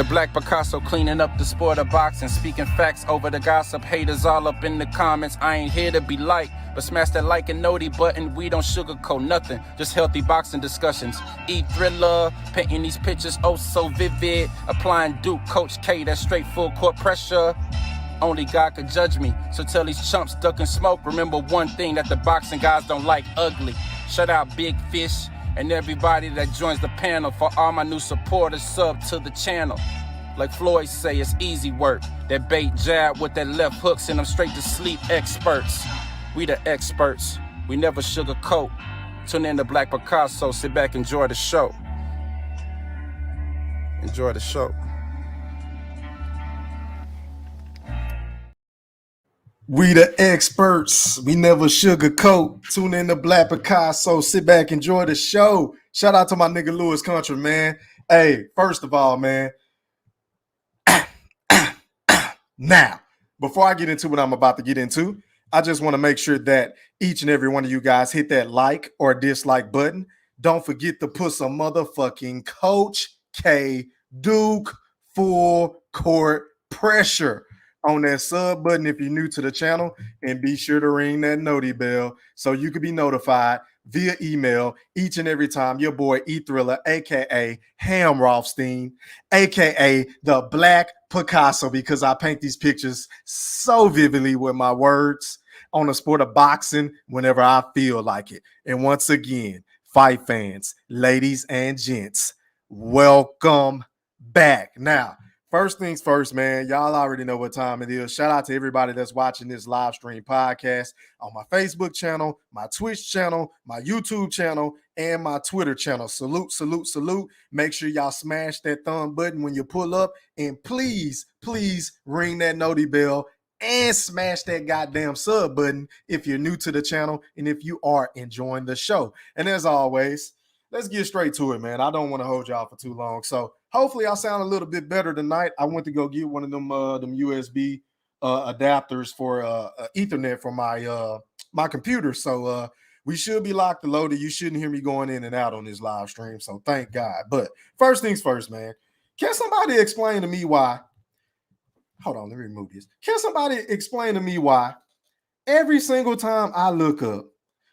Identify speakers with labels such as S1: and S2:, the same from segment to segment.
S1: The Black Picasso cleaning up the sport of boxing, speaking facts over the gossip. Haters all up in the comments. I ain't here to be liked, but smash that like and noti button. We don't sugarcoat nothing, just healthy boxing discussions. Thriller, painting these pictures oh so vivid. Applying Duke, Coach K, that straight full court pressure. Only God could judge me, so tell these chumps ducking smoke. Remember one thing that the boxing guys don't like: ugly. Shout out Big Fish and everybody that joins the panel. For all my new supporters, sub to the channel. Like Floyd say, it's easy work. That bait jab with that left hook send them straight to sleep. Experts, we the experts. We never sugarcoat. Tune in to Black Picasso. Sit back, enjoy the show. Enjoy the show.
S2: We the experts. We never sugarcoat. Tune in to Black Picasso. Sit back, enjoy the show. Shout out to my nigga Louis Country, man. Hey, first of all, man. Now, before I get into what I'm about to get into, I just want to make sure that each and every one of you guys hit that like or dislike button. Don't forget to put some motherfucking Coach K Duke full court pressure on that sub button if you're new to the channel, and be sure to ring that noti bell so you can be notified via email each and every time your boy Thriller, aka Ham Rothstein, aka the Black Picasso, because I paint these pictures so vividly with my words on the sport of boxing whenever I feel like it. And once again, fight fans, ladies and gents, welcome back. Now, first things first, man, y'all already know what time it is. Shout out to everybody that's watching this live stream podcast on my Facebook channel, my Twitch channel, my YouTube channel, and my Twitter channel. Salute, salute, salute. Make sure y'all smash that thumb button when you pull up, and please, please ring that noti bell and smash that goddamn sub button if you're new to the channel and if you are enjoying the show. And as always, let's get straight to it, man. I don't want to hold y'all for too long. So hopefully I sound a little bit better tonight. I went to go get one of them USB adapters for Ethernet for my computer. So we should be locked and loaded. You shouldn't hear me going in and out on this live stream. So thank God. But first things first, man. Can somebody explain to me why? Hold on, let me remove this. Can somebody explain to me why every single time I look up,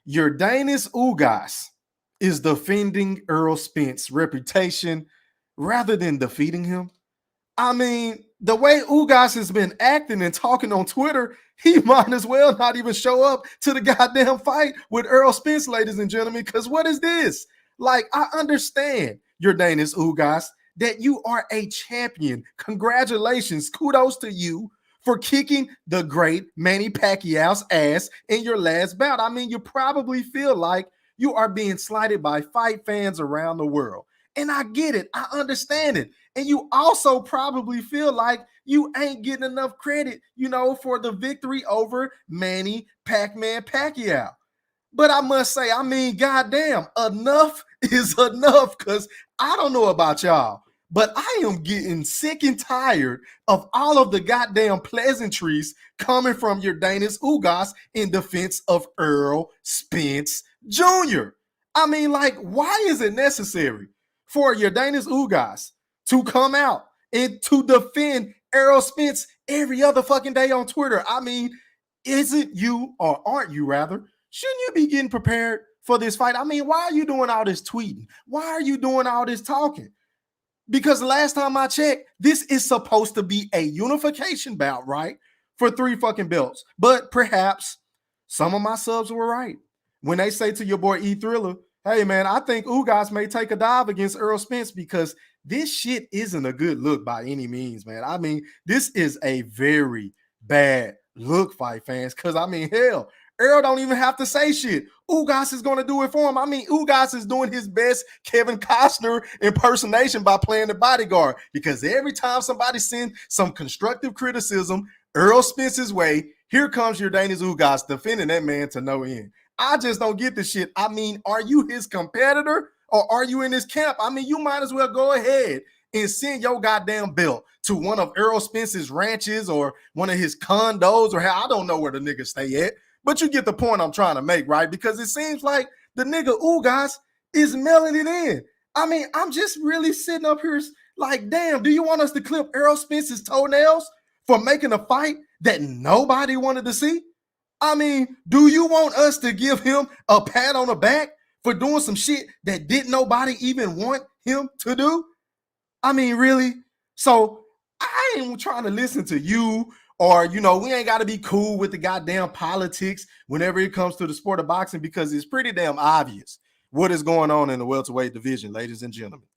S2: Yordenis Ugas is defending Errol Spence's reputation rather than defeating him? I mean, the way Ugas has been acting and talking on Twitter, he might as well not even show up to the goddamn fight with Errol Spence, ladies and gentlemen, because what is this? Like, I understand, Yordenis Ugas, that you are a champion. Congratulations. Kudos to you for kicking the great Manny Pacquiao's ass in your last bout. I mean, you probably feel like you are being slighted by fight fans around the world. And I get it. I understand it. And you also probably feel like you ain't getting enough credit, for the victory over Manny Pac-Man Pacquiao. But I must say, I mean, goddamn, enough is enough, because I don't know about y'all, but I am getting sick and tired of all of the goddamn pleasantries coming from Yordenis Ugas in defense of Errol Spence Jr. I mean, like, why is it necessary for Yordenis Ugas to come out and to defend Errol Spence every other fucking day on Twitter? I mean, is it you, or aren't you rather? Shouldn't you be getting prepared for this fight? I mean, why are you doing all this tweeting? Why are you doing all this talking? Because last time I checked, this is supposed to be a unification bout, right? For 3 fucking belts. But perhaps some of my subs were right when they say to your boy Thriller, hey, man, I think Ugas may take a dive against Errol Spence, because this shit isn't a good look by any means, man. I mean, this is a very bad look, fight fans, because, I mean, hell, Errol don't even have to say shit. Ugas is going to do it for him. I mean, Ugas is doing his best Kevin Costner impersonation by playing the bodyguard, because every time somebody sends some constructive criticism Errol Spence's way, here comes Yordenis Ugas defending that man to no end. I just don't get this shit. I mean, are you his competitor, or are you in his camp? I mean, you might as well go ahead and send your goddamn belt to one of Errol Spence's ranches or one of his condos, or I don't know where the nigga stay at. But you get the point I'm trying to make, right? Because it seems like the nigga Ugas is mailing it in. I mean, I'm just really sitting up here Like, damn, do you want us to clip Errol Spence's toenails for making a fight that nobody wanted to see? I mean, do you want us to give him a pat on the back for doing some shit that didn't nobody even want him to do? I mean, really? So I ain't trying to listen to you, or, we ain't got to be cool with the goddamn politics whenever it comes to the sport of boxing, because it's pretty damn obvious what is going on in the welterweight division, ladies and gentlemen.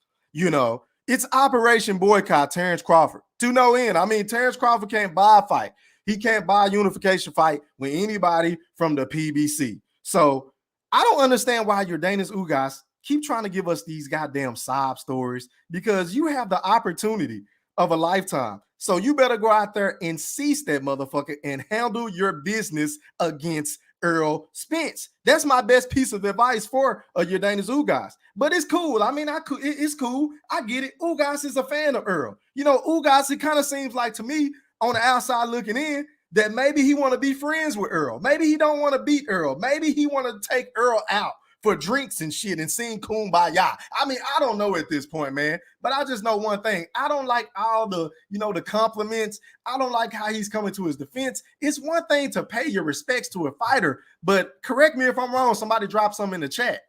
S2: It's Operation Boycott Terrence Crawford to no end. I mean, Terrence Crawford can't buy a fight. He can't buy a unification fight with anybody from the PBC. So I don't understand why Yordenis Ugas keep trying to give us these goddamn sob stories, because you have the opportunity of a lifetime. So you better go out there and seize that motherfucker and handle your business against Errol Spence. That's my best piece of advice for Yordenis Ugas. But it's cool. I mean, it's cool. I get it. Ugas is a fan of Errol. Ugas, it kind of seems like to me on the outside looking in that maybe he want to be friends with Errol. Maybe he don't want to beat Errol. Maybe he want to take Errol out for drinks and shit and sing Kumbaya. I mean, I don't know at this point, man, but I just know one thing. I don't like all the, the compliments. I don't like how he's coming to his defense. It's one thing to pay your respects to a fighter, but correct me if I'm wrong. Somebody drop something in the chat.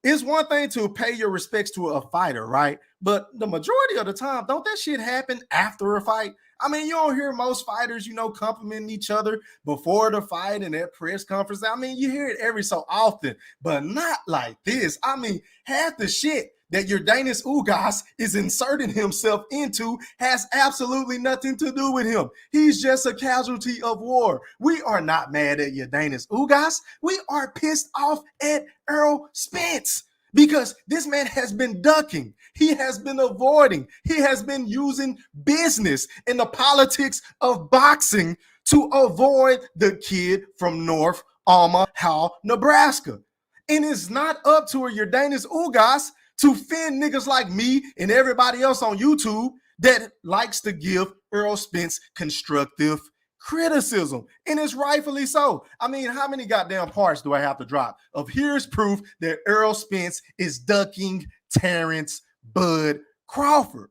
S2: It's one thing to pay your respects to a fighter, right? But the majority of the time, don't that shit happen after a fight? I mean, you don't hear most fighters, complimenting each other before the fight and at press conference. I mean, you hear it every so often, but not like this. I mean, half the shit that Yordenis Ugas is inserting himself into has absolutely nothing to do with him. He's just a casualty of war. We are not mad at Yordenis Ugas. We are pissed off at Errol Spence, because this man has been ducking. He has been avoiding. He has been using business and the politics of boxing to avoid the kid from North Omaha, Nebraska. And it's not up to Yordenis Ugas to fend niggas like me and everybody else on YouTube that likes to give Errol Spence constructive criticism, and it's rightfully so. I mean, how many goddamn parts do I have to drop of here's proof that Errol Spence is ducking Terrence Bud Crawford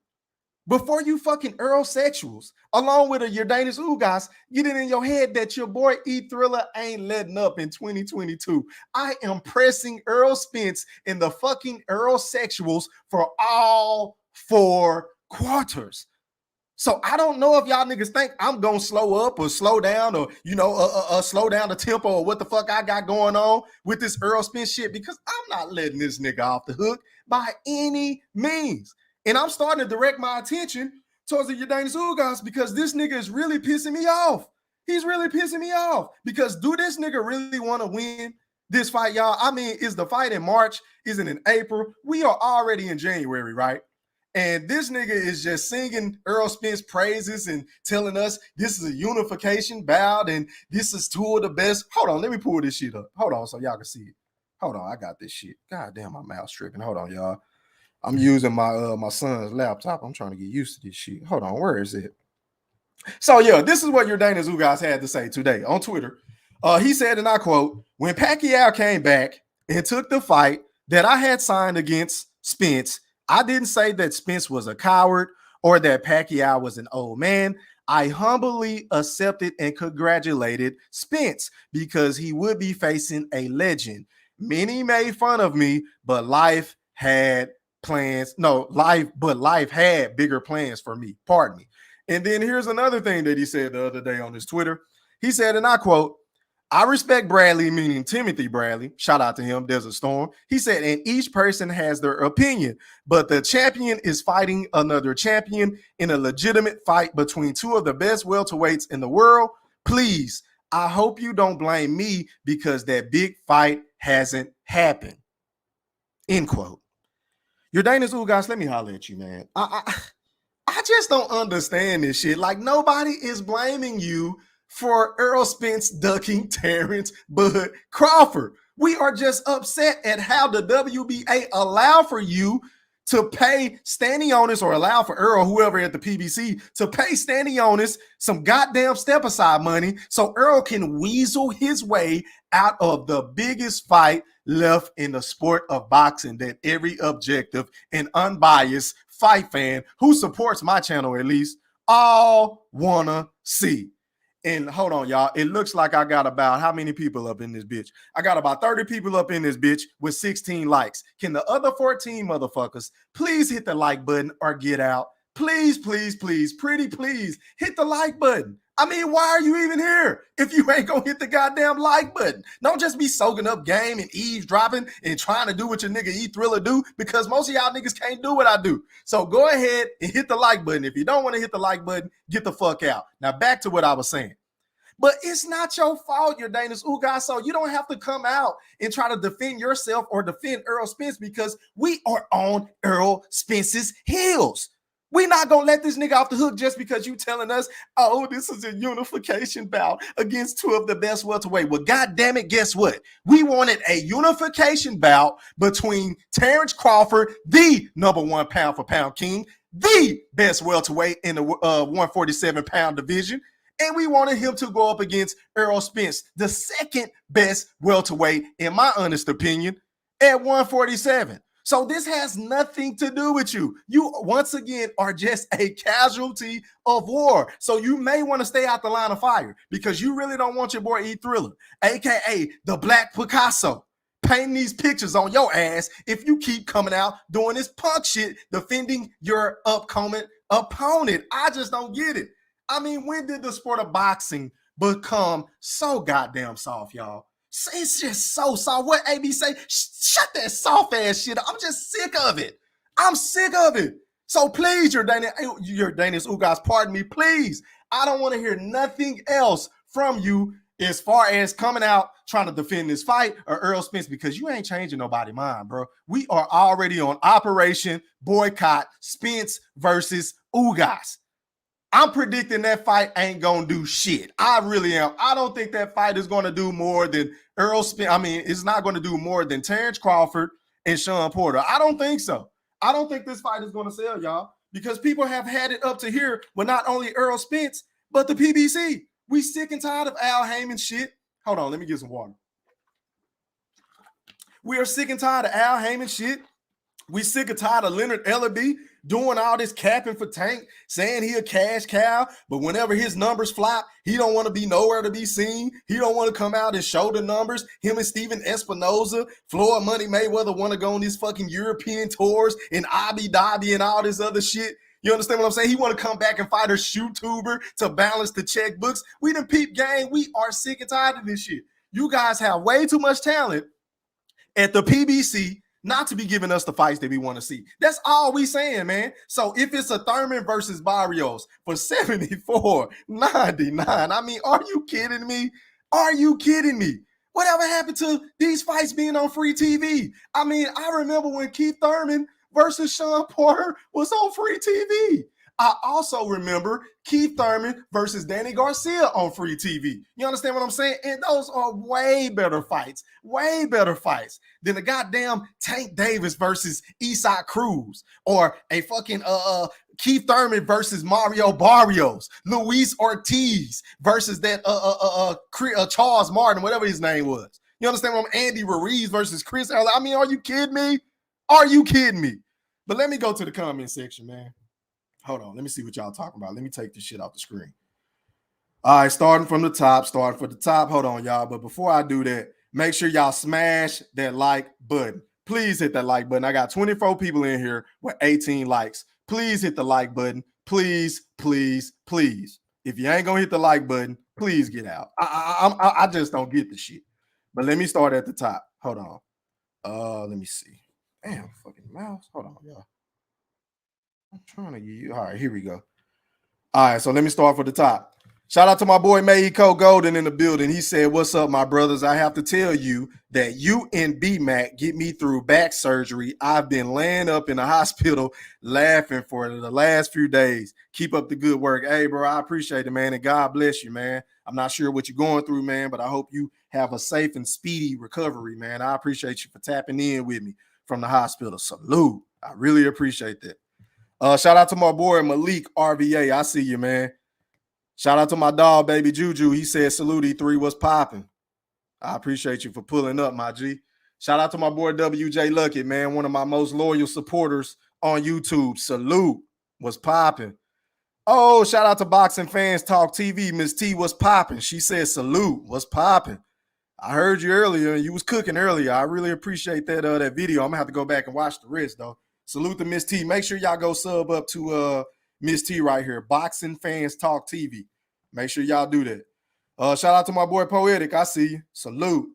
S2: before you fucking Earl sexuals, along with a Yordenis Ugas, get it in your head that your boy E Thriller ain't letting up in 2022. I am pressing Errol Spence in the fucking Earl sexuals for all 4 quarters. So I don't know if y'all niggas think I'm gonna slow up or slow down, or slow down the tempo, or what the fuck I got going on with this Errol Spence shit, because I'm not letting this nigga off the hook by any means. And I'm starting to direct my attention towards the Yordenis Ugas, because this nigga is really pissing me off. He's really pissing me off, because do this nigga really want to win this fight, y'all? I mean, is the fight in March? Is it in April? We are already in January, right? And this nigga is just singing Errol Spence praises and telling us this is a unification bout and this is 2 of the best. Hold on, let me pull this shit up. Hold on so y'all can see it. Hold on, I got this shit. God damn, my mouth's tripping. Hold on, y'all. I'm using my son's laptop. I'm trying to get used to this shit. Hold on, where is it? So yeah, this is what Yordenis Ugas had to say today on Twitter. He said, and I quote, "When Pacquiao came back and took the fight that I had signed against Spence, I didn't say that Spence was a coward or that Pacquiao was an old man. I humbly accepted and congratulated Spence because he would be facing a legend. Many made fun of me, but life had plans. Life had bigger plans for me. Pardon me." And then here's another thing that he said the other day on his Twitter. He said, and I quote, "I respect Bradley," meaning Timothy Bradley. Shout out to him. There's a storm. He said, "and each person has their opinion, but the champion is fighting another champion in a legitimate fight between 2 of the best welterweights in the world. Please, I hope you don't blame me because that big fight hasn't happened." End quote. Yordenis Ugas, let me holler at you, man. I just don't understand this shit. Like, nobody is blaming you for Errol Spence ducking Terrence Bud Crawford. We are just upset at how the WBA allowed for you to pay Stanionis, or allow for Errol, whoever at the PBC, to pay Stanionis some goddamn step aside money so Errol can weasel his way out of the biggest fight left in the sport of boxing that every objective and unbiased fight fan who supports my channel at least all wanna see. And hold on, y'all. It looks like I got about how many people up in this bitch? I got about 30 people up in this bitch with 16 likes. Can the other 14 motherfuckers please hit the like button or get out? Please, please, please, pretty please hit the like button. I mean, why are you even here if you ain't gonna hit the goddamn like button? Don't just be soaking up game and eavesdropping and trying to do what your nigga E-Thriller do, because most of y'all niggas can't do what I do. So go ahead and hit the like button. If you don't want to hit the like button, get the fuck out. Now back to what I was saying. But it's not your fault, Yordenis Ugas. So you don't have to come out and try to defend yourself or defend Errol Spence, because we are on Errol Spence's heels. We're not going to let this nigga off the hook just because you telling us, oh, this is a unification bout against two of the best welterweight. Well, goddamn it, guess what? We wanted a unification bout between Terrence Crawford, the #1 pound for pound king, the best welterweight in the 147 pound division. And we wanted him to go up against Errol Spence, the second best welterweight, in my honest opinion, at 147. So this has nothing to do with you. You, once again, are just a casualty of war. So you may want to stay out the line of fire, because you really don't want your boy E-Thriller, a.k.a. the Black Picasso, painting these pictures on your ass if you keep coming out doing this punk shit, defending your upcoming opponent. I just don't get it. I mean, when did the sport of boxing become so goddamn soft, y'all? It's just so soft. What AB say? Shut that soft ass shit up. I'm just sick of it. I'm sick of it. So please, Yordenis Ugas, pardon me, please. I don't want to hear nothing else from you as far as coming out trying to defend this fight or Errol Spence, because you ain't changing nobody's mind, bro. We are already on Operation Boycott Spence versus Ugas. I'm predicting that fight ain't going to do shit. I really am. I don't think that fight is going to do more than Errol Spence. I mean, it's not going to do more than Terrence Crawford and Sean Porter. I don't think so. I don't think this fight is going to sell, y'all, because people have had it up to here with not only Errol Spence, but the PBC. We sick and tired of Al Heyman shit. Hold on, let me get some water. We are sick and tired of Al Heyman shit. We sick and tired of Leonard Ellerby doing all this capping for Tank, saying he a cash cow, but whenever his numbers flop, he don't want to be nowhere to be seen. He don't want to come out and show the numbers. Him and Steven Espinoza, Floyd Money Mayweather want to go on these fucking European tours in Abu Dhabi and all this other shit. You understand what I'm saying? He want to come back and fight a YouTuber to balance the checkbooks. We done peep game. We are sick and tired of this shit. You guys have way too much talent at the PBC not to be giving us the fights that we want to see. That's all we saying, man. So if it's a Thurman versus Barrios for $74.99, I mean, are you kidding me? Are you kidding me? Whatever happened to these fights being on free TV? I mean, I remember when Keith Thurman versus Sean Porter was on free TV. I also remember Keith Thurman versus Danny Garcia on free TV. You understand what I'm saying? And those are way better fights than the goddamn Tank Davis versus Isaac Cruz, or a fucking Keith Thurman versus Mario Barrios, Luis Ortiz versus that Charles Martin, whatever his name was. You understand what I'm saying? Andy Ruiz versus Chris. I mean, are you kidding me? Are you kidding me? But let me go to the comment section, man. Hold on. Let me see what y'all talking about. Let me take this shit off the screen. All right, starting from the top. Hold on, y'all. But before I do that, make sure y'all smash that like button. Please hit that like button. I got 24 people in here with 18 likes. Please hit the like button. Please, please, please. If you ain't gonna hit the like button, please get out. I just don't get the shit. But let me start at the top. Hold on. Let me see. Damn, fucking mouse. Hold on, y'all. I'm trying to get you. All right, here we go. All right, so let me start for the top. Shout out to my boy Mexico Golden in the building. He said, "What's up, my brothers? I have to tell you that you and B-Mac get me through back surgery. I've been laying up in the hospital laughing for the last few days. Keep up the good work." Hey, bro, I appreciate it, man, and God bless you, man. I'm not sure what you're going through, man, but I hope you have a safe and speedy recovery, man. I appreciate you for tapping in with me from the hospital. Salute. I really appreciate that. Shout out to my boy Malik RVA. I see you, man. Shout out to my dog, baby Juju. He said, "Salute E3, what's popping?" I appreciate you for pulling up, my G. Shout out to my boy WJ Luckett, man, one of my most loyal supporters on YouTube. Salute. Was popping. Oh, shout out to Boxing Fans Talk TV. Miss T was popping. She said salute. Was popping. I heard you earlier. You was cooking earlier. I really appreciate that video. I'm gonna have to go back and watch the rest though. Salute to Miss T. Make sure y'all go sub up to Miss T right here. Boxing Fans Talk TV. Make sure y'all do that. Shout out to my boy Poetic. I see you. Salute.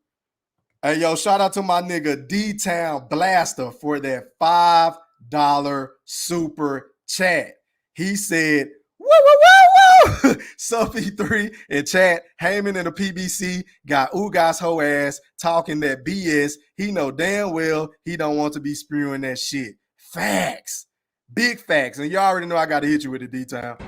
S2: Hey, yo, shout out to my nigga D-Town Blaster for that $5 super chat. He said, woo, woo, woo, woo. Sophie 3 in chat, Heyman and the PBC got Ugas hoe ass talking that BS. He know damn well he don't want to be spewing that shit. Facts. Big facts. And you already know I got to hit you with the D-Town.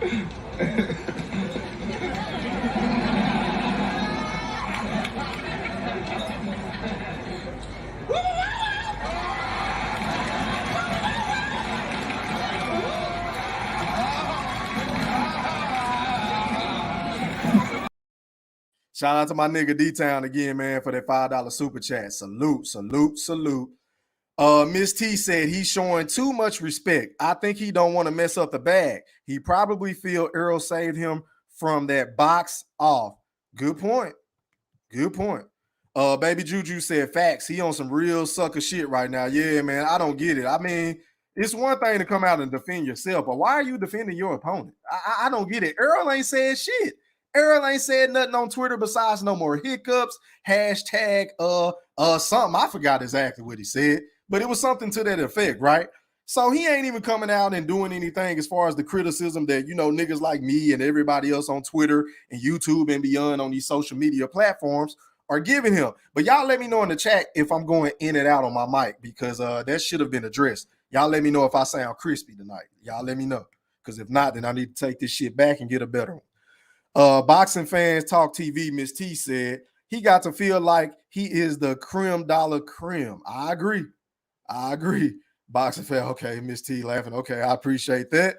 S2: Shout out to my nigga D-Town again, man, for that $5 super chat. Salute, salute, salute. Miss T said he's showing too much respect. I think he don't want to mess up the bag. He probably feel Errol saved him from that box off. Good point. Good point. Baby Juju said facts. He on some real sucker shit right now. Yeah, man, I don't get it. I mean, it's one thing to come out and defend yourself, but why are you defending your opponent? I don't get it. Errol ain't said shit. Errol ain't said nothing on Twitter besides no more hiccups, hashtag, something. I forgot exactly what he said, but it was something to that effect, right? So he ain't even coming out and doing anything as far as the criticism that, you know, niggas like me and everybody else on Twitter and YouTube and beyond on these social media platforms are giving him. But y'all let me know in the chat if I'm going in and out on my mic, because that should have been addressed. Y'all let me know if I sound crispy tonight. Y'all let me know, because if not, then I need to take this shit back and get a better one. Boxing Fans Talk TV, Miss T said he got to feel like he is the creme de la creme. I agree. Boxing fan, okay, Miss T laughing. Okay, I appreciate that.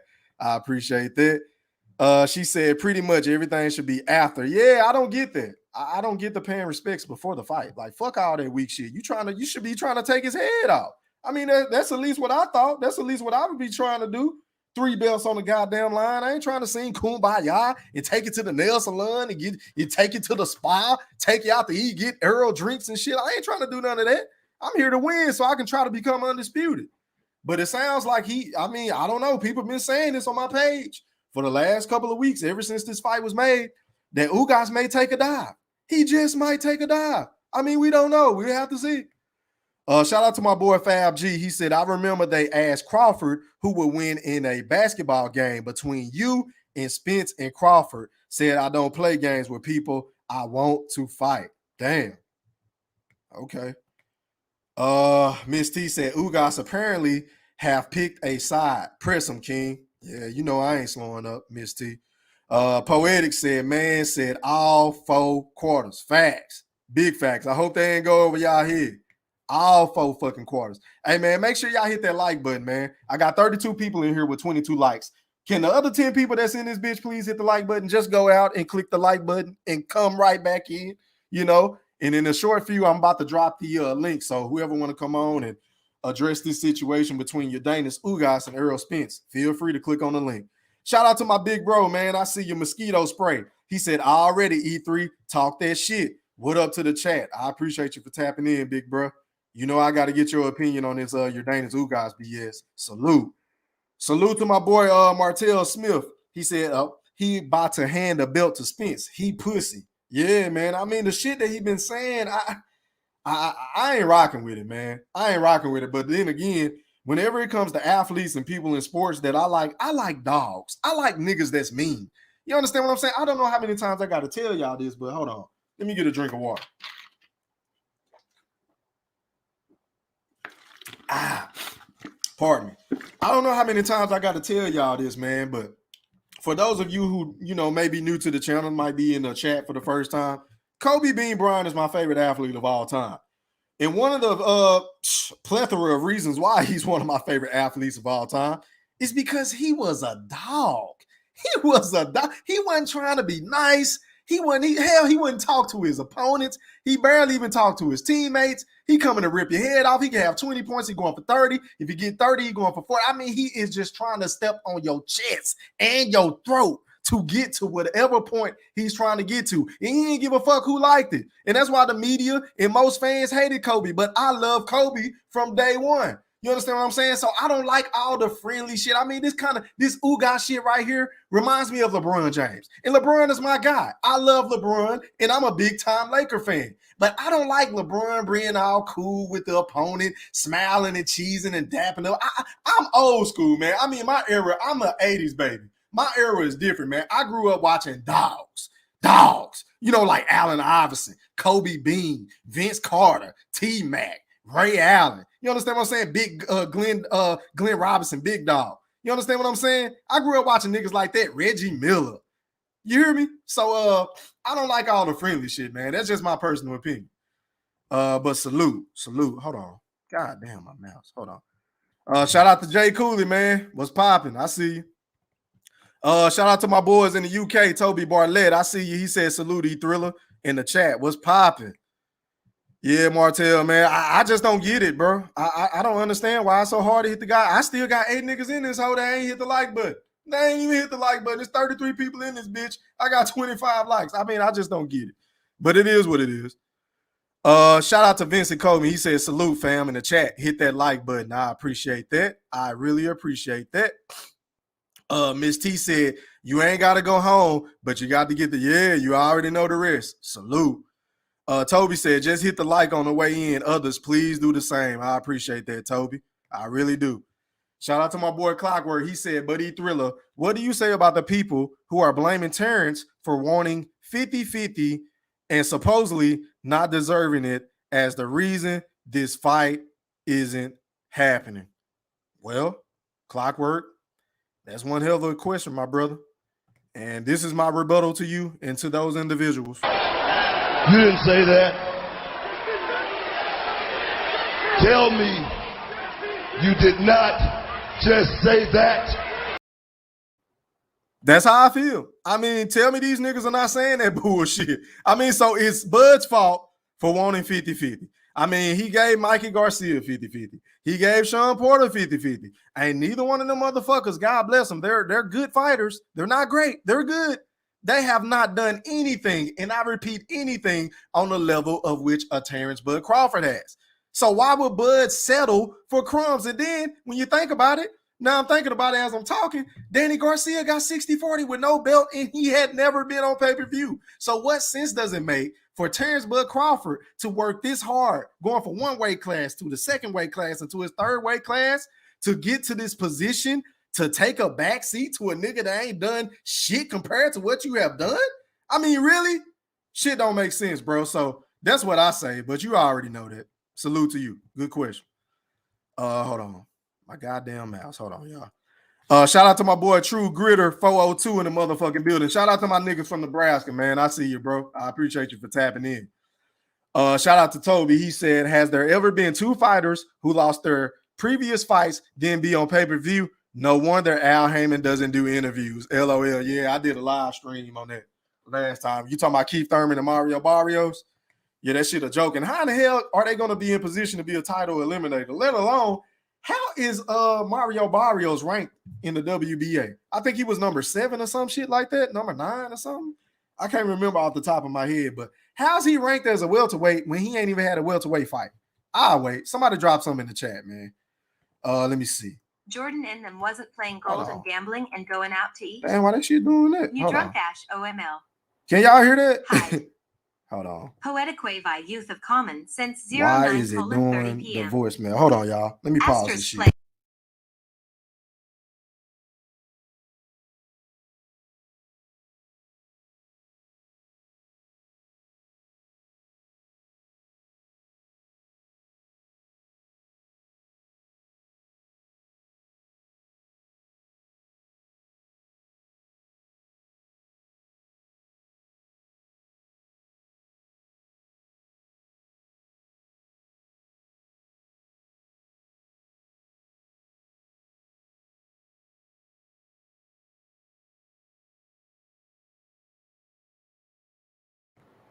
S2: She said pretty much everything should be after. Yeah, I don't get that. I don't get the paying respects before the fight. Like, fuck all that weak shit. You should be trying to take his head off. I mean, that's at least what I thought. That's at least what I would be trying to do. 3 belts on the goddamn line. I ain't trying to sing Kumbaya and take it to the nail salon and take it to the spa, take you out to eat, get Errol drinks and shit. I ain't trying to do none of that. I'm here to win so I can try to become undisputed. But it sounds like I don't know. People have been saying this on my page for the last couple of weeks, ever since this fight was made, that Ugas may take a dive. He just might take a dive. I mean, we don't know. We have to see. Shout out to my boy Fab G. He said, I remember they asked Crawford who would win in a basketball game between you and Spence, and Crawford said, I don't play games with people. I want to fight. Damn. Okay. Miss T said, Ugas apparently have picked a side. Press him, King. Yeah, you know I ain't slowing up, Miss T. Poetic said, man said all 4 quarters. Facts. Big facts. I hope they ain't go over y'all head. All 4 fucking quarters. Hey, man, make sure y'all hit that like button, man. I got 32 people in here with 22 likes. Can the other 10 people that's in this bitch please hit the like button? Just go out and click the like button and come right back in, you know? And in a short few, I'm about to drop the link. So whoever want to come on and address this situation between Yordenis Ugas and Errol Spence, feel free to click on the link. Shout out to my big bro, man. I see your mosquito spray. He said, already E3, talk that shit. What up to the chat? I appreciate you for tapping in, big bro. You know I got to get your opinion on this Yordenis Ugas BS. Salute. Salute to my boy Martell Smith. He said he about to hand a belt to Spence. He pussy. Yeah, man. I mean, the shit that he been saying, I ain't rocking with it, man. I ain't rocking with it. But then again, whenever it comes to athletes and people in sports that I like dogs. I like niggas that's mean. You understand what I'm saying? I don't know how many times I got to tell y'all this, but hold on. Let me get a drink of water. Pardon me. I don't know how many times I got to tell y'all this, man, but for those of you who, you know, may be new to the channel, might be in the chat for the first time, Kobe Bean Bryant is my favorite athlete of all time. And one of the plethora of reasons why he's one of my favorite athletes of all time is because he was a dog. He was a dog. He wasn't trying to be nice. He wouldn't talk to his opponents. He barely even talked to his teammates. He coming to rip your head off. He can have 20 points. He going for 30. If you get 30, he going for 40. I mean, he is just trying to step on your chest and your throat to get to whatever point he's trying to get to. And he didn't give a fuck who liked it. And that's why the media and most fans hated Kobe. But I love Kobe from day one. You understand what I'm saying? So I don't like all the friendly shit. I mean, this Ugas shit right here reminds me of LeBron James. And LeBron is my guy. I love LeBron, and I'm a big-time Laker fan. But I don't like LeBron being all cool with the opponent, smiling and cheesing and dapping up. I'm old school, man. I mean, my era, I'm an 80s baby. My era is different, man. I grew up watching dogs. You know, like Allen Iverson, Kobe Bean, Vince Carter, T-Mac, Ray Allen. You understand what I'm saying? Big Glenn Robinson, big dog. You understand what I'm saying? I grew up watching niggas like that. Reggie Miller. You hear me? So I don't like all the friendly shit, man. That's just my personal opinion. But salute. Hold on. God damn, my mouse. Hold on. Shout out to Jay Cooley, man. What's popping? I see you. Shout out to my boys in the UK, Toby Bartlett. I see you. He said salute, E-Thriller in the chat. What's popping? Yeah, Martell, man. I just don't get it, bro. I don't understand why it's so hard to hit the guy. I still got 8 niggas in this hole that ain't hit the like button. They ain't even hit the like button. There's 33 people in this bitch. I got 25 likes. I mean, I just don't get it. But it is what it is. Shout out to Vincent Coleman. He said, salute, fam, in the chat. Hit that like button. I appreciate that. I really appreciate that. Miss T said, you ain't got to go home, but you got to get you already know the rest. Salute. Toby said, just hit the like on the way in. Others, please do the same. I appreciate that, Toby. I really do. Shout out to my boy Clockwork. He said, Buddy Thriller, what do you say about the people who are blaming Terrence for wanting 50-50 and supposedly not deserving it as the reason this fight isn't happening? Well, Clockwork, that's one hell of a question, my brother. And this is my rebuttal to you and to those individuals.
S3: You didn't say that. Tell me you did not just say that.
S2: That's how I feel. I mean, tell me these niggas are not saying that bullshit. I mean, so it's Bud's fault for wanting 50-50. I mean, he gave Mikey Garcia 50-50. He gave Sean Porter 50-50. Ain't neither one of them motherfuckers, God bless them, they're good fighters. They're not great. They're good. They have not done anything, and I repeat, anything on the level of which a Terrence Bud Crawford has. So why would Bud settle for crumbs? And then when you think about it, now I'm thinking about it as I'm talking, Danny Garcia got 60-40 with no belt, and he had never been on pay-per-view. So what sense does it make for Terrence Bud Crawford to work this hard, going from one weight class to the second weight class and to his third weight class to get to this position, to take a back seat to a nigga that ain't done shit compared to what you have done? I mean, really? Shit don't make sense, bro. So that's what I say, but you already know that. Salute to you. Good question. Hold on. My goddamn mouse. Hold on, y'all. Shout out to my boy True Gritter 402 in the motherfucking building. Shout out to my niggas from Nebraska, man. I see you, bro. I appreciate you for tapping in. Shout out to Toby. He said, has there ever been 2 fighters who lost their previous fights, then be on pay-per-view? No wonder Al Heyman doesn't do interviews. LOL. Yeah, I did a live stream on that last time. You talking about Keith Thurman and Mario Barrios? Yeah, that shit a joke. And how in the hell are they going to be in position to be a title eliminator? Let alone, how is Mario Barrios ranked in the WBA? I think he was number 7 or some shit like that, number 9 or something. I can't remember off the top of my head, but how's he ranked as a welterweight when he ain't even had a welterweight fight? I'll wait. Somebody drop something in the chat, man. Let me see.
S4: Jordan and them wasn't playing gold and gambling and going out to eat.
S2: Damn, why that shit doing that?
S4: You drunk ash, OML.
S2: Can y'all hear that?
S4: Hi.
S2: Hold on.
S4: Poetic by Youth of Common since
S2: Why
S4: 09:30
S2: is it doing the voicemail? Hold on, y'all. Let me pause this shit.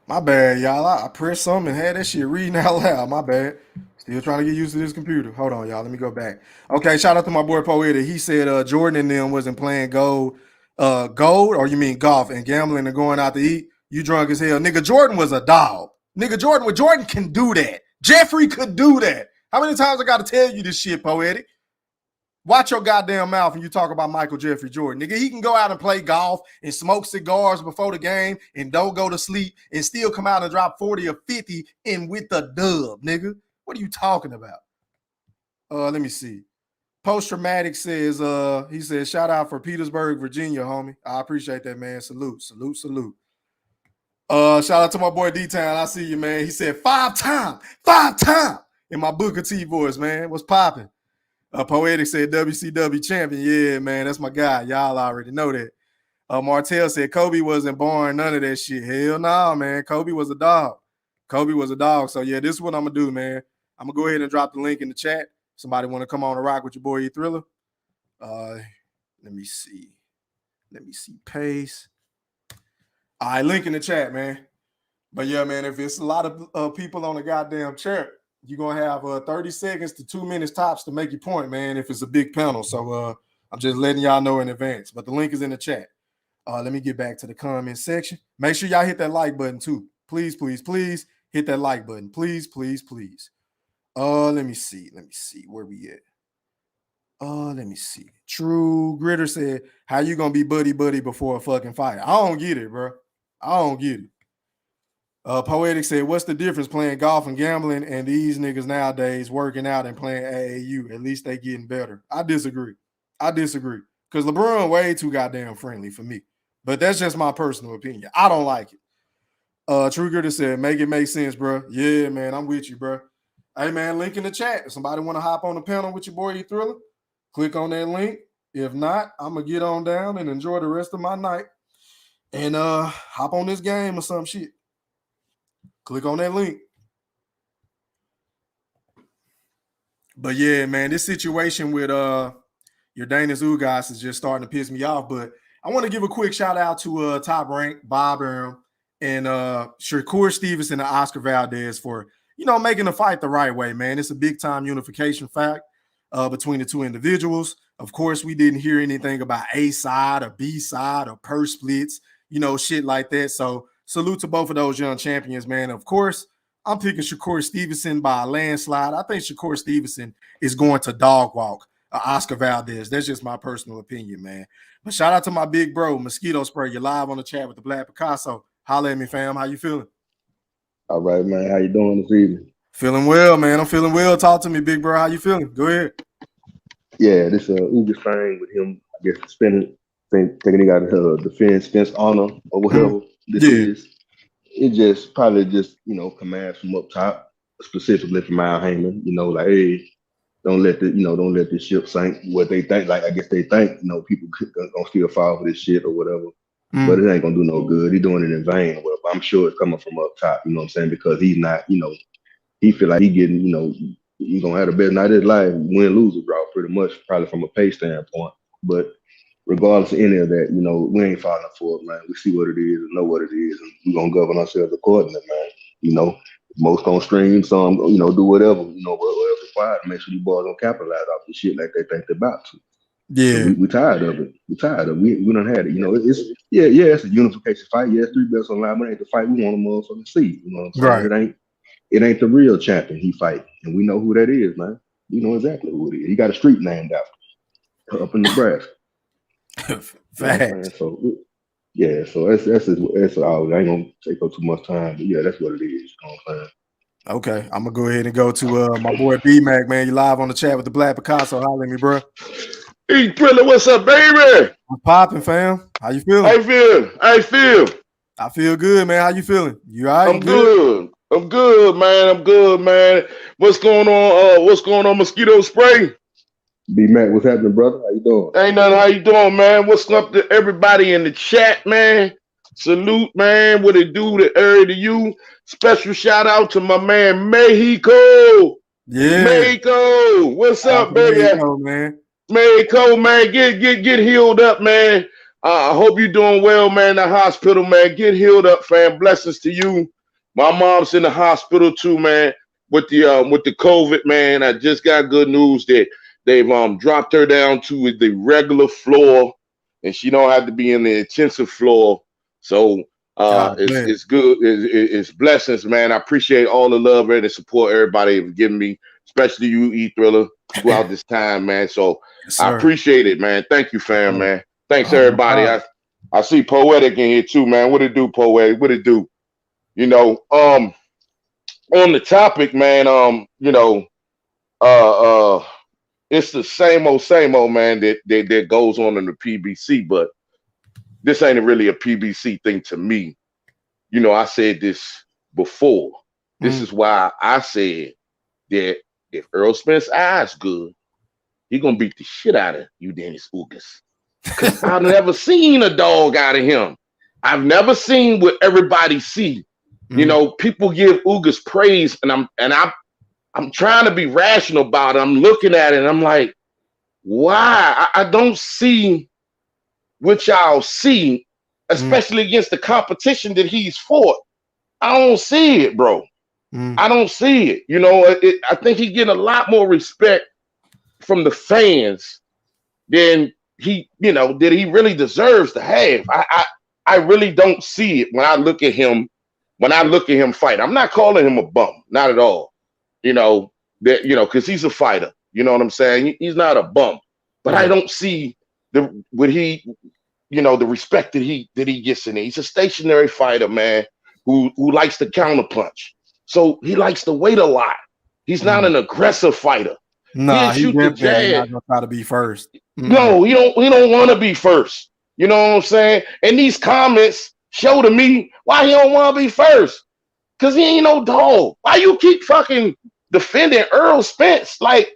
S2: My bad, y'all. I pressed something and had that shit reading out loud. My bad. Still trying to get used to this computer. Hold on, y'all. Let me go back. Okay, shout out to my boy Poeta. He said Jordan and them wasn't playing gold, or you mean golf and gambling and going out to eat. You drunk as hell. Nigga, Jordan was a dog. Nigga, Jordan can do that. Jeffrey could do that. How many times I got to tell you this shit, Poetic? Watch your goddamn mouth when you talk about Michael Jeffrey Jordan. Nigga, he can go out and play golf and smoke cigars before the game and don't go to sleep and still come out and drop 40 or 50 and with the dub, nigga. What are you talking about? Let me see. Post-traumatic says, he says, shout out for Petersburg, Virginia, homie. I appreciate that, man. Salute. Shout out to my boy D-Town. I see you, man. He said 5 times in my Booker T voice, man. What's popping? Poetic said WCW champion. Yeah, man, that's my guy. Y'all already know that. Martell said Kobe wasn't born none of that shit. Hell no, man. Kobe was a dog. So, yeah, this is what I'm going to do, man. I'm going to go ahead and drop the link in the chat. Somebody want to come on and rock with your boy E-Thriller? Let me see. Pace. All right, link in the chat, man. But, yeah, man, if it's a lot of people on the goddamn chat, you're going to have 30 seconds to 2 minutes tops to make your point, man, if it's a big panel. So I'm just letting y'all know in advance. But the link is in the chat. Let me get back to the comment section. Make sure y'all hit that like button, too. Please hit that like button. Please. Let me see. Where we at? Let me see. True Gritter said, how you going to be buddy before a fucking fight? I don't get it, bro. Poetic said, what's the difference playing golf and gambling and these niggas nowadays working out and playing AAU? At least they getting better. I disagree. Because LeBron way too goddamn friendly for me. But that's just my personal opinion. I don't like it. True Gritter said, make it make sense, bro. Yeah, man, I'm with you, bro. Hey, man, link in the chat. If somebody want to hop on the panel with your boy E-Thriller, click on that link. If not, I'm going to get on down and enjoy the rest of my night and hop on this game or some shit. Click on that link. But yeah, man, this situation with Yordenis Ugas is just starting to piss me off. But I want to give a quick shout out to Top Rank, Bob Arum, and Shakur Stevenson and Oscar Valdez for, making the fight the right way, man. It's a big time unification fact between the two individuals. Of course, we didn't hear anything about A side or B side or purse splits, shit like that. So salute to both of those young champions, man. Of course, I'm picking Shakur Stevenson by a landslide. I think Shakur Stevenson is going to dog walk Oscar Valdez. That's just my personal opinion, man. But shout out to my big bro, Mosquito Spray. You're live on the chat with the Black Picasso. Holla at me, fam. How you feeling?
S5: All right, man. How you doing this evening?
S2: Feeling well, man. I'm feeling well. Talk to me, big bro. How you feeling? Go ahead.
S5: Yeah, this Ugas thing with him, I guess, thinking he got to defend Spence honor or whatever this is. It just probably commands from up top, specifically from Al Heyman. Like, hey, don't let this ship sink. What they think, like I guess they think, people gonna still fall for this shit or whatever. But it ain't gonna do no good. He's doing it in vain or whatever. I'm sure it's coming from up top. You know what I'm saying? Because he's not, he feel like he getting, he's gonna have the best night of his life, win, lose, or draw, pretty much, probably from a pay standpoint. But regardless of any of that, we ain't falling for it, man. We see what it is and know what it is, and we're gonna govern ourselves accordingly, man. Most gonna stream, some, do whatever, whatever's required to make sure these boys don't capitalize off the shit like they think they're about to.
S2: Yeah,
S5: so we tired of it. We done had it. It's a unification fight. Yeah, it's 3 belts on line, but it ain't the fight we want to motherfucking see. You know what I'm saying?
S2: Right.
S5: It ain't the real champion he fight, and we know who that is, man. We know exactly who it is. He got a street named after up in Nebraska.
S2: Fact.
S5: So yeah, so that's all. I ain't gonna take up too much time, but yeah, that's what it is. You know what I'm saying?
S2: Okay, I'm gonna go ahead and go to my boy B-Mac, man. You live on the chat with the Black Picasso. Holla at me, bro.
S6: Hey, Thriller, what's up, baby?
S2: I'm popping, fam. How you feeling?
S6: I
S2: feel good, man. How you feeling? You all right?
S6: I'm good. I'm good, man. What's going on, Mosquito Spray?
S5: B-Mac, what's happening, brother? How you doing?
S6: Ain't nothing. How you doing, man? What's up to everybody in the chat, man? Salute, man. What it do to you? Special shout out to my man Mexico.
S2: Yeah.
S6: Mexico. What's up, baby?
S2: Mexico, man.
S6: Mexico, man. Get healed up, man. I hope you're doing well, man. The hospital, man. Get healed up, fam. Blessings to you. My mom's in the hospital too, man, with the COVID, man. I just got good news that they've dropped her down to the regular floor, and she don't have to be in the intensive floor. So it's good. It's blessings, man. I appreciate all the love and the support everybody has given me, especially you, E-Thriller, throughout this time, man. So
S2: yes,
S6: I appreciate it, man. Thank you, fam, man. Thanks, everybody. I see Poetic in here too, man. What it do, Poetic? What it do? You know, on the topic, man, it's the same old, man, that goes on in the PBC, but this ain't really a PBC thing to me. You know, I said this before. This is why I said that if Errol Spence eyes good, he gonna beat the shit out of Yordenis Ugas. Because I've never seen a dog out of him. I've never seen what everybody see. You know, people give Ugas praise, and I'm trying to be rational about it. I'm looking at it, and I'm like, why? I don't see what y'all see, especially against the competition that he's fought. I don't see it, bro. I don't see it. You know, I think he getting a lot more respect from the fans than he really deserves to have. I really don't see it when I look at him. When I look at him fight, I'm not calling him a bum, not at all. You know that, because he's a fighter. You know what I'm saying? He's not a bum, but I don't see the respect that he gets in there. He's a stationary fighter, man, who likes to counterpunch. So he likes to wait a lot. He's not an aggressive fighter.
S2: Nah,
S6: he'll shoot the jab.
S2: Not gonna try to be first.
S6: No, he don't want to be first. You know what I'm saying? And these comments show to me why he don't want to be first. Because he ain't no dog. Why you keep fucking defending Errol Spence? Like,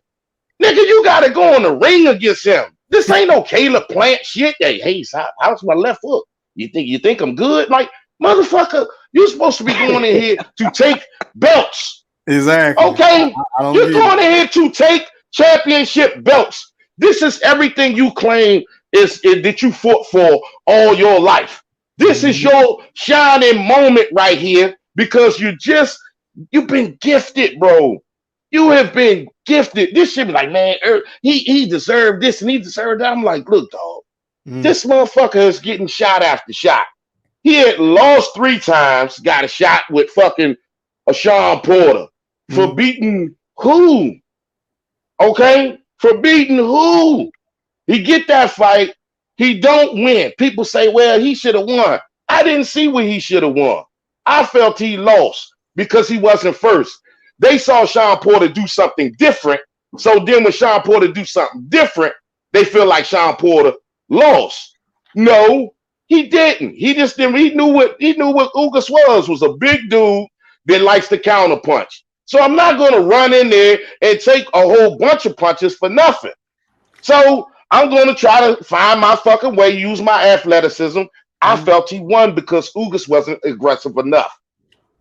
S6: nigga, you got to go in the ring against him. This ain't no Caleb Plant shit. Hey, how's my left hook? You think I'm good? Like, motherfucker, you're supposed to be going in here to take belts.
S2: Exactly.
S6: Okay? You're going in here to take championship belts. This is everything you claim that you fought for all your life. This is your shining moment right here because you've been gifted, bro. You have been gifted. This should be like, man, he deserved this and he deserved that. I'm like, look, dog, this motherfucker is getting shot after shot. He had lost 3 times, got a shot with fucking a Sean Porter for beating who? Okay? For beating who? He get that fight. He don't win. People say, well, he should have won. I didn't see where he should have won. I felt he lost because he wasn't first. They saw Sean Porter do something different. So then when Sean Porter do something different, they feel like Sean Porter lost. No, he didn't. He just didn't. He knew what Ugas was a big dude that likes to counterpunch. So I'm not going to run in there and take a whole bunch of punches for nothing. So I'm going to try to find my fucking way, use my athleticism. I felt he won because Ugas wasn't aggressive enough.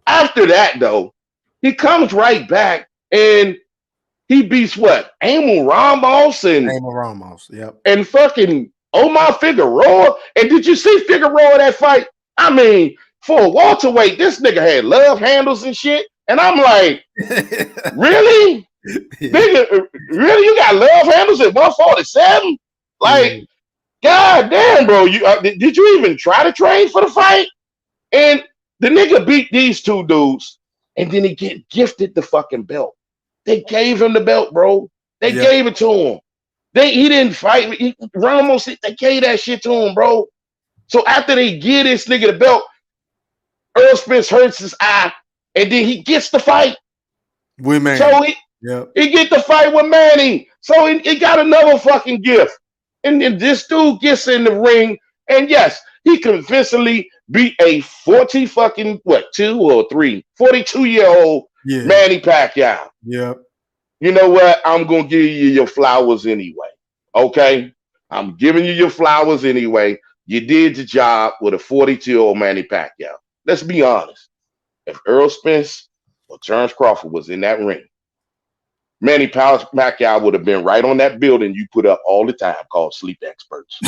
S6: After that, though, he comes right back and he beats what? Emil Ramos and fucking Omar Figueroa. And did you see Figueroa that fight? I mean, for a welterweight, this nigga had love handles and shit. And I'm like, really? Nigga, really? You got love handles at 147? Like, god damn, bro. Did you even try to train for the fight? And the nigga beat these 2 dudes, and then he get gifted the fucking belt. They gave him the belt, bro. They gave it to him. He didn't fight. Ramos, they gave that shit to him, bro. So after they give this nigga the belt, Errol Spence hurts his eye, and then he gets the fight.
S2: With Manny.
S6: So he get the fight with Manny. So he got another fucking gift. And then this dude gets in the ring, and yes, he convincingly beat a 42-year-old Manny Pacquiao.
S2: Yep.
S6: You know what? I'm gonna give you your flowers anyway. Okay? I'm giving you your flowers anyway. You did your job with a 42-year-old Manny Pacquiao. Let's be honest. If Errol Spence or Terrence Crawford was in that ring, Manny Pacquiao would have been right on that building you put up all the time called Sleep Experts.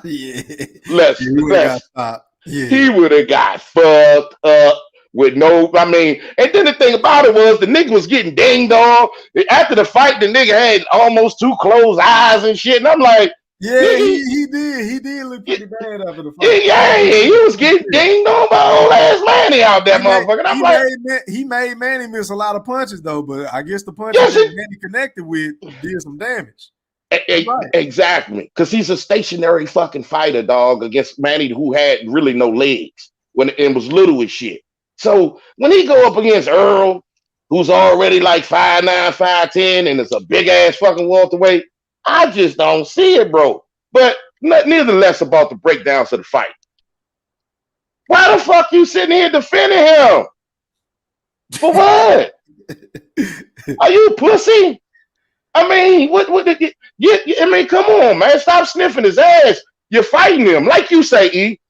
S2: Yeah.
S6: He would have got fucked up with no, I mean, and then the thing about it was the nigga was getting dinged on. After the fight, the nigga had almost 2 closed eyes and shit. And I'm like,
S2: yeah,
S6: nigga,
S2: he did look pretty bad after the fight.
S6: yeah, he was getting dinged on by old ass Manny out there, motherfucker. And I'm like,
S2: he made Manny miss a lot of punches though, but I guess the punches that Manny connected with did some damage. Right.
S6: Exactly, because he's a stationary fucking fighter, dog, against Manny, who had really no legs when it was little as shit. So when he go up against Errol, who's already like 5'9", 5'10", and it's a big ass fucking welterweight, I just don't see it, bro. But nevertheless, about the breakdowns of the fight. Why the fuck you sitting here defending him? For what? Are you a pussy? I mean, what did you, I mean, come on, man. Stop sniffing his ass. You're fighting him. Like you say, E.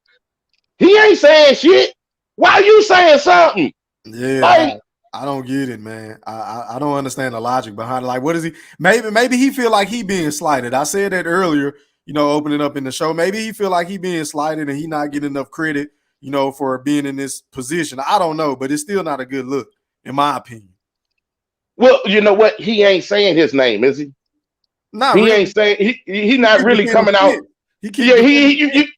S6: He ain't saying shit. Why are you saying something?
S2: Yeah,
S6: like,
S2: I don't get it, man. I don't understand the logic behind it. Like, what is he? Maybe he feel like he being slighted. I said that earlier, you know, opening up in the show. Maybe he feel like he being slighted and he not getting enough credit, you know, for being in this position. I don't know, but it's still not a good look, in my opinion.
S6: Well, you know what? He ain't saying his name, is he?
S2: Not
S6: he
S2: really.
S6: Ain't saying he not really coming out.
S2: He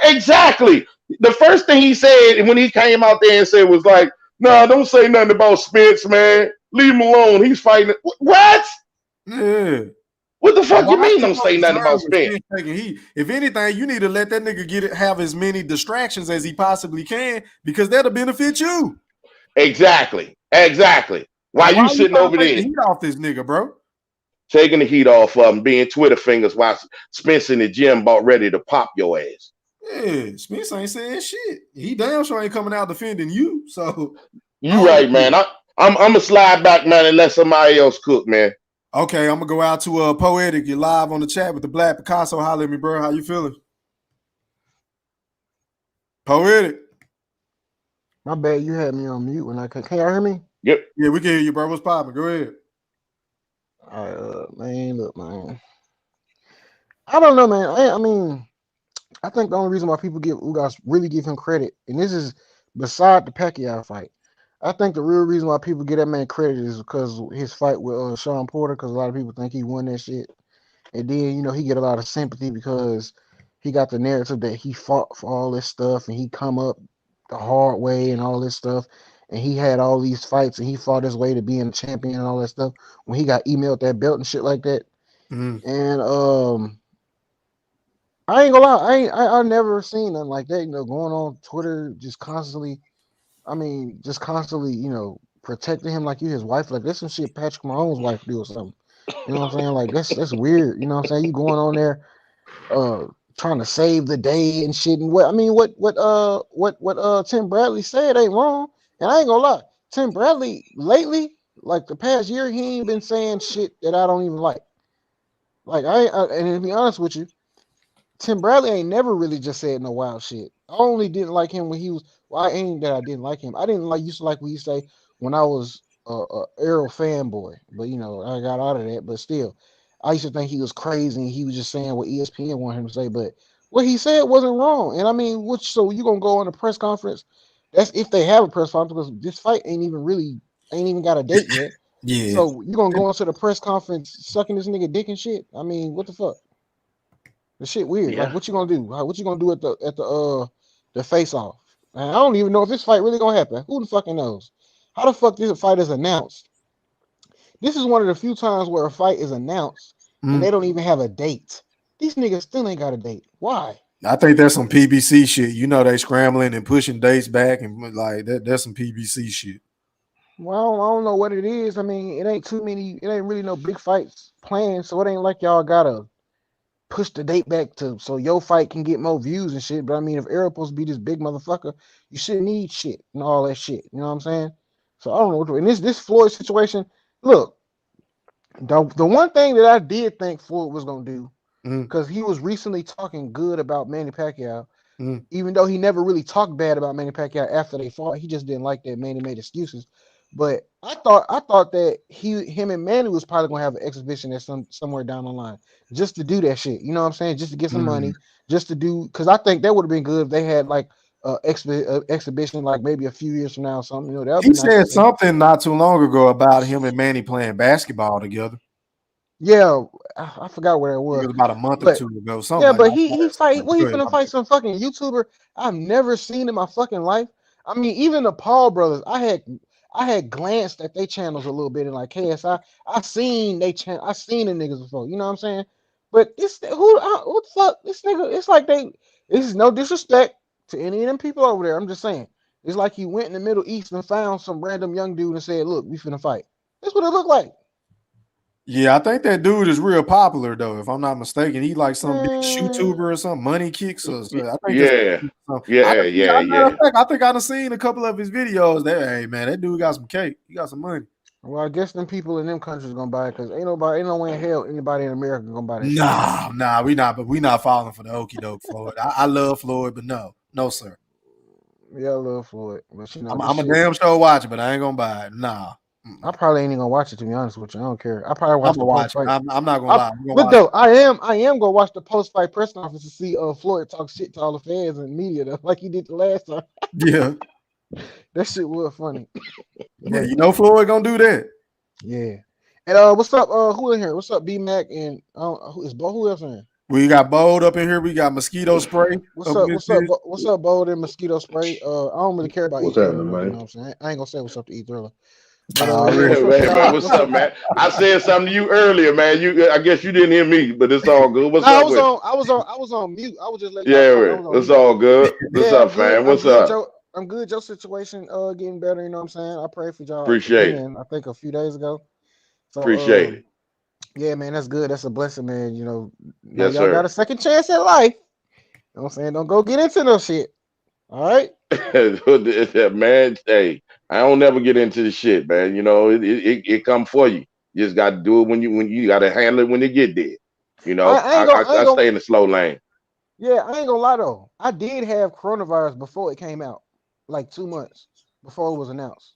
S6: exactly. The first thing he said when he came out there and said was like, "Nah, don't say nothing about Spence, man. Leave him alone. He's fighting." What?
S2: Yeah.
S6: What the fuck you mean? Don't say nothing about Spence?
S2: If anything, you need to let that nigga have as many distractions as he possibly can because that'll benefit you.
S6: Exactly. Why you sitting over there?
S2: Heat off this nigga, bro.
S6: Taking the heat off of him, being Twitter fingers while Spence in the gym about ready to pop your ass.
S2: Yeah, Spence ain't saying shit. He damn sure ain't coming out defending you. So
S6: you right, man. I'm gonna slide back, man, and let somebody else cook, man.
S2: Okay, I'm gonna go out to Poetic. You're live on the chat with the Black Picasso. Holler at me, bro. How you feeling? Poetic.
S7: My bad, you had me on mute when I could. Can y'all hear me?
S6: Yep.
S2: Yeah, we can hear you, bro. What's poppin'? Go ahead.
S7: All right, man. Look, man. I don't know, man. I mean, I think the only reason why people really give him credit, and this is beside the Pacquiao fight, I think the real reason why people get that man credit is because his fight with Sean Porter, because a lot of people think he won that shit. And then, you know, he get a lot of sympathy because he got the narrative that he fought for all this stuff and he come up the hard way and all this stuff. And he had all these fights and he fought his way to being a champion and all that stuff when he got emailed that belt and shit like that.
S2: Mm.
S7: And I ain't gonna lie, I never seen nothing like that, you know, going on Twitter just constantly, you know, protecting him like you his wife. Like, that's some shit Patrick Mahomes' wife do or something. You know what I'm saying? Like, that's weird. You know what I'm saying? You going on there trying to save the day and shit. And what Tim Bradley said ain't wrong. And I ain't gonna lie, Tim Bradley lately, like the past year, he ain't been saying shit that I don't even like. Like, and to be honest with you, Tim Bradley ain't never really just said no wild shit. I only didn't like him when he was. Well, I ain't that I didn't like him. I didn't used to like what he say when I was a Errol fanboy, but you know I got out of that. But still, I used to think he was crazy. And he was just saying what ESPN wanted him to say, but what he said wasn't wrong. And I mean, so you gonna go on a press conference? That's if they have a press conference, because this fight ain't even got a date yet.
S2: Yeah.
S7: So you gonna go into the press conference sucking this nigga dick and shit? I mean, what the fuck? The shit weird. Yeah. Like, what you gonna do? What you gonna do at the face off? And I don't even know if this fight really gonna happen. Who the fucking knows? How the fuck this fight is announced? This is one of the few times where a fight is announced and they don't even have a date. These niggas still ain't got a date. Why?
S2: I think that's some PBC shit. You know, they scrambling and pushing dates back and like that. That's some PBC shit.
S7: Well, I don't know what it is. I mean, it ain't really no big fights planned, so it ain't like y'all gotta push the date back so your fight can get more views and shit. But I mean, if Errol supposed to be this big motherfucker, you shouldn't need shit and all that shit. You know what I'm saying? So I don't know what to do. In this Floyd situation, look, the one thing that I did think Floyd was gonna do, because he was recently talking good about Manny Pacquiao, even though he never really talked bad about Manny Pacquiao after they fought. He just didn't like that Manny made excuses. But I thought that him and Manny was probably gonna have an exhibition at somewhere down the line, just to do that shit. You know what I'm saying? Just to get some money, just to do. Because I think that would have been good if they had like exhibition, like maybe a few years from now or something. You know, that'll
S2: He
S7: be nice.
S2: said something not too long ago about him and Manny playing basketball together.
S7: Yeah, I forgot where it was.
S2: It was about a month or
S7: But
S2: two ago. Something
S7: yeah,
S2: like
S7: but
S2: that.
S7: he fight. What he
S2: Go ahead,
S7: finna fight some fucking YouTuber I've never seen in my fucking life. I mean, even the Paul brothers. I had glanced at their channels a little bit and like KSI. I seen I seen the niggas before. You know what I'm saying? But this who the fuck this nigga? It's like they. This is no disrespect to any of them people over there. I'm just saying. It's like he went in the Middle East and found some random young dude and said, "Look, we finna fight." That's what it looked like.
S2: Yeah, I think that dude is real popular though. If I'm not mistaken, he like some big
S7: Man,
S2: YouTuber or some money kicks or so. I think
S6: Yeah, yeah.
S2: I think I done seen a couple of his videos. That hey man, that dude got some cake. He got some money.
S7: well, I guess them people in them countries gonna buy it because ain't no way in hell anybody in America gonna buy that shit.
S2: Nah, we not falling for the okey doke, Floyd. I love Floyd, but no, sir.
S7: Yeah, I love Floyd, but you know,
S2: I'm a damn sure watch it, but I ain't gonna buy it. Nah.
S7: I probably ain't even gonna watch it, to be honest with you. I don't care. I probably
S2: I'm
S7: watch
S2: gonna
S7: the
S2: watch
S7: post
S2: it.
S7: fight.
S2: I'm not gonna lie. I'm gonna
S7: But
S2: watch
S7: though I am gonna watch the post fight press conference to see Floyd talk shit to all the fans and media though, like he did the last time.
S2: it. Yeah.
S7: That shit was funny.
S2: Yeah, you know Floyd gonna do that.
S7: Yeah. And what's up? Who in here? What's up, B Mac and who else in here?
S2: We got Bold up in here. We got mosquito spray.
S7: What's up? What's up, Bold and mosquito spray? I don't really care about
S5: What's
S7: E3.
S5: happening,
S7: You know
S5: man?
S7: what I'm saying? I ain't gonna say what's up to E3.
S6: Man, what's up, man? I said something to you earlier, man. I guess you didn't hear me, but it's all good. What's up?
S7: I was on mute. I was just letting
S6: Yeah,
S7: y'all know
S6: it's all good. What's up, fam? What's up?
S7: I'm good. Your situation getting better. You know what I'm saying? I prayed for y'all
S6: Appreciate
S7: again, I think a few days ago. So,
S6: Appreciate it.
S7: Yeah, man, that's good. That's a blessing, man. You know,
S6: Yes,
S7: y'all
S6: sir.
S7: got a second chance at life. You know what I'm saying? Don't go get into no shit. All right?
S6: Man, hey, I don't never get into the shit, man. You know, it come for you. You just got to do it when you got to handle it when it get there. You know, I stay in the slow lane.
S7: Yeah, I ain't gonna lie though. I did have coronavirus before it came out, like 2 months before it was announced.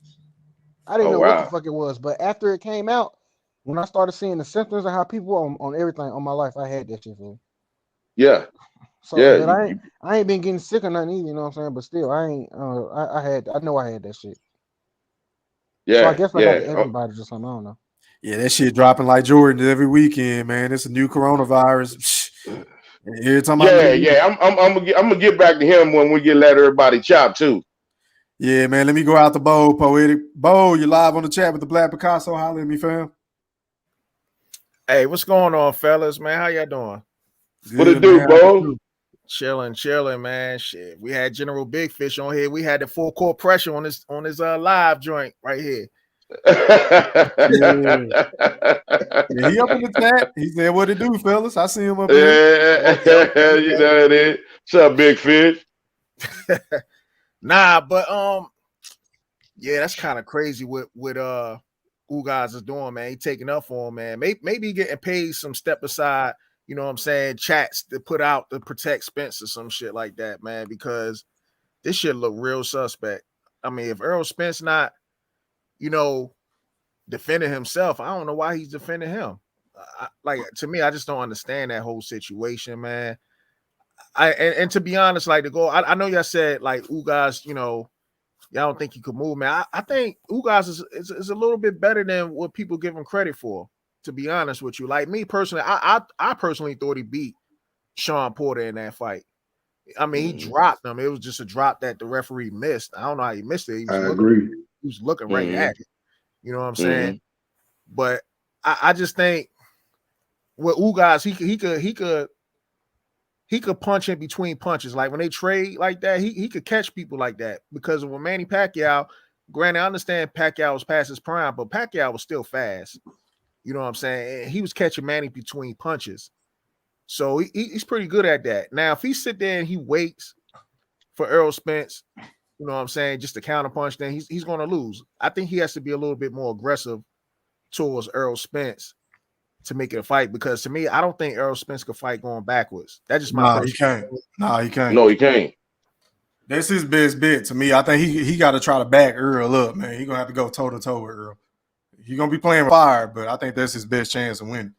S7: I didn't know what the fuck it was, but after it came out, when I started seeing the symptoms and how people on everything on my life, I had that shit for.
S6: Yeah.
S7: So yeah, I ain't been getting sick or nothing either, you know what I'm saying? But still, I ain't I know I had that shit.
S6: Yeah.
S7: So I guess I got the antibodies or something. I don't know.
S2: Yeah, that shit dropping like Jordan every weekend, man. It's a new coronavirus. Every time
S6: I'm gonna get back to him when we let everybody chop too.
S2: Yeah, man. Let me go out the Bo, Poetic. Bo, you live on the chat with the Black Picasso. Holler at me, fam.
S8: Hey, what's going on, fellas, man? How y'all doing?
S2: Good,
S6: what it do, Bo?
S8: Chilling, man. Shit. We had General Big Fish on here. We had the full court pressure on his live joint right here.
S2: Yeah, he up in the chat. He said, "What it do, fellas?" I see him up
S6: here. Yeah, you know it is. What's up, Big Fish?
S8: Nah, but yeah, that's kind of crazy what Ugas is doing, man. He taking up for him, man. Maybe getting paid some step aside, you know what I'm saying, chats to put out to protect Spence or some shit like that, man, because this shit look real suspect. I mean, if Errol Spence not, you know, defending himself, I don't know why he's defending him. Like, to me, I just don't understand that whole situation, man. And to be honest, like, I know y'all said, like, Ugas, you know, y'all don't think he could move, man. I think Ugas is a little bit better than what people give him credit for, to be honest with you. Like, me personally, I personally thought he beat Sean Porter in that fight. I mean, he dropped him. It was just a drop that the referee missed. I don't know how he missed it.
S5: I agree.
S8: He was looking right at it. You know what I'm saying? But I just think with Ugas, he could punch in between punches. Like when they trade like that, he could catch people like that. Because with Manny Pacquiao, granted, I understand Pacquiao was past his prime, but Pacquiao was still fast. You know what I'm saying? And he was catching Manny between punches. So he's pretty good at that. Now, if he sit there and he waits for Errol Spence, you know what I'm saying, just to counterpunch, then he's going to lose. I think he has to be a little bit more aggressive towards Errol Spence to make it a fight, because to me, I don't think Errol Spence could fight going backwards. That's just my
S2: he can't. He can't.
S6: No, he can't.
S2: That's his best bet to me. I think he got to try to back Earl up, man. He's gonna have to go toe to toe with Earl. He's gonna be playing with fire, but I think that's his best chance of winning.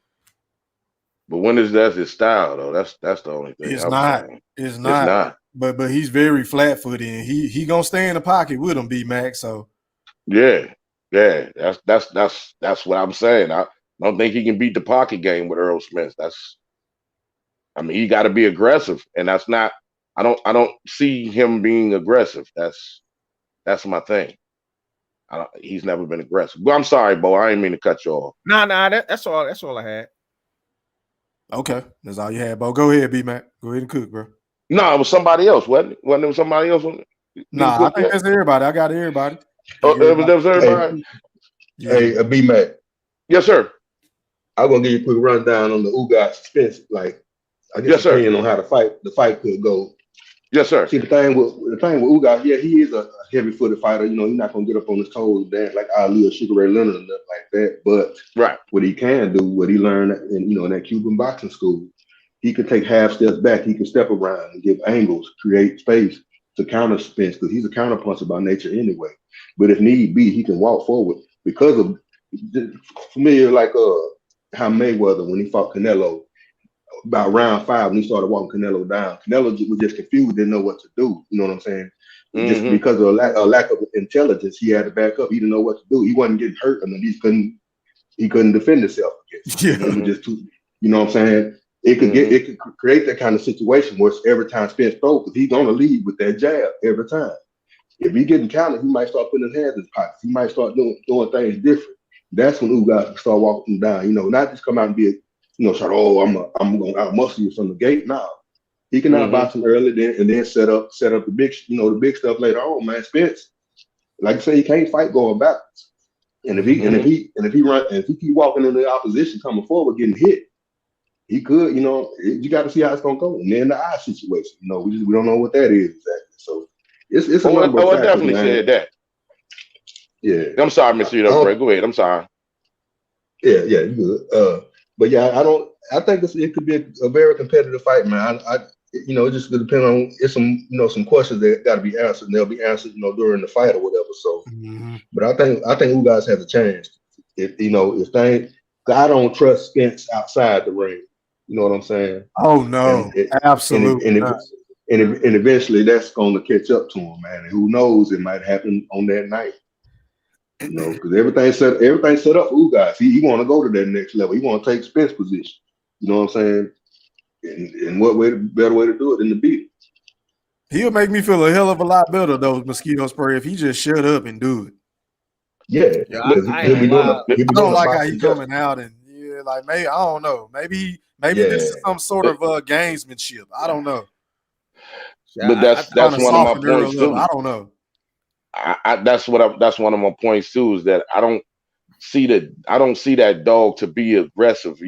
S6: But when that's his style, though, that's the only thing.
S2: It's not. but he's very flat footed, and he gonna stay in the pocket with him, B-Mac. So
S6: Yeah. That's what I'm saying. I don't think he can beat the pocket game with Errol Spence. I mean, he got to be aggressive, and that's not. I don't see him being aggressive. That's my thing. He's never been aggressive. But I'm sorry, Bo. I didn't mean to cut you off.
S8: Nah, that's all. That's all I had.
S2: okay, that's all you had, Bo. Go ahead, B-Mac. Go ahead and cook, bro.
S6: No, it was somebody else, wasn't it? Wasn't it somebody else?
S2: Nah, I think that's everybody. I got everybody.
S6: Oh, that was everybody.
S5: Hey, B-Mac.
S6: Yes, sir.
S5: I'm gonna give you a quick rundown on the Ugas Spence. Like, I guess
S6: Yes, sir.
S5: opinion on how the fight could go.
S6: Yes, sir.
S5: See, the thing with Ugas, yeah, he is a heavy-footed fighter. You know, he's not gonna get up on his toes, dance like Ali or Sugar Ray Leonard and nothing like that. But
S6: Right.
S5: what he can do, what he learned in that Cuban boxing school, he could take half steps back. He can step around and give angles, create space to counter Spence because he's a counterpuncher by nature anyway. But if need be, he can walk forward because of familiar like how Mayweather when he fought Canelo. About round 5 when he started walking Canelo down, Canelo was just confused, didn't know what to do. You know what I'm saying? Just because of a lack of intelligence, he had to back up. He didn't know what to do. He wasn't getting hurt, and he couldn't defend himself against.
S2: Yeah.
S5: It was just too. You know what I'm saying? It could create that kind of situation where every time Spence throws, because he's gonna lead with that jab every time. If he getting counted, he might start putting his hands in his pockets. He might start doing things different. That's when Ugas start walking him down. You know, not just come out and be try to, I'm gonna outmuscle you from the gate. Now he can outbox him early, then set up the big stuff later on. Man, Spence, like I say, he can't fight going backwards. And if he keep walking in the opposition, coming forward, getting hit, he could. You got to see how it's gonna go. And then the eye situation, we don't know what that is exactly. So it's a number of
S6: I
S5: factors,
S6: definitely
S5: man.
S6: said that.
S5: Yeah,
S6: I'm sorry, Mr. Go ahead. I'm sorry.
S5: Yeah, you good. But yeah, I think it could be a very competitive fight, man. It just depends on it's some questions that got to be answered, and they'll be answered, during the fight or whatever. So, but I think Ugas has a chance. I don't trust Spence outside the ring. You know what I'm saying?
S2: Oh no, absolutely.
S5: And eventually that's going to catch up to him, man. And who knows? It might happen on that night. Because everything's set up for Ugas. He want to go to that next level. He want to take Spence position. You know what I'm saying? And what better way to do it than to beat him?
S2: He'll make me feel a hell of a lot better though, mosquito spray, if he just shut up and do it.
S5: Yeah,
S2: I don't like how he's coming out and maybe I don't know. Maybe this is some sort of gamesmanship. I don't know.
S6: But that's one of my points too.
S2: I don't know.
S6: That's one of my points too, is that I don't see that dog to be aggressive.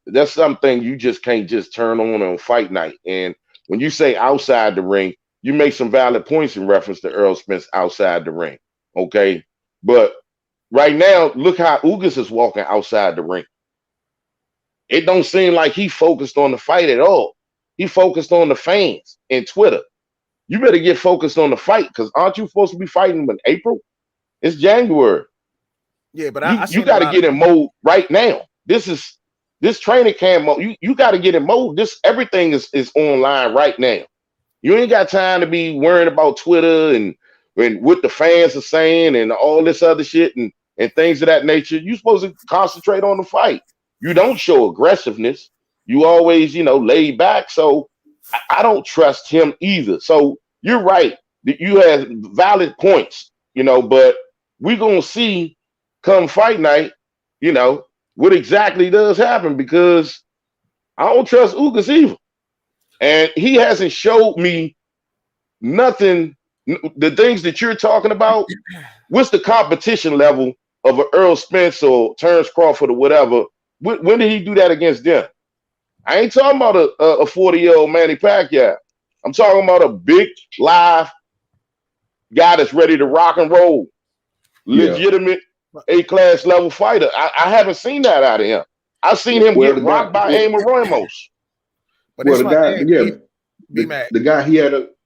S6: That's something you just can't just turn on fight night. And when you say outside the ring, you make some valid points in reference to Errol Spence outside the ring. Okay. But right now, look how Ugas is walking outside the ring. It don't seem like he focused on the fight at all. He focused on the fans and Twitter. You better get focused on the fight, because aren't you supposed to be fighting in April? It's January.
S8: Yeah, but
S6: you got to get in mode right now. This training camp mode. You got to get in mode. Everything is online right now. You ain't got time to be worrying about Twitter and what the fans are saying and all this other shit and things of that nature. You're supposed to concentrate on the fight. You don't show aggressiveness. You always, laid back. So I don't trust him either. So you're right. You have valid points, but we're going to see come fight night, what exactly does happen, because I don't trust Ugas either. And he hasn't showed me nothing. The things that you're talking about, what's the competition level of an Errol Spence or Terrence Crawford or whatever? When did he do that against them? I ain't talking about a 40-year-old Manny Pacquiao. I'm talking about a big, live guy that's ready to rock and roll. Legitimate A-class level fighter. I haven't seen that out of him. I've seen him get rocked by Amor Ramos.
S8: But
S5: the guy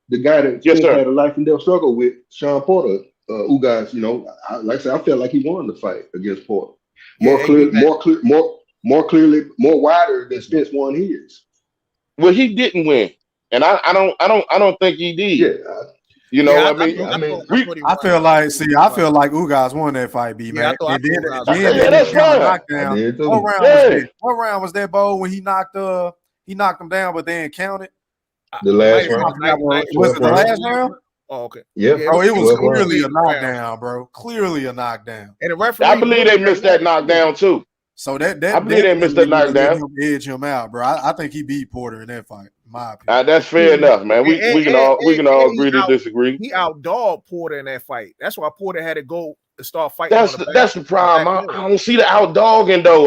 S5: that had a life and death struggle with, Sean Porter, Ugas, like I said, I felt like he won the fight against Porter. More clearly, more wider than Spence won his.
S6: Well, he didn't win. and I don't think he did.
S5: Yeah,
S6: You know,
S8: Yeah,
S6: I mean,
S2: I feel like Ugas won that fight, B
S8: Yeah,
S2: man.
S8: I
S2: And then
S8: thought Ugas
S2: then
S8: won.
S2: they
S6: yeah, that's
S2: didn't count the
S6: fine.
S5: I
S2: knockdown.
S5: did too.
S2: What round was
S6: Yeah.
S2: that? What round was that, Bo? When he knocked him down, but they didn't count it.
S5: The last
S2: I
S5: round.
S2: forgot was it the last round?
S8: Oh, okay.
S5: Yeah,
S2: Bro, it was
S5: 12 rounds.
S2: clearly a
S8: round.
S2: knockdown, bro. Clearly a knockdown.
S8: And the referee,
S6: I believe they missed that knockdown too.
S2: So that
S6: I believe they missed that
S2: definitely let
S6: knockdown.
S2: him edge him out, bro. I think he beat Porter in that fight, in my opinion.
S6: That's fair enough, man. We can all
S8: and
S6: agree to disagree.
S8: He outdogged Porter in that fight. That's why Porter had to go and start fighting.
S6: That's the problem. I don't see the outdogging though.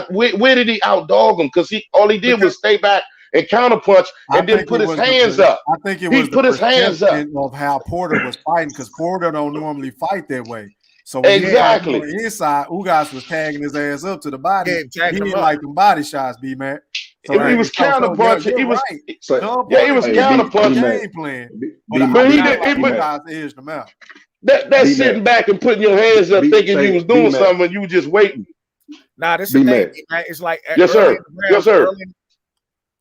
S6: Where did he outdog him? Because all he did was stay back and counterpunch and then put his hands up.
S2: I think it was
S6: he put his hands up
S2: of how Porter was fighting, because Porter don't normally fight that way. So
S6: exactly
S2: on the inside, Ugas was tagging his ass up to the body.
S8: Yeah,
S2: he didn't like them body shots, B man.
S6: So he was counterpunching. He was
S2: right.
S6: he was counterpunching.
S2: Game plan.
S6: But he didn't.
S2: Ugas edged him out.
S6: That's sitting back and putting your hands up, thinking you was doing something, and you were just waiting.
S8: Nah, this is the thing, man. It's like
S6: yes, sir. Yes, sir.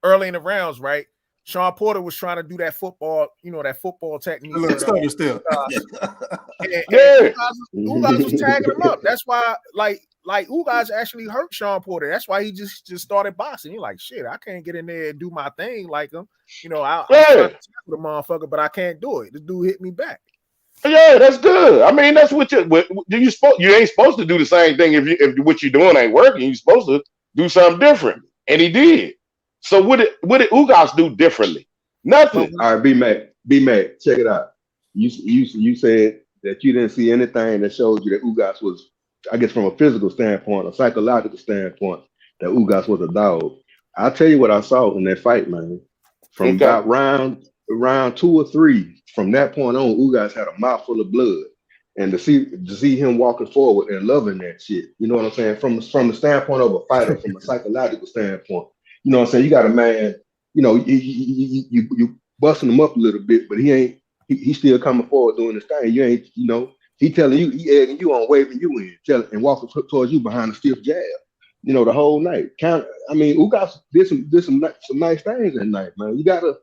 S8: Early in the rounds, right? Sean Porter was trying to do that football, that football technique.
S2: Still.
S8: Ugas was tagging him up. That's why, like Ugas actually hurt Sean Porter. That's why he just started boxing. You're like, shit, I can't get in there and do my thing like him. I'll tackle the motherfucker, but I can't do it. This dude hit me back.
S6: Yeah, that's good. I mean, that's what you ain't supposed to do the same thing if what you're doing ain't working. You're supposed to do something different, and he did. So what did Ugas do differently? Nothing.
S5: All right, B Mac, check it out. You said that you didn't see anything that showed you that Ugas was, I guess, from a physical standpoint, a psychological standpoint, that Ugas was a dog. I'll tell you what I saw in that fight, man. From about round 2 or 3, from that point on, Ugas had a mouthful of blood. And to see him walking forward and loving that shit, you know what I'm saying? From the standpoint of a fighter, from a psychological standpoint, you know what I'm saying? You got a man, you busting him up a little bit, but he's still coming forward doing his thing. You ain't, he telling you, he egging you on, waving you in, and walking towards you behind a stiff jab, the whole night. Ugas did some nice things that night, man. You gotta.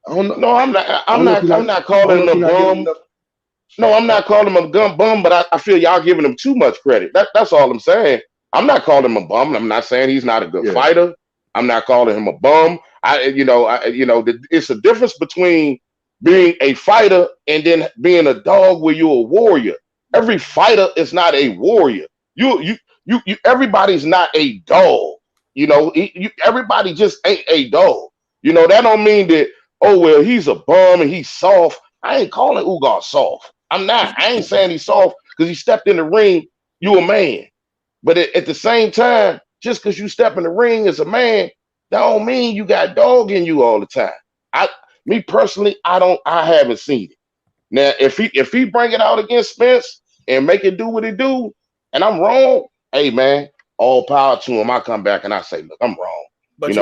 S5: I don't know. No, I'm not calling him a bum. No, I'm not calling him a bum, but I feel y'all giving him too much credit. That's all I'm saying. I'm not calling him a bum. I'm not saying he's not a good fighter. I'm not calling him a bum. It's a difference between being a fighter and then being a dog where you're a warrior. Every fighter is not a warrior. Everybody's not a dog. Everybody just ain't a dog. That don't mean that, oh, well, he's a bum and he's soft. I ain't calling Ugas soft. I'm not. I ain't saying he's soft because he stepped in the ring. You a man. But at the same time, just because you step in the ring as a man, that don't mean you got dog in you all the time. Me personally, I haven't seen it. Now, if he bring it out against Spence and make it do what it do, and I'm wrong, hey man, all power to him. I come back and I say, look, I'm wrong.
S8: But
S6: he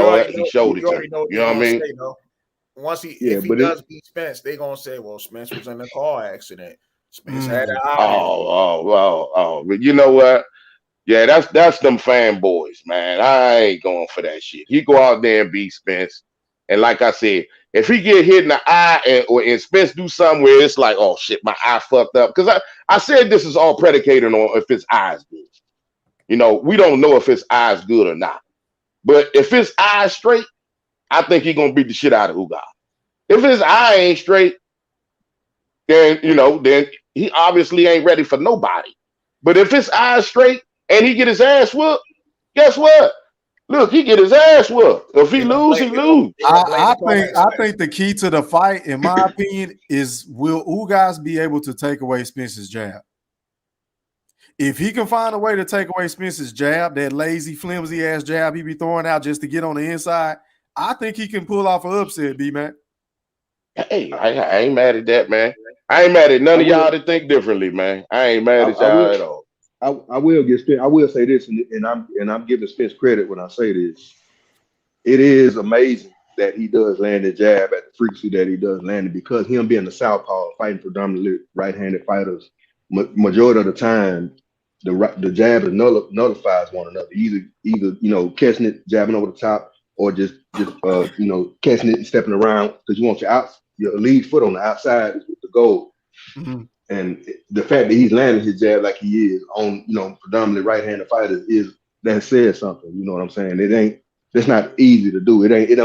S6: showed it to me. You know what I mean?
S8: Once if he does beat Spence, they're gonna say, well, Spence was in a car accident. Spence had an eye.
S6: But you know what? Yeah, that's them fanboys, man. I ain't going for that shit. He go out there and beat Spence. And like I said, if he get hit in the eye and Spence do something where it's like, oh shit, my eye fucked up. Because I said this is all predicated on if his eye's good. We don't know if his eye's good or not. But if his eye's straight, I think he's gonna beat the shit out of Ugas. If his eye ain't straight, then he obviously ain't ready for nobody. But if his eye's straight and he get his ass whooped, guess what? Look, he get his ass whooped. If he lose, he lose.
S2: I think the key to the fight, in my opinion, is will Ugas be able to take away Spence's jab? If he can find a way to take away Spence's jab, that lazy, flimsy ass jab he be throwing out just to get on the inside, I think he can pull off an upset, B-Man.
S6: Hey, I ain't mad at that, man. I ain't mad at none of y'all that think differently, man. I ain't mad at y'all at all.
S5: I will say this, and I'm giving Spence credit when I say this. It is amazing that he does land the jab at the frequency that he does land it, because him being the southpaw, fighting predominantly right-handed fighters, majority of the time, the jab nullifies one another. Either catching it, jabbing over the top, or just catching it and stepping around because you want your lead foot on the outside is with the goal.
S2: Mm-hmm.
S5: And the fact that he's landing his jab like he is on, predominantly right-handed fighters that says something. You know what I'm saying? It's not easy to do. It ain't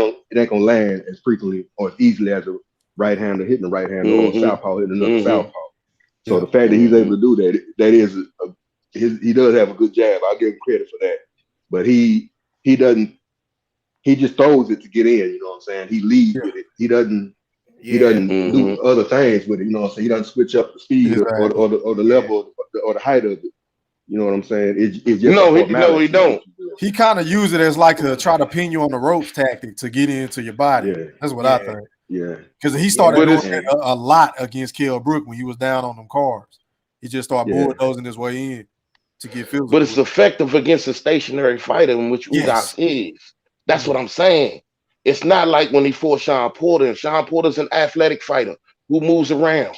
S5: gonna land as frequently or as easily as a right-hander hitting a right-hander or a southpaw hitting another southpaw. So the fact that he's able to do that is he does have a good jab. I'll give him credit for that. But he just throws it to get in. You know what I'm saying? He leads with it. He doesn't do other things with it. You know what I'm saying? He doesn't switch up the speed or the level or the height of it. You know what I'm saying? It's just
S6: he don't.
S2: He kind of use it as like a try to pin you on the ropes tactic to get into your body. Yeah. That's what I think.
S5: Yeah,
S2: because he started doing it a lot against Kell Brook when he was down on them cars. He just started bulldozing his way in to get physical.
S6: But it's effective against a stationary fighter, in which Ugas is. That's what I'm saying. It's not like when he fought Sean Porter, and Sean Porter's an athletic fighter who moves around.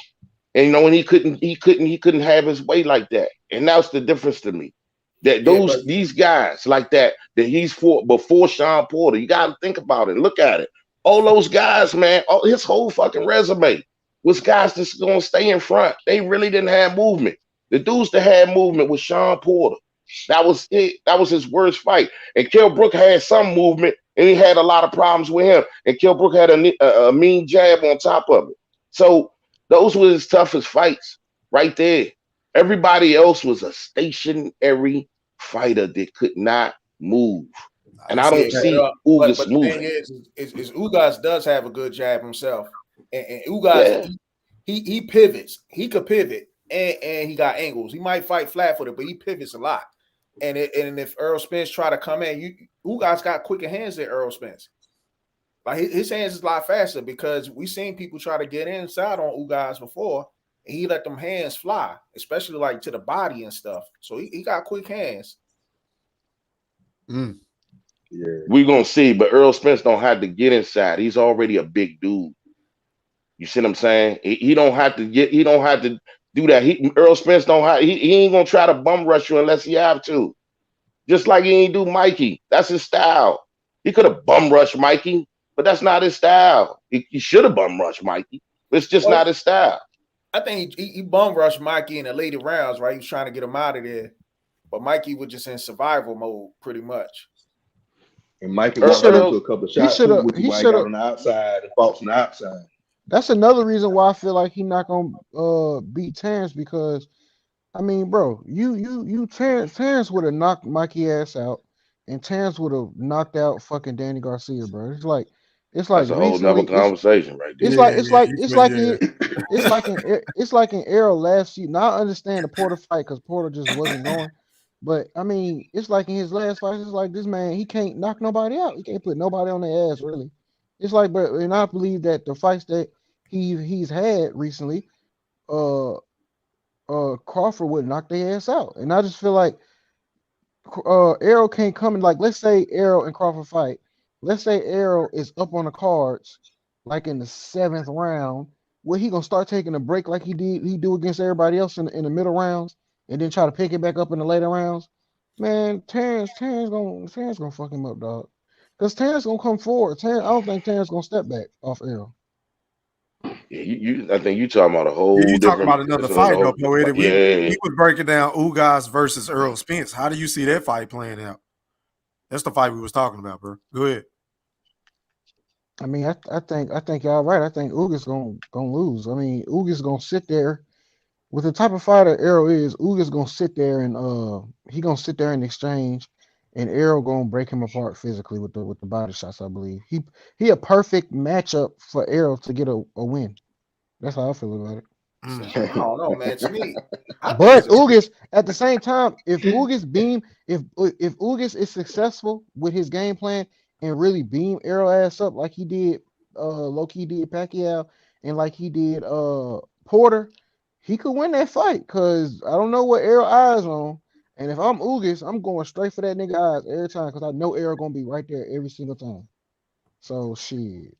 S6: And and he couldn't have his way like that. And that's the difference to me. That these guys like that he's fought before Sean Porter, you gotta think about it. Look at it. All those guys, man, his whole fucking resume was guys that's gonna stay in front. They really didn't have movement. The dudes that had movement was Sean Porter. That was it. That was his worst fight. And Kell Brook had some movement, and he had a lot of problems with him. And Kell Brook had a mean jab on top of it. So those were his toughest fights right there. Everybody else was a stationary fighter that could not move. And I don't see Ugas
S8: but
S6: moving.
S8: The thing is Ugas does have a good jab himself. And Ugas, he pivots. He could pivot, and he got angles. He might fight flat-footed, but he pivots a lot. And if Errol Spence try to come in, Ugas got quicker hands than Errol Spence. Like his hands is a lot faster because we seen people try to get inside on Ugas before, and he let them hands fly, especially like to the body and stuff. So he got quick hands.
S5: Yeah,
S6: we're gonna see, but Errol Spence don't have to get inside. He's already a big dude. You see what I'm saying? He don't have to do that. Errol Spence don't have. He ain't gonna try to bum rush you unless he have to. Just like he ain't do Mikey. That's his style. He could have bum rushed Mikey, but that's not his style. He should have bum rushed Mikey, but it's just not his style.
S8: I think he bum rushed Mikey in the later rounds, right? He was trying to get him out of there, but Mikey was just in survival mode, pretty much.
S5: And Mikey walked into a couple of shots. He got on the outside and fought from the outside.
S7: That's another reason why I feel like he's not gonna beat Terrence, because I mean, bro, Terrence would have knocked Mikey ass out, and Terrence would have knocked out fucking Danny Garcia, bro. It's like
S6: that's a whole nother conversation right there.
S7: It's like in Errol last year. Now I understand the Porter fight because Porter just wasn't going. But I mean, it's like in his last fight, it's like this man, he can't knock nobody out. He can't put nobody on their ass, really. It's like, but and I believe that the fights that he's had recently, Crawford would knock their ass out. And I just feel like Errol can't come in. Like, let's say Errol and Crawford fight. Let's say Errol is up on the cards, like in the 7th round. Where he gonna start taking a break like he do against everybody else in the middle rounds, and then try to pick it back up in the later rounds? Man, Terrence gonna fuck him up, dog. Because Terrence gonna come forward. I don't think Terrence gonna step back off Errol.
S6: Yeah, I think you talking about a whole.
S2: You talking about another fight, though, Poetic. We was breaking down Ugas versus Errol Spence. How do you see that fight playing out? That's the fight we was talking about, bro. Go ahead.
S7: I mean, I think y'all right. I think Ugas gonna lose. I mean, Ugas gonna sit there with the type of fighter Errol is. Ugas gonna sit there and he gonna sit there and exchange, and Errol gonna break him apart physically with the body shots. I believe he a perfect matchup for Errol to get a win. That's how I feel about it.
S8: I don't know, man. To me,
S7: but Ugas at the same time, if Ugas is successful with his game plan and really beam Errol ass up like he did, low-key did Pacquiao, and like he did Porter, he could win that fight. Cause I don't know what Errol eyes on, and if I'm Ugas, I'm going straight for that nigga eyes every time, cause I know Errol gonna be right there every single time. So shit.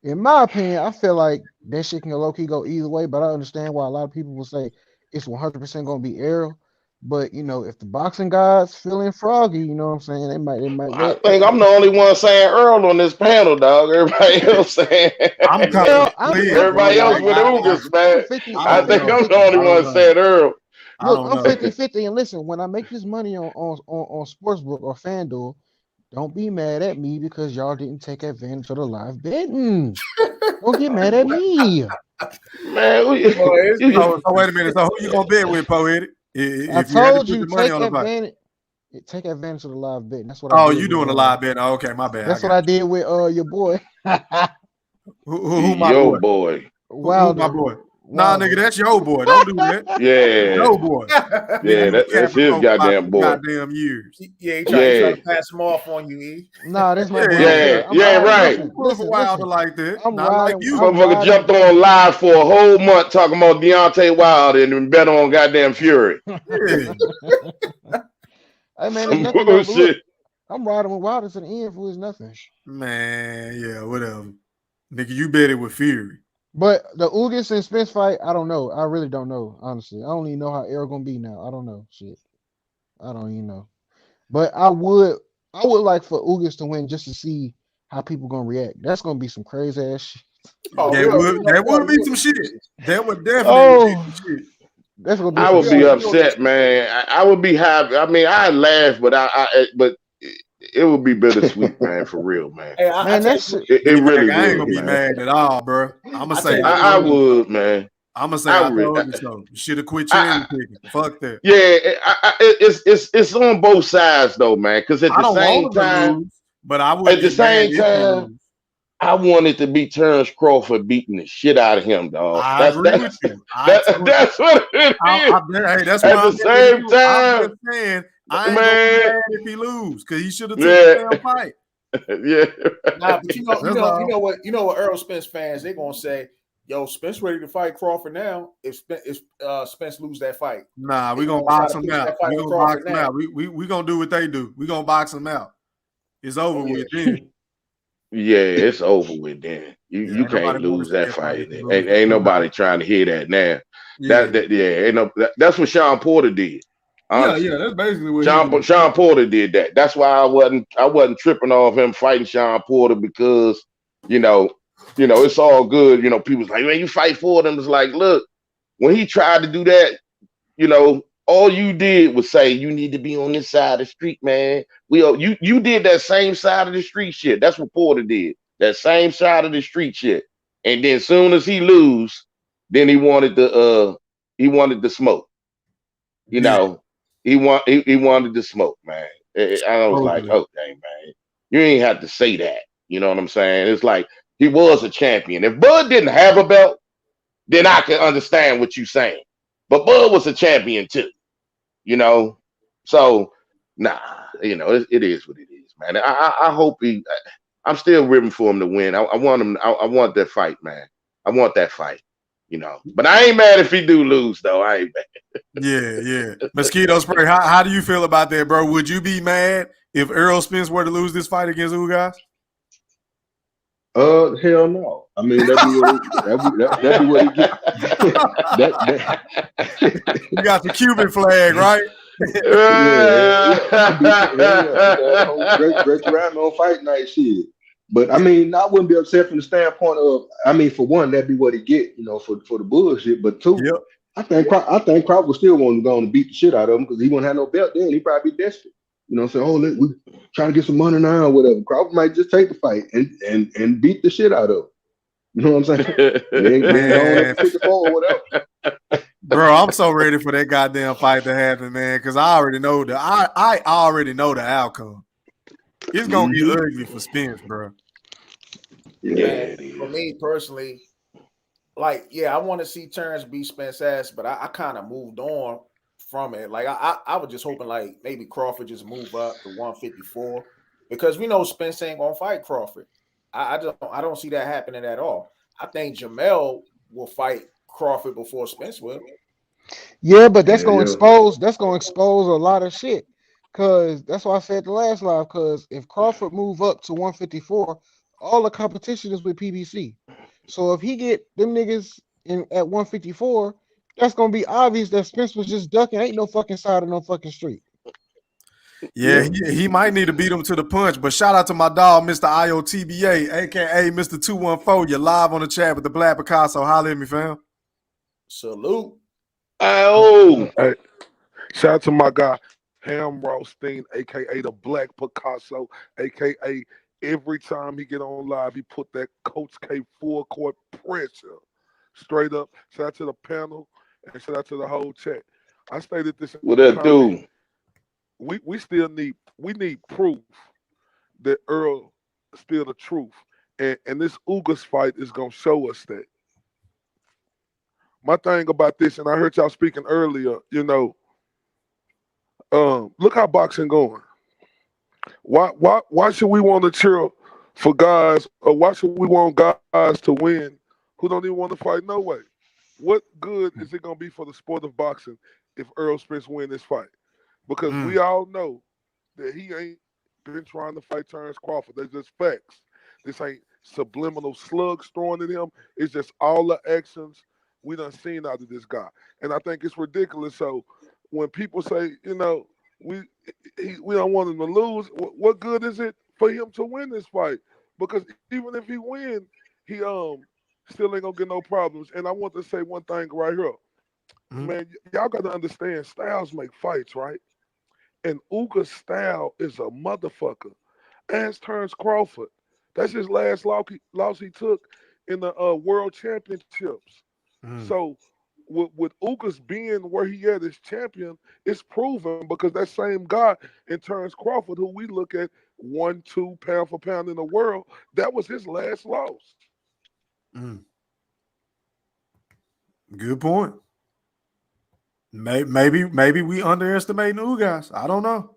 S7: In my opinion, I feel like that shit can low-key go either way, but I understand why a lot of people will say it's 100% gonna be Errol. But if the boxing gods feeling froggy, you know what I'm saying, they might
S6: I
S7: let.
S6: think I'm the only one saying Earl on this panel, dog. Everybody else saying
S2: I'm kind of
S7: Well, I'm
S2: split, bro.
S6: everybody else
S2: Like,
S6: with Ugas, man.
S7: I'm 50
S2: I
S6: I
S2: don't
S7: 50
S6: think
S7: I'm
S2: know.
S6: I'm the
S7: 50.
S6: only
S2: I don't
S6: one
S2: know.
S6: saying Earl.
S2: I
S7: Look,
S2: don't
S7: I'm
S2: know.
S7: 50-50. And listen, when I make this money on Sportsbook or FanDuel, don't be mad at me because y'all didn't take advantage of the live betting. Don't get mad at me.
S6: Man,
S8: Well, it's
S2: So wait a minute. So who you gonna bet with, Poetic?
S7: I
S2: If you had to
S7: told
S2: put
S7: you
S2: your money on the fight.
S7: take advantage of the live betting. That's what I
S2: Oh,
S7: did
S2: you
S7: with
S2: doing a live bet? Oh, okay, my bad. I
S7: that's what
S2: got
S7: I did with your boy
S2: who my
S6: yo,
S2: boy?
S6: boy.
S2: Who my
S7: Wilder.
S2: boy? Nah, nigga, that's your boy. Don't do that.
S6: Yeah,
S2: Yo, boy. Nigga,
S6: yeah,
S2: you was
S6: that's
S2: capping
S6: his
S2: folks about
S6: goddamn
S2: 2
S6: boy.
S2: goddamn years.
S8: yeah, he try
S6: Yeah,
S8: to pass him off on you, E.
S7: Nah, that's my
S2: Yeah,
S7: boy. I don't
S6: yeah,
S7: care. I'm
S6: yeah,
S7: riding.
S6: right.
S2: don't
S7: Listen,
S2: pull for
S7: listen,
S2: Wilder
S7: listen.
S2: like that.
S7: I'm
S2: Not like
S7: riding.
S2: you.
S7: I'm
S6: Motherfucker
S7: riding.
S6: jumped on live for a whole month talking about Deontay Wilder and then bet on goddamn Fury.
S2: Yeah.
S7: Hey man, it's
S6: Some
S7: nothing though. But look,
S6: bullshit.
S7: I'm riding with Wilder to the end for his nothing.
S2: Man, yeah, whatever. Nigga, you bet it with Fury.
S7: But the Ugas and Spence fight, I don't know. I really don't know, honestly. I don't even know how Errol gonna be now. I don't know. Shit. I don't even know. But I would like for Ugas to win just to see how people gonna react. That's gonna be some crazy ass shit.
S8: Oh,
S2: There would be some shit. There would definitely be
S7: Oh,
S2: some shit.
S7: that's gonna be
S6: I
S7: some
S6: would be
S7: shit.
S6: upset, man. I would be happy. I mean, I laugh, but it would be bittersweet, man, for real, man.
S8: Hey, I
S7: Man,
S8: tell
S7: that's
S8: you,
S6: It really
S2: I ain't gonna
S6: would,
S2: be
S6: man.
S2: mad at all, bro. I'm gonna
S8: I tell
S2: say
S8: you
S2: I
S8: what,
S6: I
S2: told you so.
S6: would, man.
S2: I'm gonna say
S6: I
S2: I
S6: would.
S2: told you so. You should have quit cherry
S6: I,
S2: picking. Fuck that.
S6: yeah, it's on both sides though, man. Because
S2: I don't want him to lose, but I
S6: at
S2: wouldn't
S6: the
S2: be mad
S6: same
S2: if he
S6: time,
S2: lose.
S6: I wanted to be Terrence Crawford beating the shit out of him, dog.
S2: I
S6: That's
S2: agree with
S6: that's
S2: you. I
S6: that,
S2: told
S6: that's what it is.
S2: hey, that's
S6: At
S2: why
S6: the
S2: I'm with
S6: same
S2: you. I'm
S6: time,
S2: just saying I ain't gonna be
S6: man.
S2: mad if he lose because he should have took
S6: Yeah,
S2: the damn fight.
S6: yeah.
S8: nah, but
S2: That's all.
S8: you know what Errol Spence fans they gonna say, yo, Spence ready to fight Crawford now. If Spence lose that fight,
S2: Nah,
S8: they
S2: we gonna
S8: try
S2: box
S8: to
S2: him
S8: push
S2: out.
S8: that fight
S2: We
S8: on
S2: gonna box
S8: Crawford
S2: him
S8: now.
S2: out. We gonna do what they do. We gonna box him out. It's over
S8: Oh yeah,
S2: with then.
S6: Yeah, it's over with then.
S2: Yeah,
S6: You
S2: ain't nobody
S6: can't
S2: want to
S6: lose
S2: see
S6: that
S2: a fight
S6: fight.
S2: if you lose.
S6: Ain't nobody trying to hear that now.
S2: Yeah.
S6: Ain't no that's what Sean Porter did.
S2: Yeah,
S6: Honestly.
S2: that's basically what he did.
S6: Sean Porter did that. That's why I wasn't tripping off him fighting Sean Porter because, you know, it's all good. People's like, man, you fight for them. It's like, look, when he tried to do that, all you did was say you need to be on this side of the street, man. You did that same side of the street shit. That's what Porter did. That same side of the street shit. And then soon as he lose, then he wanted to smoke. You
S2: Yeah,
S6: know, he wanted to smoke, man. I was like,
S2: totally.
S6: okay, man, you ain't have to say that. You know what I'm saying? It's like he was a champion. If Bud didn't have a belt, then I can understand what you're saying. But Bud was a champion too. You know, so nah, it is what it is, man. I hope I'm still rooting for him to win. I want him. I want that fight, man. I want that fight. But I ain't mad if he do lose though. I ain't mad.
S2: Yeah. Mosquito spray. How do you feel about that, bro? Would you be mad if Errol Spence were to lose this fight against Ugas?
S5: Hell no. I mean, that'd be what it get.
S2: You got the Cuban flag, right?
S5: Great around on fight night shit. But I mean, I wouldn't be upset from the standpoint of, I mean, for one, that'd be what he get, for the bullshit. But two,
S2: Yep.
S5: I think Crawford still wasn't going to beat the shit out of him because he wouldn't have no belt then. He'd probably be desperate. Saying, oh, we trying to get some money now or whatever. Crawford might just take the fight and beat the shit out of him. You know what I'm saying? Man, 54 or whatever.
S2: Bro, I'm so ready for that goddamn fight to happen, man. Because I already know I already know the outcome. It's gonna be ugly for Spence, bro.
S6: Yeah,
S8: for me personally, like, I want to see Terrence beat Spence ass, but I kind of moved on from it. Like, I was just hoping, like, maybe Crawford just move up to 154 because we know Spence ain't gonna fight Crawford. I don't see that happening at all. I think Jamel will fight Crawford before Spence will.
S7: Yeah, but that's gonna expose a lot of shit. Cause that's why I said the last live. Cause if Crawford move up to 154, all the competition is with PBC. So if he get them niggas in at 154, that's gonna be obvious that Spence was just ducking. Ain't no fucking side of no fucking street.
S2: Yeah, he might need to beat him to the punch. But shout out to my dog, Mr. IOTBA, aka Mr. 214. You're live on the chat with the Black Picasso. Holla at me, fam.
S8: Salute.
S6: Oh,
S9: Hey, shout out to my guy Ham Rothstein, aka the Black Picasso, aka every time he get on live, he put that Coach K full court pressure straight up. Shout out to the panel and shout out to the whole chat. I stated this in
S6: what
S9: the
S6: that
S9: comment.
S6: do?
S9: We still need proof that Earl is still the truth. And this Ugas fight is gonna show us that. My thing about this, and I heard y'all speaking earlier, look how boxing going. Why should we want to cheer for guys, or why should we want guys to win who don't even want to fight no way? What good is it gonna be for the sport of boxing if Errol Spence win this fight? Because we all know that he ain't been trying to fight Terrence Crawford. That's just facts. This ain't subliminal slugs thrown at him. It's just all the actions we done seen out of this guy. And I think it's ridiculous. So when people say, we don't want him to lose, what good is it for him to win this fight? Because even if he win, he still ain't gonna get no problems. And I want to say one thing right here. Man, y'all got to understand, styles make fights, right? And Ugas' style is a motherfucker. As Terrence Crawford. That's his last loss he took in the World Championships. So with Ugas being where he at as champion, it's proven because that same guy in Terrence Crawford, who we look at 1-2 pound for pound in the world, that was his last loss.
S2: Good point. Maybe we underestimating Ugas. I don't know.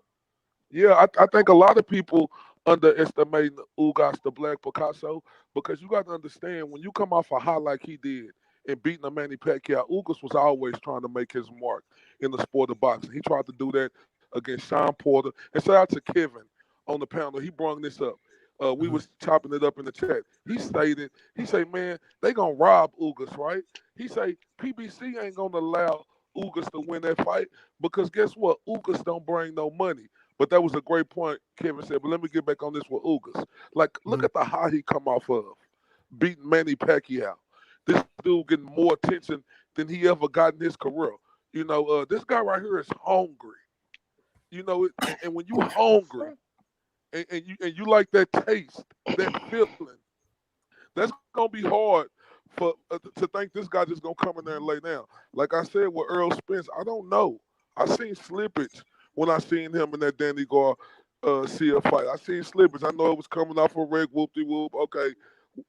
S9: Yeah, I think a lot of people underestimate Ugas the Black Picasso because you got to understand when you come off a high like he did and beating a Manny Pacquiao, Ugas was always trying to make his mark in the sport of boxing. He tried to do that against Sean Porter. And shout out to Kevin on the panel. He brought this up. We was chopping it up in the chat. He said, man, they gonna rob Ugas, right? He say PBC ain't gonna allow Ugas to win that fight because guess what? Ugas don't bring no money. But that was a great point Kevin said. But let me get back on this with Ugas. Like, look at the high he come off of, beating Manny Pacquiao. This dude getting more attention than he ever got in his career. This guy right here is hungry. And when you hungry and you like that taste, that feeling, that's gonna be hard for to think this guy just gonna come in there and lay down. Like I said with Errol Spence, I don't know. I seen slippage when I seen him in that Danny Garcia fight. I seen slippage. I know it was coming off a red whoop-de-whoop. Okay.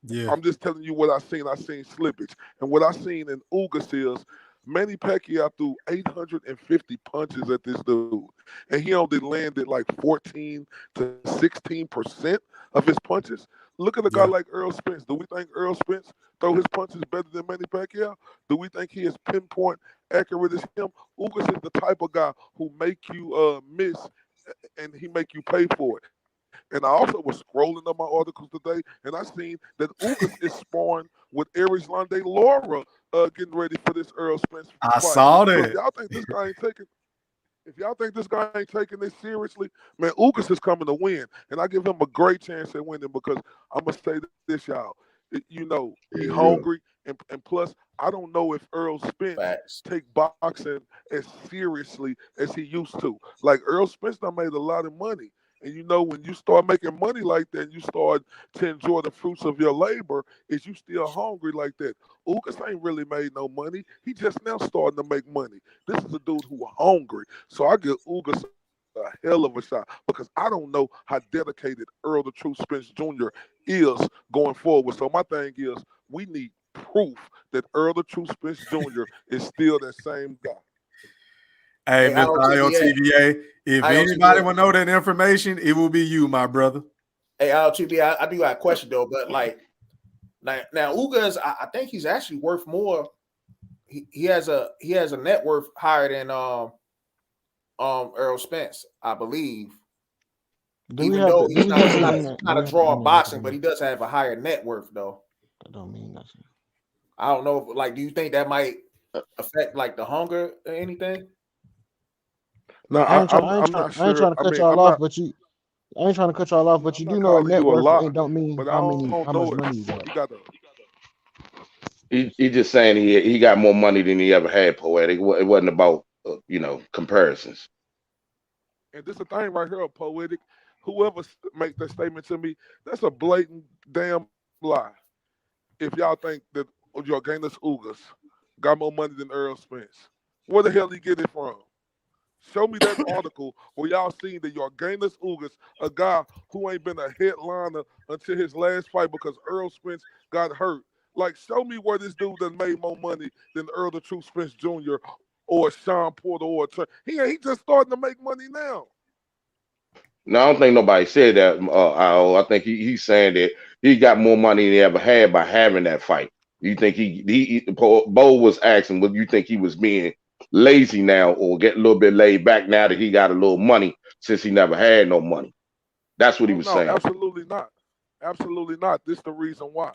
S2: Yeah.
S9: I'm just telling you what I seen. I seen slippage. And what I seen in Ugas is Manny Pacquiao threw 850 punches at this dude. And he only landed like 14 to 16% of his punches. Look at a guy like Errol Spence. Do we think Errol Spence throw his punches better than Manny Pacquiao? Do we think he is pinpoint accurate as him? Ugas is the type of guy who make you miss and he make you pay for it. And I also was scrolling up my articles today, and I seen that Ugas is sparring with Aries Lande Laura getting ready for this Errol Spence fight.
S2: I saw that.
S9: So if y'all think this guy ain't taking this seriously, man, Ugas is coming to win. And I give him a great chance at winning because I'm going to say this, y'all. He hungry, and plus, I don't know if Errol Spence take boxing as seriously as he used to. Like, Errol Spence done made a lot of money. And when you start making money like that, and you start to enjoy the fruits of your labor, is you still hungry like that. Ugas ain't really made no money. He just now starting to make money. This is a dude who hungry. So I give Ugas a hell of a shot because I don't know how dedicated Errol the True Spence Jr. is going forward. So my thing is we need proof that Errol the True Spence Jr. is still that same guy.
S2: Hey, Mr. IOTBA, if anybody will know that information, it will be you, my brother.
S8: Hey, IOTBA, I do got a question though, but like now Ugas, I think he's actually worth more. He has a net worth higher than Errol Spence, I believe. Even though he's not a draw of boxing, but he does have a higher net worth though.
S7: That don't mean nothing.
S8: I don't know. Like, do you think that might
S10: affect like the hunger or anything?
S9: No,
S7: I ain't trying.
S9: I'm not
S7: I ain't
S9: sure.
S7: trying to
S9: I
S7: cut
S9: mean,
S7: y'all off, but you. I ain't trying to cut y'all off, but
S9: I'm
S7: you
S9: not
S7: do know a
S9: calling
S7: net
S9: you a
S7: worth
S9: lie,
S7: don't mean
S9: but I don't
S7: how
S9: know
S7: much
S9: if
S7: money you got.
S9: he got a.
S6: He just saying he got more money than he ever had. Poetic. It wasn't about comparisons.
S9: And this is the thing right here, Poetic. Whoever make that statement to me, that's a blatant damn lie. If y'all think that Yordenis Ugas got more money than Errol Spence, where the hell he get it from? Show me that article where y'all seen that Yordenis Ugas, a guy who ain't been a headliner until his last fight because Errol Spence got hurt. Like, show me where this dude that made more money than Earl the True Spence Jr. or Sean Porter or he just starting to make money now.
S6: No, I don't think nobody said that. I think he's saying that he got more money than he ever had by having that fight. You think Bo was asking, would you think he was being lazy now or get a little bit laid back now that he got a little money since he never had no money? That's what he
S9: Oh,
S6: was
S9: no,
S6: saying.
S9: absolutely not. Absolutely not. This is the reason why.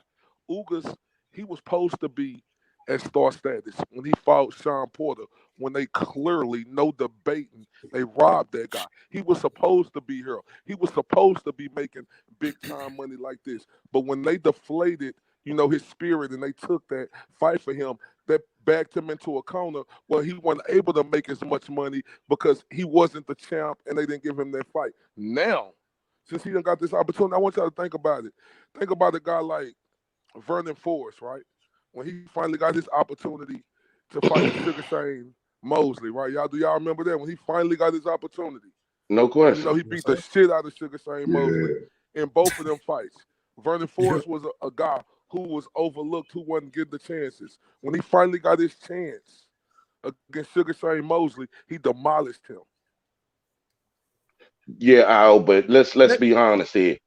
S9: Ugas, he was supposed to be at star status when he fought Sean Porter, when they clearly, no debating, they robbed that guy. He was supposed to be here. He was supposed to be making big time money like this. But when they deflated, his spirit and they took that fight for him, that backed him into a corner where he wasn't able to make as much money because he wasn't the champ and they didn't give him that fight. Now, since he done got this opportunity, I want y'all to think about it. Think about a guy like Vernon Forrest, right? When he finally got his opportunity to fight Sugar Shane Mosley, right? Do y'all remember that? When he finally got his opportunity.
S6: No question.
S9: He beat the shit out of Sugar Shane Mosley in both of them fights. Vernon Forrest was a guy who was overlooked, who wasn't getting the chances. When he finally got his chance against Sugar Shane Mosley, he demolished him.
S6: Yeah, but let's be honest here.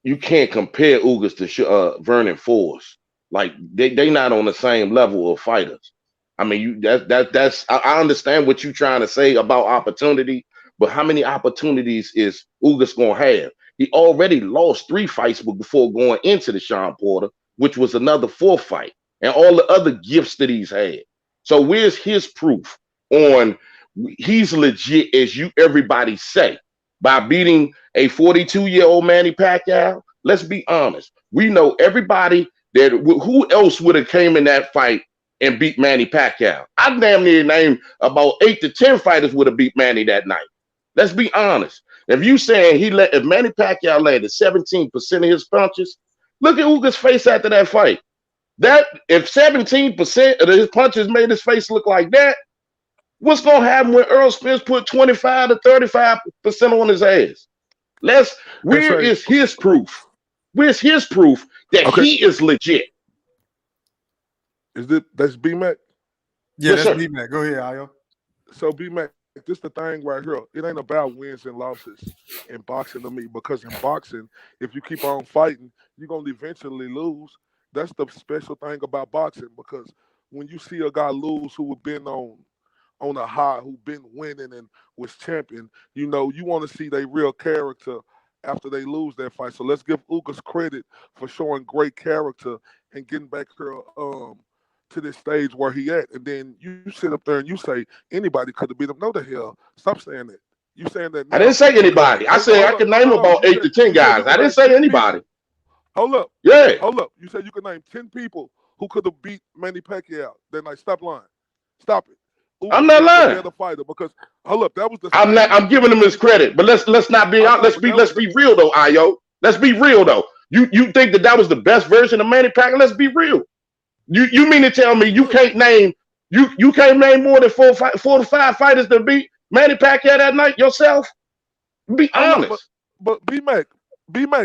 S6: You can't compare Ugas to Vernon Forrest. Like they not on the same level of fighters. I mean, that's I understand what you're trying to say about opportunity, but how many opportunities is Ugas gonna have? He already lost 3 fights before going into the Sean Porter, which was another 4th fight, and all the other gifts that he's had. So where's his proof on he's legit as everybody say by beating a 42-year-old Manny Pacquiao? Let's be honest. We know everybody that who else would have came in that fight and beat Manny Pacquiao. I damn near named about 8 to 10 fighters would have beat Manny that night. Let's be honest. If you saying if Manny Pacquiao landed 17% of his punches, look at Ugas' face after that fight. That if 17% of his punches made his face look like that, what's gonna happen when Errol Spence put 25 to 35% on his ass? Where is his proof? Where's his proof that he is legit?
S9: That's B-Mac?
S2: Yeah, yes, that's B-Mac. Go ahead, Ayo.
S9: So B-Mac, this the thing right here. It ain't about wins and losses in boxing to me, because in boxing, if you keep on fighting, you're gonna eventually lose. That's the special thing about boxing, because when you see a guy lose who have been on a high, who been winning and was champion, you want to see their real character after they lose that fight. So let's give Ugas credit for showing great character and getting back here to this stage where he at. And then you sit up there and you say anybody could have beat him. No, the hell. Stop saying that. You saying that now.
S6: I didn't say anybody. I said I could name about 8 to 10 guys. I didn't say anybody.
S9: Hold up.
S6: Yeah.
S9: Hold up. You said you could name 10 people who could have beat Manny Pacquiao. Then stop lying. Stop it.
S6: I'm not lying.
S9: The fighter, because hold up, that was the.
S6: I'm giving him his credit, but let's not be let's be real though, Ayo. Let's be real though. You think that was the best version of Manny Pacquiao? Let's be real. You mean to tell me you can't name more than 4 to 5 fighters to beat Manny Pacquiao that night yourself? Be honest.
S9: But B-Mac,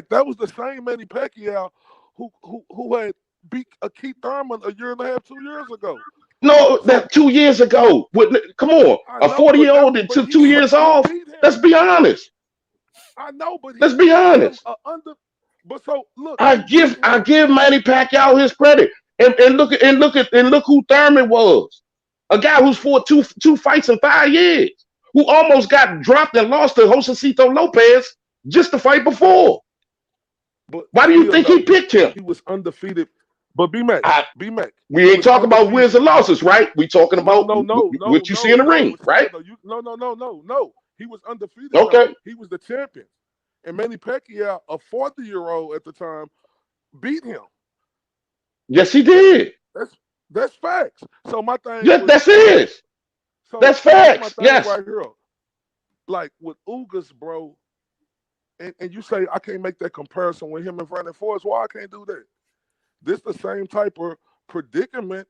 S9: that was the same Manny Pacquiao who had beat Keith Thurman a year and a half, 2 years ago.
S6: No, that 2 years ago. Come on, a 40-year-old that took 2 years off. Let's be honest.
S9: I know, but
S6: let's be honest.
S9: But so look,
S6: I give Manny Pacquiao his credit, and look who Thurman was. A guy who's fought two fights in 5 years, who almost got dropped and lost to Josecito Lopez just the fight before.
S9: But
S6: why do you think he picked him?
S9: He was undefeated. But B-Mac.
S6: We ain't talking about wins and losses, right? We talking about what you see in the ring, right?
S9: No. He was undefeated.
S6: Okay.
S9: Though. He was the champion. And Manny Pacquiao, a 40-year-old at the time, beat him.
S6: Yes, he did.
S9: That's facts. So my thing.
S6: Yes, that's it.
S9: So
S6: that's facts. Yes.
S9: Right here. Like with Ugas, bro, and you say I can't make that comparison with him and Vernon Forrest. Why I can't do that? This the same type of predicament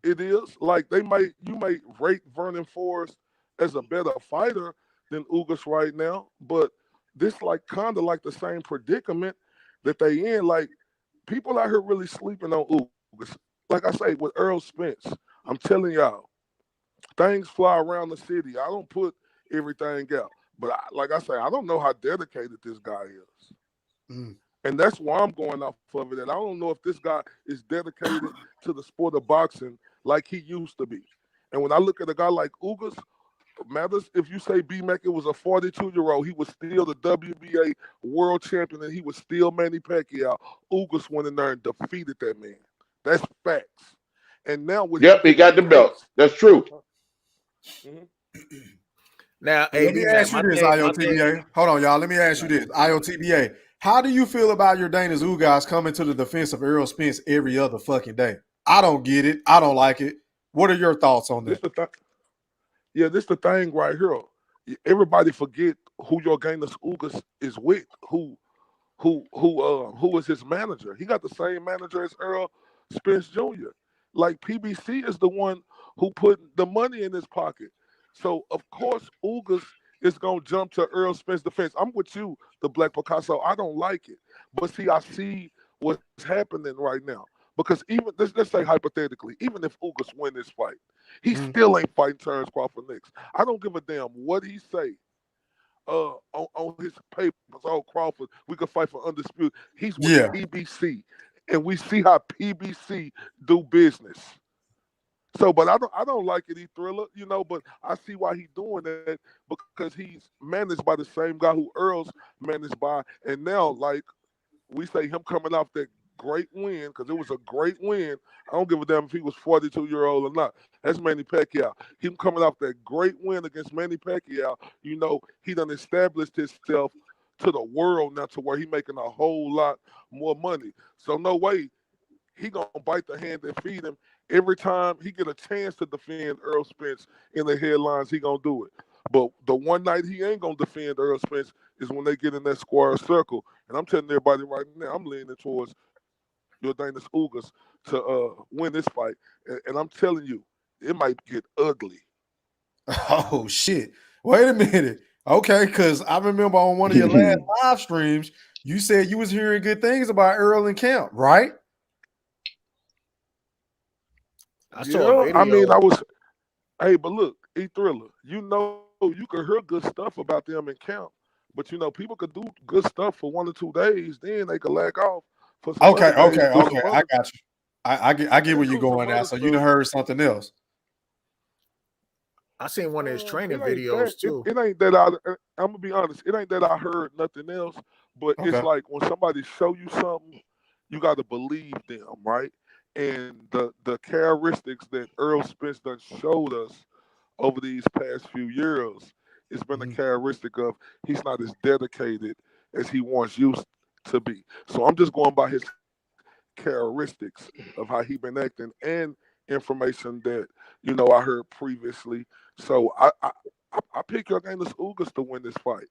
S9: it is. Like you may rate Vernon Forrest as a better fighter than Ugas right now, but this like kind of like the same predicament that they in. Like people out here really sleeping on Ugas. Like I say, with Errol Spence, I'm telling y'all, things fly around the city. I don't put everything out. But like I say, I don't know how dedicated this guy is. And that's why I'm going off of it. And I don't know if this guy is dedicated to the sport of boxing like he used to be. And when I look at a guy like Ugas, matters if you say B-Mac, it was a 42-year-old. He was still the WBA world champion, and he was still Manny Pacquiao. Ugas went in there and defeated that man. That's facts. And now with
S6: he got the belt. That's true.
S8: Now,
S2: let me ask you this, IOTBA. Hold on, y'all. Let me ask you this, IOTBA. How do you feel about Yordenis Ugas coming to the defense of Errol Spence every other fucking day? I don't get it. I don't like it. What are your thoughts on that?
S9: This the thing right here. Everybody forget who Yordenis Ugas is with. Who is his manager? He got the same manager as Errol Spence Jr. Like PBC is the one who put the money in his pocket. So of course Ugas is gonna jump to Errol Spence defense. I'm with you, the Black Picasso. I don't like it, but see, I see what's happening right now. Because even let's say hypothetically, even if Ugas win this fight, he still ain't fighting Terrence Crawford next. I don't give a damn what he say on his papers. Oh, Crawford, we could fight for undisputed. He's with PBC, and we see how PBC do business. So, but I don't like it, Thriller, but I see why he's doing that, because he's managed by the same guy who Earl's managed by. And now, like we say, him coming off that great win, because it was a great win. I don't give a damn if he was 42-year-old or not. That's Manny Pacquiao. Him coming off that great win against Manny Pacquiao, he done established himself to the world now to where he making a whole lot more money. So no way he gonna bite the hand that feed him. Every time he get a chance to defend Errol Spence in the headlines, he gonna do it. But the one night he ain't gonna defend Errol Spence is when they get in that square circle. And I'm telling everybody right now, I'm leaning towards Yordenis Ugas to win this fight. And I'm telling you, it might get ugly.
S2: Oh shit! Wait a minute. Okay, because I remember on one of your last live streams, you said you was hearing good things about Errol and Camp, right?
S8: I saw a video.
S9: I mean, but look, Thriller, you could hear good stuff about them in camp, but people could do good stuff for 1 or 2 days, then they could lag off for some
S2: Okay.
S9: other days.
S2: I got you. I get where you're going now. So you done heard something else.
S8: I seen one of his training videos too.
S9: It ain't that I'm gonna be honest. It ain't that I heard nothing else, but it's like when somebody show you something, you got to believe them, right? And the characteristics that Errol Spence done showed us over these past few years, it's been a characteristic of he's not as dedicated as he once used to be. So I'm just going by his characteristics of how he been acting and information that I heard previously. So I pick Yordenis Ugas to win this fight,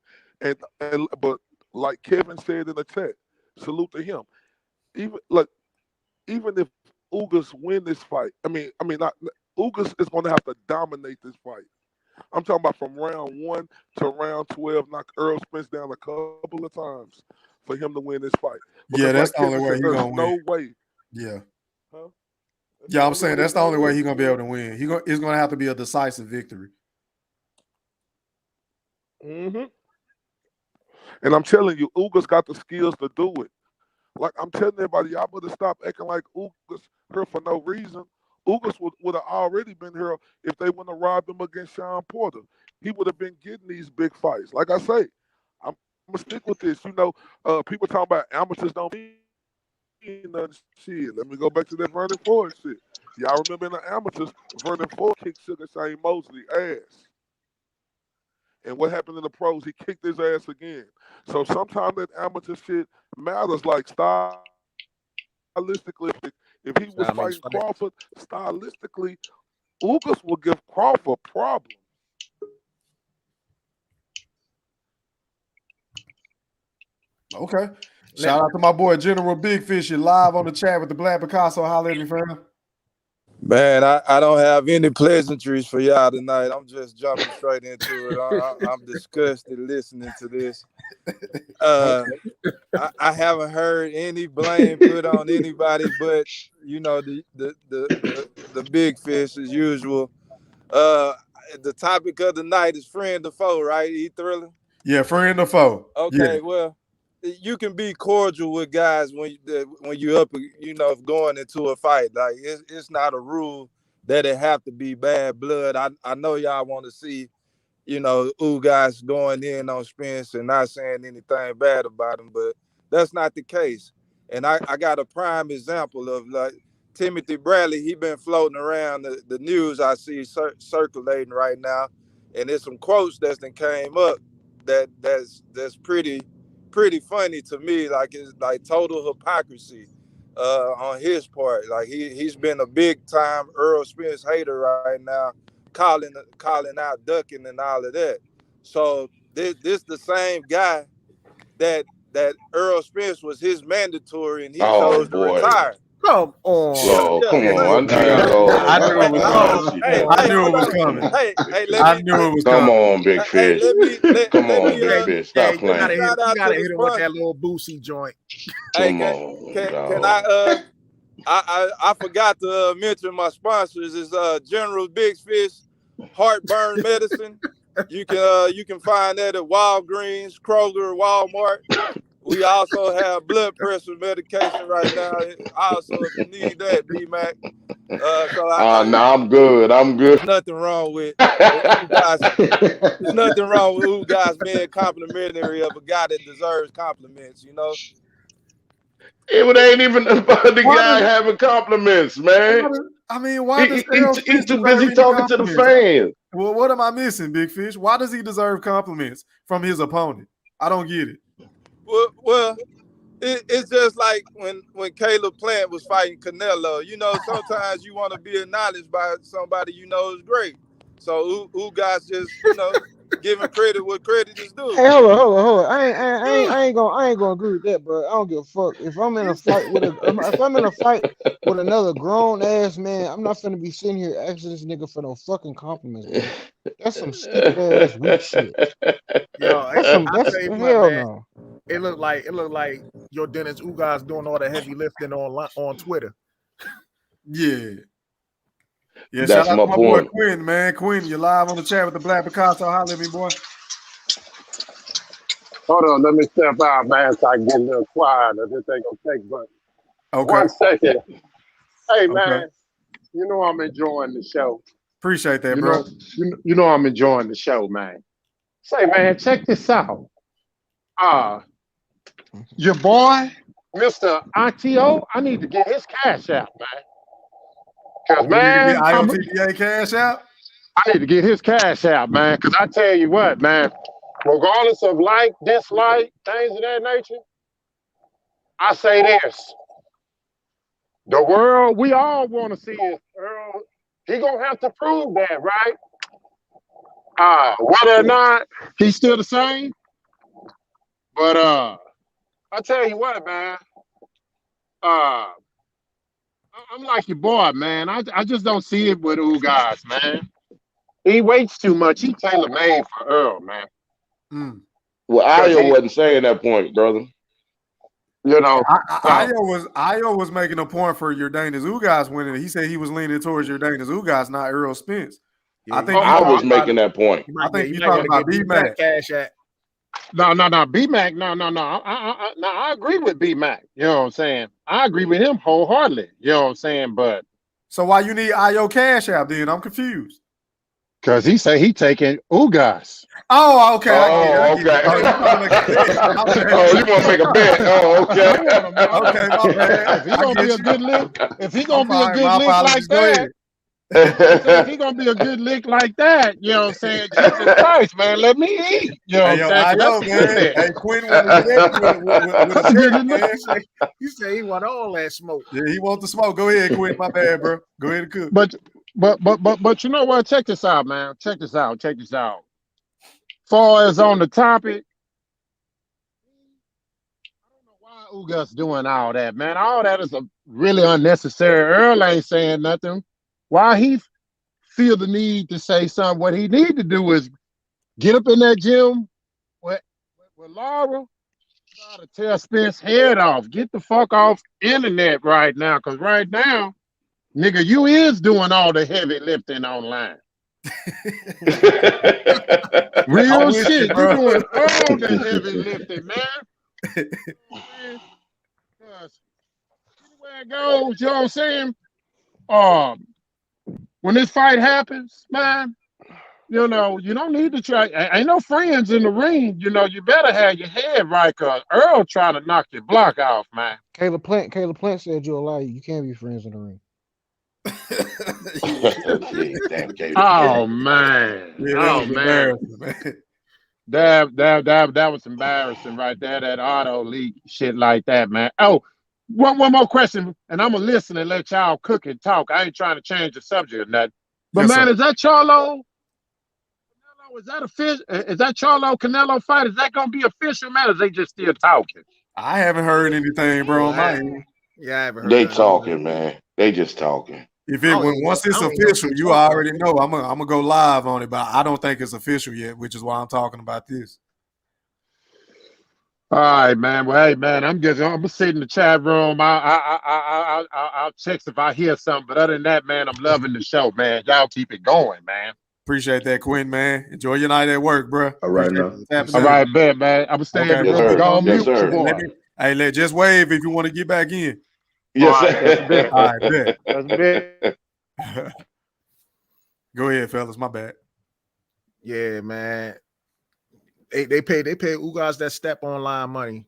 S9: but like Kevin said in the chat, salute to him. Even if Ugas win this fight, Ugas is going to have to dominate this fight. I'm talking about from round 1 to round 12, knock Errol Spence down a couple of times for him to win this fight. Because
S2: that's the only way he's going to win.
S9: No way.
S2: Yeah.
S9: Huh?
S2: Yeah, I'm saying that's the only way he's going to be able to win. It's going to have to be a decisive victory.
S9: And I'm telling you, Ugas got the skills to do it. Like I'm telling everybody, y'all better stop acting like Ugas here for no reason. Ugas would have already been here if they wouldn't have robbed him against Sean Porter. He would have been getting these big fights. Like I say, I'm gonna stick with this. People talking about amateurs don't mean nothing. Shit, let me go back to that Vernon Ford shit. Y'all remember in the amateurs, Vernon Ford kicked Sugar Shane Mosley ass. And what happened in the pros? He kicked his ass again. So sometimes that amateur shit matters. Like stylistically, if he was fighting Crawford, stylistically, Ugas will give Crawford problems.
S2: Okay. Shout out to my boy General Big Fish. You're live on the chat with the Black Picasso. Holler at me, fam.
S11: Man, I don't have any pleasantries for y'all tonight. I'm just jumping straight into it. I'm disgusted listening to this. I haven't heard any blame put on anybody but, you know, the big fish as usual. The topic of the night is friend or foe, right? E Thriller?
S2: Yeah, friend or foe.
S11: Okay,
S2: yeah.
S11: Well, you can be cordial with guys when you're up, you know, going into a fight. Like it's not a rule that it have to be bad blood. I know y'all want to see, you know, Ugas going in on Spence and not saying anything bad about him, but that's not the case. And I got a prime example of like Timothy Bradley. He been floating around the news I see circulating right now, and there's some quotes that came up that's pretty funny to me. Like it's like total hypocrisy on his part. Like he's been a big time Errol Spence hater right now, calling out ducking and all of that. So this the same guy that Errol Spence was his mandatory and he chose to retire.
S8: Come on.
S6: Oh, come on.
S2: I knew it was coming. I knew it was coming.
S11: Hey,
S2: I knew it was
S6: Come
S2: coming.
S6: on, Big Fish. Come on, Big Fish. Stop playing.
S8: You gotta hit him with that little Boosie joint.
S11: Hey, can I forgot to mention my sponsors is General Big Fish Heartburn Medicine. You can find that at Walgreens, Kroger, Walmart. We also have blood pressure medication right now. Also, if you need that, B-Mac.
S6: No, I'm good.
S11: There's nothing wrong with Ugas. There's nothing wrong with Ugas being complimentary of a guy that deserves compliments, you know?
S6: It ain't even about the guy having compliments, man.
S2: I mean, why does
S6: he's too busy talking to the fans?
S2: Well, what am I missing, Big Fish? Why does he deserve compliments from his opponent? I don't get it.
S11: Well, it's just like when Caleb Plant was fighting Canelo. You know, sometimes you want to be acknowledged by somebody you know is great. So Ugas just, you know, giving credit what credit is due.
S7: Hey, hold on. I ain't gonna agree with that, bro. I don't give a fuck. If I'm in a fight with another grown ass man, I'm not gonna be sitting here asking this nigga for no fucking compliments, bro. That's some stupid ass weak shit.
S8: Yo,
S7: that's hell no.
S8: It looked like Yordenis Ugas doing all the heavy lifting on Twitter.
S2: Yeah,
S6: that's
S2: shout out
S6: my
S2: to my boy Quinn, man. Quinn, you're live on the chat with the Black Picasso. Holler at me, boy.
S12: Hold on, let me step out, man, so I can get a little quiet. This ain't gonna take but 1 second. Hey, man, you know I'm enjoying the show.
S2: Appreciate that, bro.
S12: You know I'm enjoying the show, man. Say, man, check this out. Your boy, Mr. ITO, I need to get his cash out, man. Because, man,
S2: IOTBA cash out?
S12: I need to get his cash out, man. Because I tell you what, man, regardless of like, dislike, things of that nature, I say this. The world, we all want to see is Earl. He going to have to prove that, right? Whether or not he's still the same. But I tell you what, man. I'm like your boy, man. I just don't see it with Ugas, man. He waits too much. He tailor-made for Earl, man.
S6: Well, Ayo wasn't saying that point, brother.
S12: You know,
S2: Ayo was making a point for Yordenis Ugas winning. He said he was leaning towards Yordenis Ugas, not Errol Spence.
S6: Yeah, I was making that point.
S2: I think you're talking about B-Mac.
S12: No, B-Mac. No. I agree with B-Mac. You know what I'm saying? I agree with him wholeheartedly. You know what I'm saying? But
S2: so why you need Ayo cash out then? I'm confused.
S12: Cause he say he taking Ugas.
S2: Oh, okay. I get it.
S6: Okay.
S2: Oh, you trying to make a bet? My bad.
S6: Oh, you want to make a bet? Oh, okay.
S12: I want him.
S2: Okay, my bad.
S12: If he
S2: I
S12: gonna be
S2: get
S12: a
S2: you.
S12: good lick, if he
S2: I'm
S12: gonna be a
S2: fine.
S12: good
S2: My
S12: lick
S2: apologies.
S12: like
S2: Go
S12: that,
S2: ahead.
S12: if he gonna be a good lick like that, you know what I'm saying? Jesus Christ, man, let me eat. You know what
S2: Hey,
S12: I'm
S2: yo,
S12: saying?
S2: I
S12: 'Cause
S2: know,
S12: that's a good
S2: man.
S12: lick.
S2: Hey, Quinn want to check with a
S12: That's a good
S2: check,
S12: lick.
S2: man.
S8: You say he want all that smoke.
S2: Yeah, he wants the smoke. Go ahead, Quinn. My bad, bro. Go ahead and cook.
S12: But you know what? Check this out, man. Check this out. Far as on the topic, I don't know why Ugas doing all that, man. All that is a really unnecessary. Earl ain't saying nothing. Why he feel the need to say something? What he need to do is get up in that gym with Laura, try to tear Spence head off. Get the fuck off internet right now, because right now, nigga, you is doing all the heavy lifting online. Real
S2: with
S12: shit.
S2: you, bro.
S12: You doing all the heavy lifting, man. Because anywhere it goes, you know what I'm saying? When this fight happens, man, you know, you don't need to try. Ain't no friends in the ring. You know, you better have your head right, because Earl trying to knock your block off, man.
S7: Caleb Plant said you're a liar. You can't be friends in the ring.
S12: Oh man.
S2: Yeah, that
S12: Oh
S2: was
S12: man.
S2: embarrassing, man.
S12: That was embarrassing right there. That auto leak shit like that, man. Oh, one more question, and I'm gonna listen and let y'all cook and talk. I ain't trying to change the subject or nothing. But
S2: Yes,
S12: man,
S2: sir.
S12: is that Charlo? Is that official? Is that Charlo Canelo fight? Is that gonna be official, man? Or is they just still talking?
S2: I haven't heard anything, bro. On my end.
S8: Yeah, I haven't heard
S6: They
S8: nothing.
S6: talking, man. They just talking.
S2: If it once it's official, you already know. I'm gonna go live on it, but I don't think it's official yet, which is why I'm talking about this.
S12: All right, man. Well, hey, man, I'm gonna sit in the chat room. I'll text if I hear something. But other than that, man, I'm loving the show, man. Y'all keep it going, man.
S2: Appreciate that, Quinn, man. Enjoy your night at work, bro.
S5: All right,
S2: Appreciate
S5: now.
S2: you
S12: All right, bet, man. I'm gonna stay in the room. Go on mute, your boy.
S2: Hey, just wave if you want to get back in.
S6: Yes,
S12: all right, that's a bet.
S2: All right, bet.
S12: That's a bet.
S2: Go ahead, fellas. My bad.
S8: Yeah, man. They pay Ugas that step online money.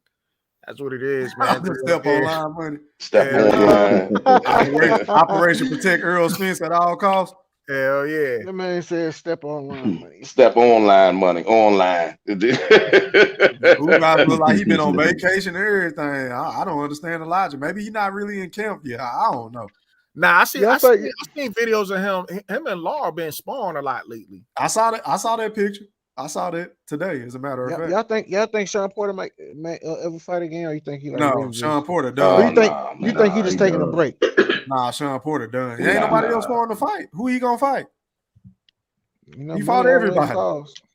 S8: That's what it is, man.
S2: The step online money.
S6: Step online.
S2: Operation Protect Errol Spence at all costs.
S8: Hell yeah.
S7: That man said step online money.
S6: Step online money. Online.
S2: Ugas look like he been on vacation and everything. I don't understand the logic. Maybe he's not really in camp yet. I don't know.
S8: Nah, I seen videos of him and Laura been sparring a lot lately.
S2: I saw that picture. I saw that today, as a matter of fact.
S7: Y'all think Sean Porter might ever fight again, or you think he like
S2: no? Sean Porter done.
S7: You think he just taking a break?
S2: Nah, Sean Porter done. Ain't nobody else wanting to fight. Who he gonna fight?
S7: You know,
S2: he fought everybody.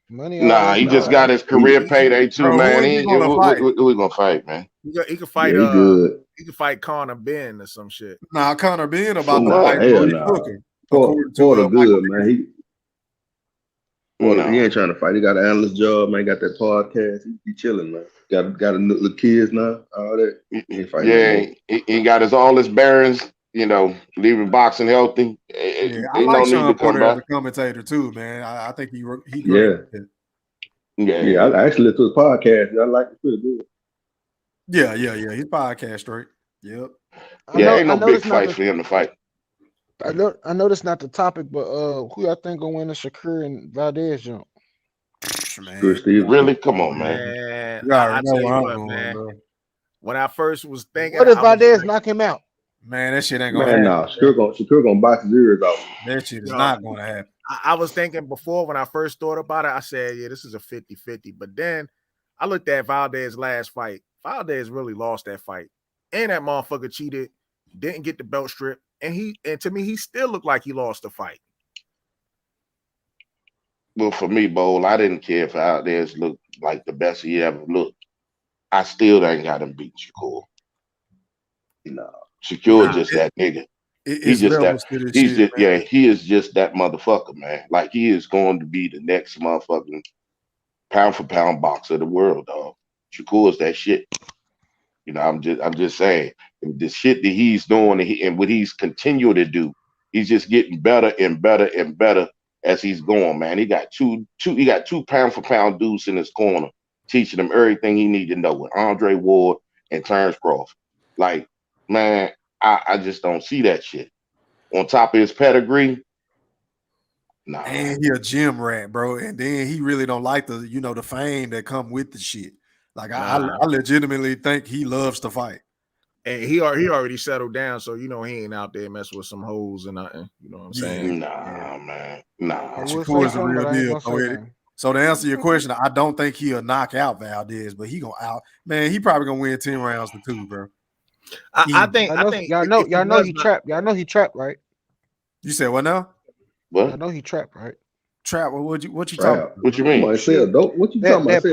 S6: Nah, he just got his career payday too, bro, man. Who he gonna fight, man?
S8: He can fight.
S5: Yeah,
S8: he can fight Conor Ben or some shit.
S2: Nah, Conor Ben about to fight Booker.
S5: Porter good, man. He ain't trying to fight. He got an analyst job, man. He got that podcast. He chilling, man. Got a little kids now. All that.
S6: He got all his bearings. You know, leaving boxing healthy.
S2: Yeah, I like Sean Porter as a commentator too, man. I think he great.
S6: Yeah.
S5: I actually listened to his podcast. I like it pretty good.
S2: Yeah. His podcast straight. Yep.
S6: Ain't no big fight for him to fight.
S7: I know that's not the topic, but who y'all think gonna win the Shakur and Valdez jump?
S6: Really? Come on, man.
S8: I tell you what, man. When I first was thinking,
S7: what if Valdez knock him out?
S2: Man, that shit ain't gonna happen.
S5: Nah, Shakur gonna box his ears off.
S2: That shit is not gonna happen.
S8: I was thinking before when I first thought about it, I said, yeah, this is a 50-50. But then I looked at Valdez's last fight. Valdez really lost that fight. And that motherfucker cheated, didn't get the belt strip. And to me, he still looked like he lost the fight.
S6: Well, for me, Bowl, I didn't care if Valdez looked like the best he ever looked. I still ain't got him beat Shakur. No. Shakur just that nigga. He is just that motherfucker, man. Like he is going to be the next motherfucking pound for pound boxer of the world, dog. Shakur is that shit. You know, I'm just saying the shit that he's doing and what he's continuing to do, he's just getting better and better and better as he's going, man. He got two pound for pound dudes in his corner, teaching him everything he need to know with Andre Ward and Terrence Crawford. Like, man, I just don't see that shit. On top of his pedigree, nah.
S2: And he a gym rat, bro. And then he really don't like the, the fame that come with the shit. Like I legitimately think he loves to fight.
S8: And he already settled down, so he ain't out there messing with some hoes and nothing. You know what I'm saying?
S6: Nah, man. Nah.
S2: Shakur is the real deal. So to answer your question, I don't think he'll knock out Valdez, but he gonna out. Man, he probably gonna win 10 rounds to 2, bro.
S8: I think
S7: y'all know he trapped. Y'all know he trapped, right?
S2: You said what now?
S6: What?
S7: I know he trapped, right?
S2: Trap. What you talking about?
S6: What you mean?
S5: What you talking about?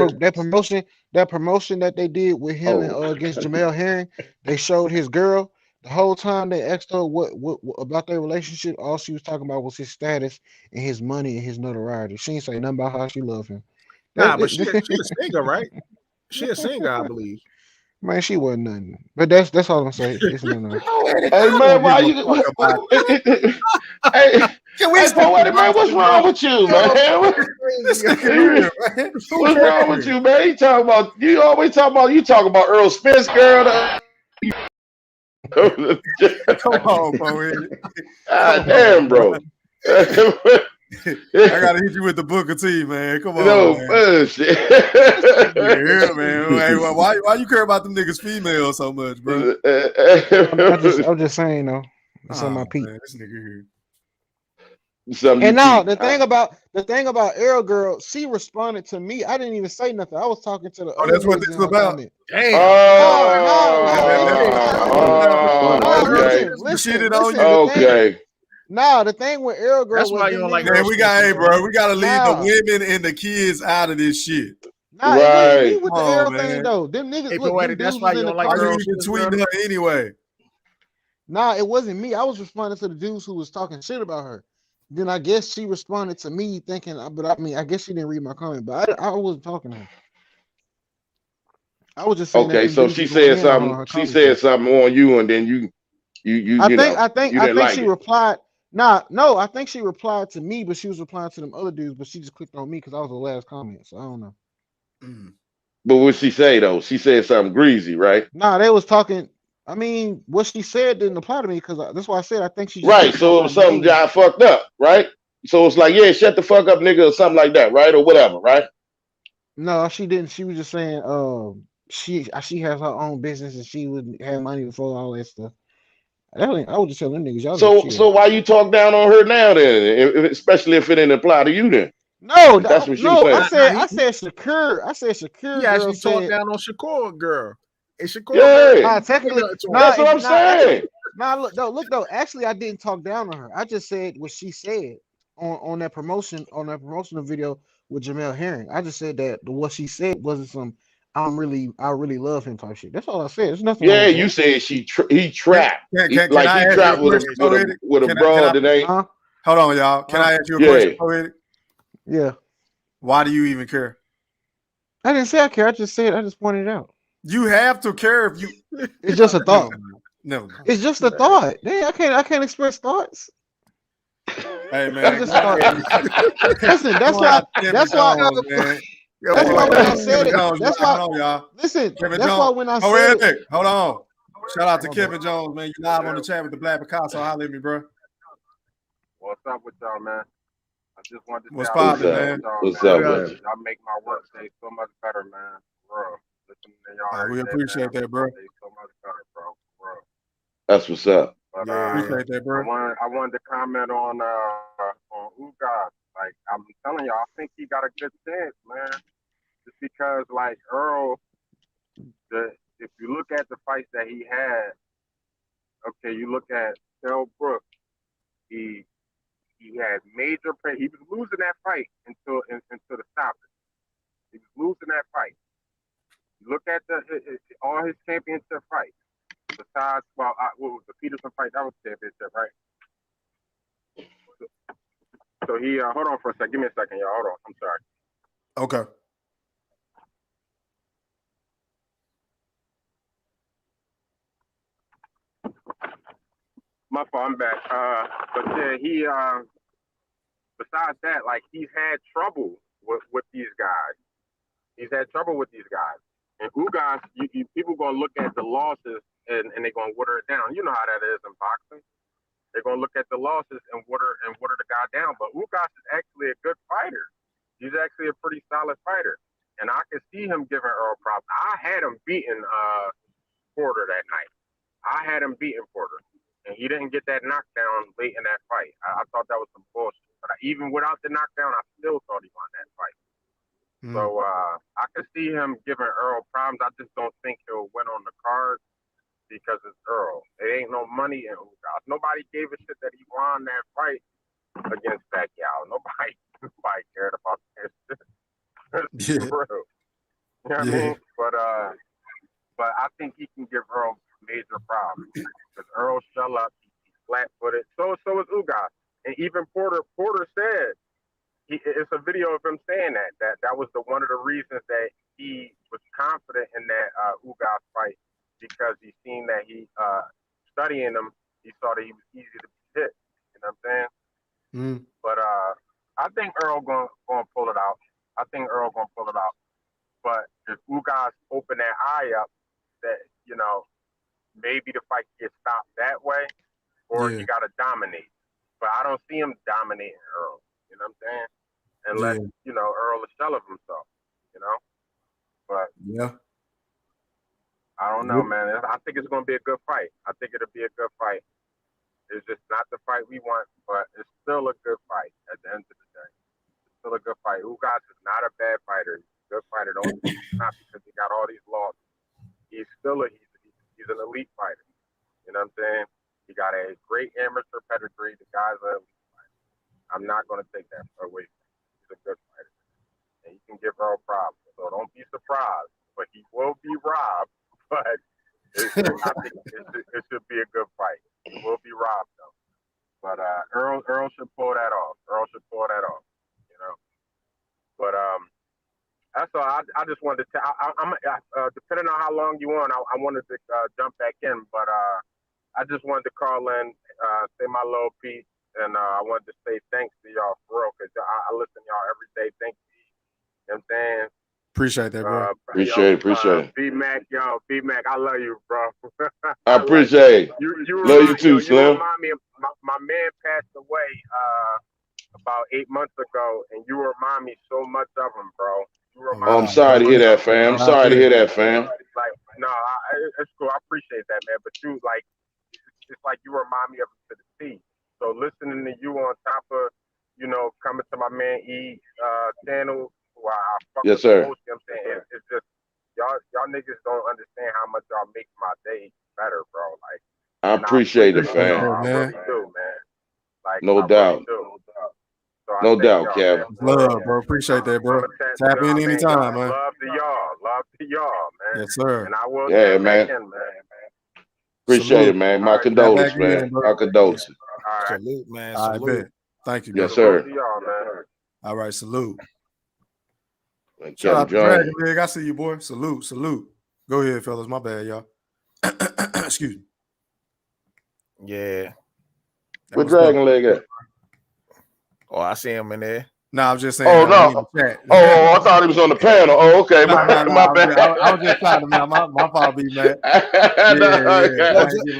S7: That promotion that they did with him and against Jamel Herring, they showed his girl. The whole time they asked her what about their relationship, all she was talking about was his status and his money and his notoriety. She didn't say nothing about how she loved him.
S8: But she a singer, right? She a singer, I believe.
S7: Man, she wasn't nothing. But that's all I'm saying. It's nothing.
S6: Hey man, why you? Hey, Poetic man, what's wrong with you, man? What's wrong with you, man? You always talk about Errol Spence, girl.
S2: Come on, Poetic.
S6: Damn, bro.
S2: I gotta hit you with the Booker T, man. Come on, man.
S6: Bullshit.
S2: Yeah, man. Hey, why you care about them niggas females so much, bro?
S7: I'm just saying though. It's on my peak.
S2: This nigga here.
S7: And now the thing about Errol girl, she responded to me. I didn't even say nothing. I was talking to the other
S2: that's what this is about.
S7: Damn. Listen.
S6: Okay.
S7: Nah, the thing with Errol girl.
S8: That's why you don't like.
S2: Man, we gotta leave the women and the kids out of this shit.
S7: Nah, it wasn't me with the Errol thing though. Them niggas.
S8: Hey,
S7: look, them
S8: that's why you don't like.
S2: Why you even tweeting her anyway?
S7: Nah, it wasn't me. I was responding to the dudes who was talking shit about her. Then I guess she responded to me thinking, but I mean, I guess she didn't read my comment, but I wasn't talking to her. I was just saying.
S6: Okay, so she said something. She said something on you, and then you.
S7: I think she replied. No, I think she replied to me, but she was replying to them other dudes, but she just clicked on me because I was the last comment, so I don't know.
S6: But what she say though? She said something greasy, right?
S7: Nah, they was talking. I mean, what she said didn't apply to me because that's why I said I think she.
S6: Right, so it was something y'all fucked up, right? So it's like, yeah, shut the fuck up, nigga, or something like that, right, or whatever, right?
S7: No, she didn't. She was just saying, she has her own business and she would have money before all that stuff. I was just telling them niggas. Y'all
S6: so why you talk down on her now then, especially if it didn't apply to you then?
S7: No,
S6: that's what she was saying.
S7: I said Shakur.
S8: Yeah, she talked down on Shakur girl. And Shakur,
S7: technically,
S6: that's what I'm saying.
S7: Look though. Actually, I didn't talk down on her. I just said what she said on that promotional video with Jamel Herring. I just said that what she said wasn't some I really love him type shit. That's all I said. There's nothing.
S6: Yeah, you said he trapped. He trapped with a broad that ain't.
S2: Hold on, y'all. Can I ask you a question, Poetic?
S7: Yeah.
S2: Why do you even care?
S7: I didn't say I care. I just pointed it out.
S2: You have to care if you.
S7: It's just a thought.
S2: No.
S7: It's just a thought. Hey, I can't express thoughts.
S2: Hey man.
S7: Listen, that's why when I said it. That's why. Listen, that's why when I said it.
S2: Hold on. Shout out to Kevin Jones, man. You live on the chat with the Black Picasso. Holla at me, bro.
S13: What's up with y'all, man? I just wanted to
S2: What's poppin', man?
S6: What's up, man?
S13: Y'all make my work day so much better, man. Bro.
S2: We appreciate that, bro.
S13: So much better, bro.
S6: That's what's up.
S13: But,
S2: appreciate that, bro.
S13: I wanted to comment on Ugas. Like I'm telling y'all, I think he got a good chance, man. Just because, like Earl, if you look at the fights that he had, okay, you look at Kell Brooks, he had major pain. He was losing that fight until the stoppage. He was losing that fight. Look at all his championship fights. Besides, what was the Peterson fight? That was championship, right? So he, hold on for a second. Give me a second, y'all. Hold on. I'm sorry.
S2: Okay.
S13: My fault. I'm back. But yeah, besides that, like he's had trouble with these guys. He's had trouble with these guys. And Ugas, people gonna look at the losses and they're gonna water it down. You know how that is in boxing. They're gonna look at the losses and water the guy down. But Ugas is actually a good fighter. He's actually a pretty solid fighter. And I can see him giving Earl props. I had him beating Porter that night. I had him beating Porter. And he didn't get that knockdown late in that fight. I thought that was some bullshit. But even without the knockdown, I still thought he won that fight. So I could see him giving Earl problems. I just don't think he'll win on the card because it's Earl. There ain't no money in Ugas. Nobody gave a shit that he won that fight against Pacquiao. Nobody cared about that shit. It's real. You know what I mean? But I think he can give Earl major problems because Earl shell up, he's flat-footed. So is Ugas. And even Porter said, it's a video of him saying that was one of the reasons that he was confident in that Ugas fight because he seen that he studying him, he saw that he was easy to be hit. You know what I'm saying? But I think Earl gonna pull it out. But if Ugas open that eye up, that maybe the fight gets stopped that way, or you gotta dominate. But I don't see him dominating Earl. You know what I'm saying? Unless, Earl is shell of himself, But I don't know, man. I think it's going to be a good fight. I think it'll be a good fight. It's just not the fight we want, but it's still a good fight at the end of the day. It's still a good fight. Ugas is not a bad fighter. He's a good fighter. Not because he got all these losses. He's still he's an elite fighter. You know what I'm saying? He got a great amateur pedigree. The guy's an elite fighter. I'm not going to take that away from him. He's a good fighter. And he can give Earl problems. So don't be surprised. But he will be robbed. But I think it should be a good fight. He will be robbed, though. But Earl should pull that off. But that's all. I just wanted to I'm depending on how long you want, I wanted to jump back in. But I just wanted to call in, say my little piece. And I wanted to say thanks to y'all for real, because I listen to y'all every day. Thank you. You know what I'm saying?
S2: Appreciate that, bro.
S6: Appreciate it.
S13: B-Mac, I love you, bro.
S6: I appreciate it. Love you too, Slim.
S13: You remind me of my man passed away about 8 months ago, and you remind me so much of him, bro.
S6: I'm sorry to hear that, fam.
S13: Like, no, it's cool. I appreciate that, man. But you, like, it's like you remind me of him to the T. So listening to you on top of, coming to my man E channel, who I fuck
S6: yes, sir.
S13: Most, you know what I'm saying? It's just y'all niggas don't understand how much y'all make my day better, bro. Like,
S6: I appreciate it, fam.
S13: I really do, man. Like,
S6: no doubt.
S13: So
S6: no doubt, Kev.
S2: Love, bro. Appreciate that, bro. Tap in anytime, man.
S13: Love to y'all, man.
S2: Yes, sir.
S13: And I will
S6: man.
S13: Back in, man.
S6: Appreciate it, man. My condolences, man. My condolences.
S13: All right.
S8: Salute, man.
S2: I
S8: Salute.
S2: bet. Thank you.
S6: Yes, sir.
S13: To y'all, man.
S2: All right, salute.
S6: Like
S2: Shout out to Dragon Leg. I see you, boy. Salute. Go ahead, fellas. My bad, y'all. Excuse me.
S8: Yeah.
S6: Where Dragon Leg at?
S8: Oh, I see him in there.
S2: No, I was just saying.
S6: Oh, no. I thought he was on the panel. Oh, okay. My bad.
S2: I was just trying to, man. My fault, be man.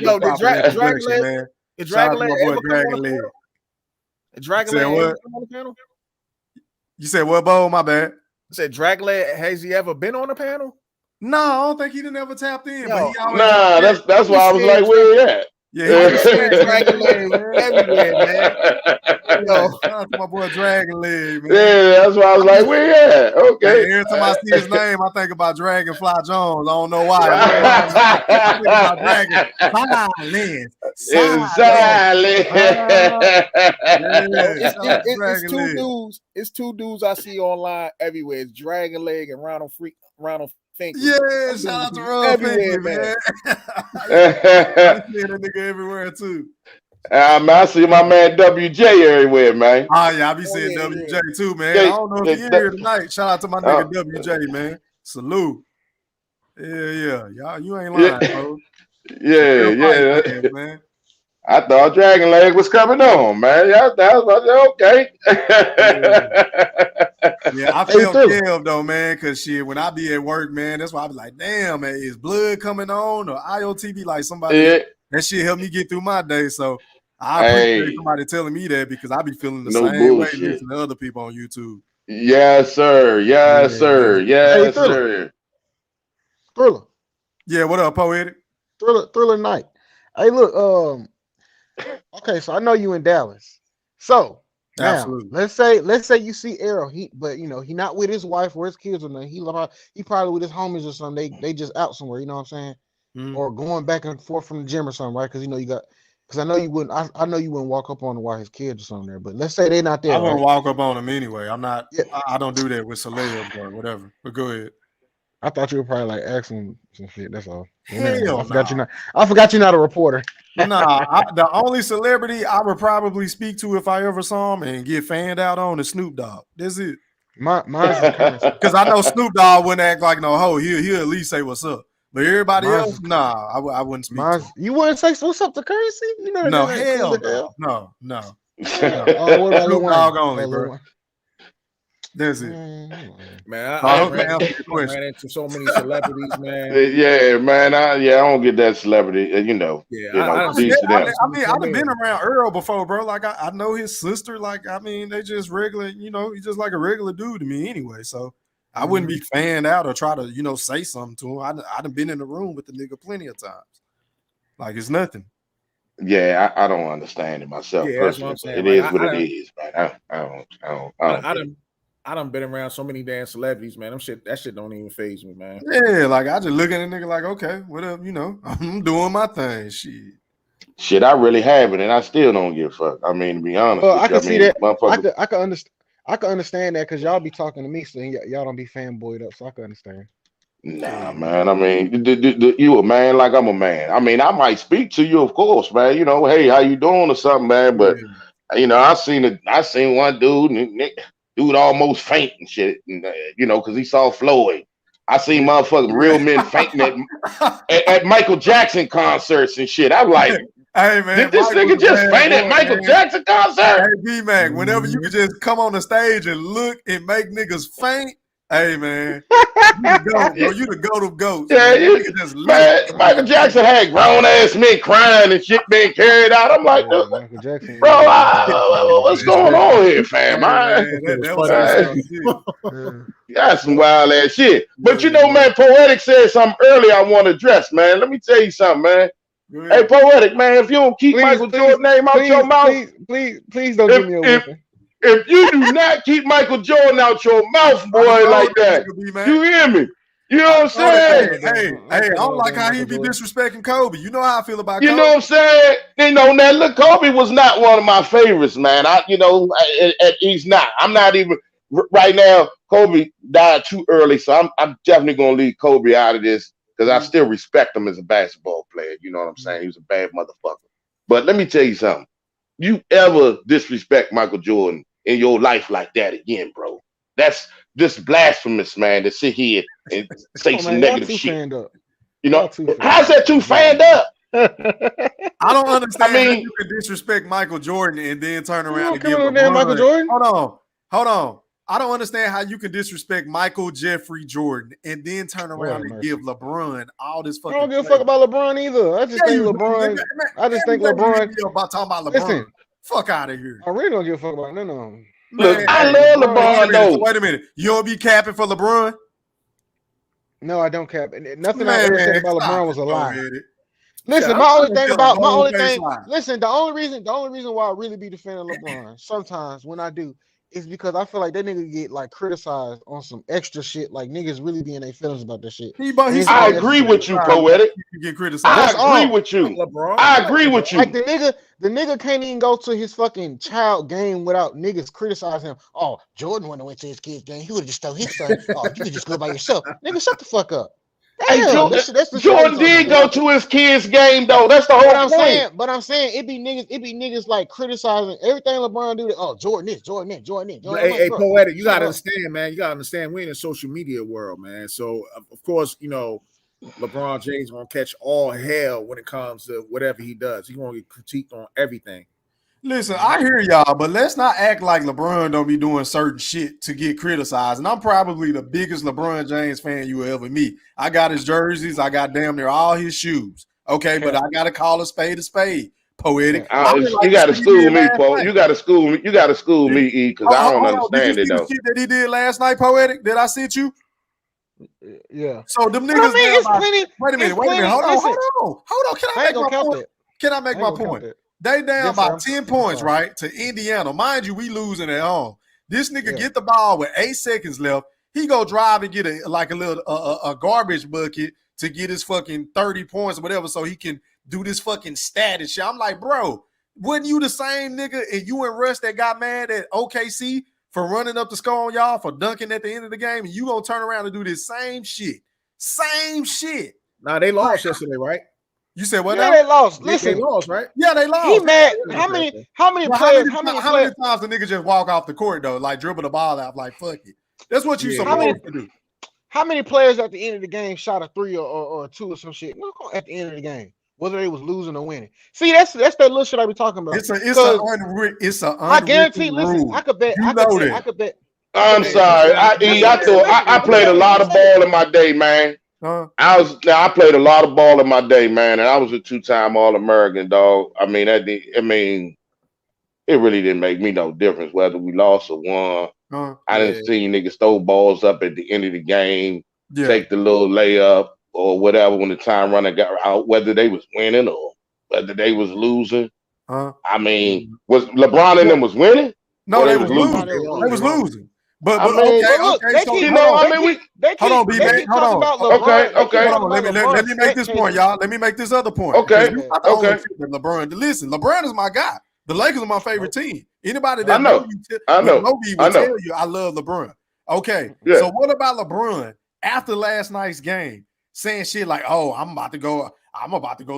S8: Yo, did Dragon Leg,
S2: man.
S8: Did Dragon Leg ever come on the
S2: Leg.
S8: panel? Did Dragon Leg ever come on the panel?
S2: You said what, Bo? My bad.
S8: I said Dragon Leg, has he ever been on the panel?
S2: No, I don't think he done ever tapped in.
S8: Yo,
S2: but
S6: that's why I was like, where he at?
S2: Yeah,
S8: he's Dragon Leg everywhere, man.
S2: Yo, shout out to my boy Dragon Leg, man.
S6: Yeah, that's why I was like, where he at? Okay.
S2: Every time I see his name, I think about Dragonfly Jones. I don't know why. I think about Dragon.
S8: It's two dudes I see online everywhere. It's Dragon Leg and Ronald Finkel.
S2: Yeah, shout out to Ronald Finkel, man. I see that nigga everywhere too.
S6: I see my man WJ everywhere, man.
S2: Oh yeah, I be seeing WJ too, man. I don't know if he's here tonight. Shout out to my nigga WJ, man. Salute. Yeah. Y'all, you ain't lying, bro.
S6: Yeah.
S2: Man.
S6: I thought Dragon Leg was coming on, man. Yeah, that was okay.
S2: Yeah, I
S7: Hey,
S2: felt
S7: Thriller.
S2: Kev though, man, because shit, when I be at work, man, that's why I be like, damn, man, is blood coming on or IoT be like somebody
S6: Yeah.
S2: that shit helped me get through my day. So I appreciate
S6: Hey,
S2: somebody telling me that because I be feeling the
S6: no
S2: same way
S6: bullshit.
S2: listening to other people on YouTube.
S6: Yes, sir. Yes,
S2: Yeah,
S6: sir.
S2: man.
S7: Hey,
S6: Yes,
S7: Thriller.
S6: sir.
S7: Thriller.
S2: Yeah, what up, Poetic?
S7: Thriller Night. Hey, look, okay, so I know you in Dallas. So now
S2: Absolutely.
S7: let's say you see Errol, but you know, he not with his wife or his kids or nothing. He probably with his homies or something. They just out somewhere, you know what I'm saying?
S2: Mhm.
S7: Or going back and forth from the gym or something, right? Because you know because I know you wouldn't I know you wouldn't walk up on him while his kids or something there. But let's say they're not
S2: I
S7: there,
S2: wouldn't
S7: right?
S2: walk up on them anyway. I'm not.
S7: Yeah.
S2: I don't do that with celebs or whatever. But go ahead.
S7: I thought you were probably like asking some shit. That's all. Well, never mind.
S2: Hell no.
S7: I forgot you're not a reporter.
S2: Nah, the only celebrity I would probably speak to if I ever saw him and get fanned out on is Snoop Dogg. That's it.
S7: Mine's is currency.
S2: Because I know Snoop Dogg wouldn't act like no hoe. He'll at least say what's up. But everybody
S7: Mine's
S2: else,
S7: is-
S2: nah, I wouldn't speak to him.
S7: You wouldn't say what's up to currency? You know
S2: No,
S7: that ain't cool
S2: hell
S7: to hell.
S2: no.
S7: Oh, what about Lil
S2: Snoop
S7: Wayne?
S2: Dogg only,
S7: Oh, Lil
S2: bro.
S7: Wayne.
S2: That's it.
S8: Man,
S2: I
S8: I
S2: hope
S8: ran,
S2: that answers your question.
S8: ran into so many celebrities, man.
S6: Yeah, man. I don't get that celebrity.
S8: Yeah, I done
S6: peace to
S2: I
S6: them.
S2: mean, I've been around Earl before, bro. Like I know his sister. Like I mean, they just regular. You know, he's just like a regular dude to me anyway. So I wouldn't be fanned out or try to say something to him. I done been in the room with the nigga plenty of times. Like it's nothing.
S6: Yeah, I don't understand it myself
S8: Yeah, that's what
S6: personally.
S8: I'm
S6: But
S8: saying.
S6: it
S8: Like
S6: is what it is, man. I don't.
S8: I done been around so many damn celebrities, man. That shit don't even faze me, man.
S2: Yeah, like I just look at a nigga like, okay, whatever, I'm doing my thing.
S6: Shit, I really haven't, and I still don't give a fuck. I mean, to be honest with
S7: I
S6: you,
S7: can see that.
S6: motherfucker.
S7: I can understand that because y'all be talking to me, so y'all don't be fanboyed up, so I can understand.
S6: Nah, man. I mean, you a man like I'm a man. I mean, I might speak to you, of course, man. Hey, how you doing or something, man. But I seen one dude, and dude almost faint and shit, and because he saw Floyd. I seen motherfucking real men fainting at Michael Jackson concerts and shit. I'm like,
S2: hey man,
S6: did this nigga just faint at Michael Jackson concert?
S2: Hey B-Mac, whenever you can just come on the stage and look and make niggas faint, hey man, you the goat of goats.
S6: Yeah, Michael Jackson had grown ass men crying and shit being carried out. I'm like,
S7: Michael Jackson,
S6: bro, what's going on here, fam? That's some wild ass shit. But man, Poetic said something earlier I want to address, man. Let me tell you something, man. Hey, Poetic, man, if you don't keep Michael Jordan's name out your mouth,
S7: please don't give me a whooping.
S6: If you do not keep Michael Jordan out your mouth, boy, like that, you hear me? You know what I'm saying?
S2: Hey, I don't like how he be disrespecting Kobe. You know how I feel about Kobe.
S6: You know what I'm saying? Now look, Kobe was not one of my favorites, man. He's not. I'm not even right now. Kobe died too early, so I'm definitely gonna leave Kobe out of this because I still respect him as a basketball player. You know what I'm saying? He was a bad motherfucker. But let me tell you something. You ever disrespect Michael Jordan in your life like that again, bro? That's just blasphemous, man, to sit here and say some negative shit. How's that too fanned up?
S2: I don't understand how you can disrespect Michael Jordan and then turn around and give
S7: Michael Jordan.
S2: Hold on. I don't understand how you can disrespect Michael Jeffrey Jordan and then turn around and give LeBron all this fucking.
S7: I don't give a fuck about LeBron either. I just think LeBron.
S2: About talking about LeBron.
S7: Listen,
S2: fuck out of here.
S7: I really don't give a fuck about no.
S6: Look, I love LeBron though.
S2: Wait a minute. You don't be capping for LeBron?
S7: No, I don't cap. Nothing I ever said about LeBron was a lie. Listen, the only reason why I really be defending LeBron sometimes when I do is because I feel like that nigga get like criticized on some extra shit, like niggas really be in their feelings about that shit.
S6: I agree with you, Poetic.
S2: You get criticized.
S6: I agree with you. I agree with you.
S7: Like the nigga can't even go to his fucking child game without niggas criticizing him. Oh, Jordan wouldn't have went to his kid's game. He would have just told his son, oh, you could just go by yourself. Nigga, shut the fuck up.
S6: Hey, Jordan did go to his kids' game though. That's the whole point.
S7: But I'm saying it be niggas like criticizing everything LeBron do. Oh, Jordan this, Jordan that, Jordan that.
S8: Hey, Poetic, you gotta understand, man. You gotta understand we're in a social media world, man. So of course, LeBron James gonna catch all hell when it comes to whatever he does. He's gonna get critiqued on everything.
S2: Listen, I hear y'all, but let's not act like LeBron don't be doing certain shit to get criticized. And I'm probably the biggest LeBron James fan you will ever meet. I got his jerseys. I got damn near all his shoes. Okay, but I got to call a spade a spade. Poetic.
S6: You got to school me, Poe. You got to school me. You got to school me, E, because I don't understand it though.
S2: Shit that he did last night, Poetic. Did I sent you?
S7: Yeah.
S2: So them niggas. Wait a minute. Hold on. Can I make my point? They down by 10 points, right, to Indiana. Mind you, we losing at home. This nigga get the ball with 8 seconds left. He go drive and get a garbage bucket to get his fucking 30 points or whatever, so he can do this fucking stat and shit. I'm like, bro, wasn't you the same nigga and you and Russ that got mad at OKC for running up the score on y'all for dunking at the end of the game, and you gonna turn around and do this same shit? Same shit.
S8: Nah, they lost yesterday, right?
S2: You said what?
S7: Yeah, they lost. Listen,
S8: they lost, right?
S2: Yeah, they lost.
S7: He mad. How many players?
S2: How many times the nigga just walk off the court though, like dribble the ball out, like fuck it. That's what you supposed to do.
S7: How many players at the end of the game shot a 3 or 2 or some shit? At the end of the game, whether they was losing or winning. See, that's that little shit I be talking about.
S2: It's a
S7: I guarantee. Listen,
S2: rule.
S7: I could bet. I could bet.
S6: I'm sorry. I played a lot of ball in my day, man. I played a lot of ball in my day, man, and I was a 2-time All-American, dog. I mean, it really didn't make me no difference whether we lost or won. I didn't see niggas throw balls up at the end of the game, take the little layup or whatever when the time runner got out, whether they was winning or whether they was losing. I mean, was LeBron and them was winning?
S2: No, they was losing. They was losing. But
S7: Hold
S2: on. Let me make this point, y'all. Let me make this other point.
S6: Okay.
S2: LeBron. Listen, LeBron is my guy. The Lakers are my favorite team. Anybody that knows me will tell you I love LeBron. Okay. Yeah. So what about LeBron after last night's game saying shit like, "Oh, I'm about to go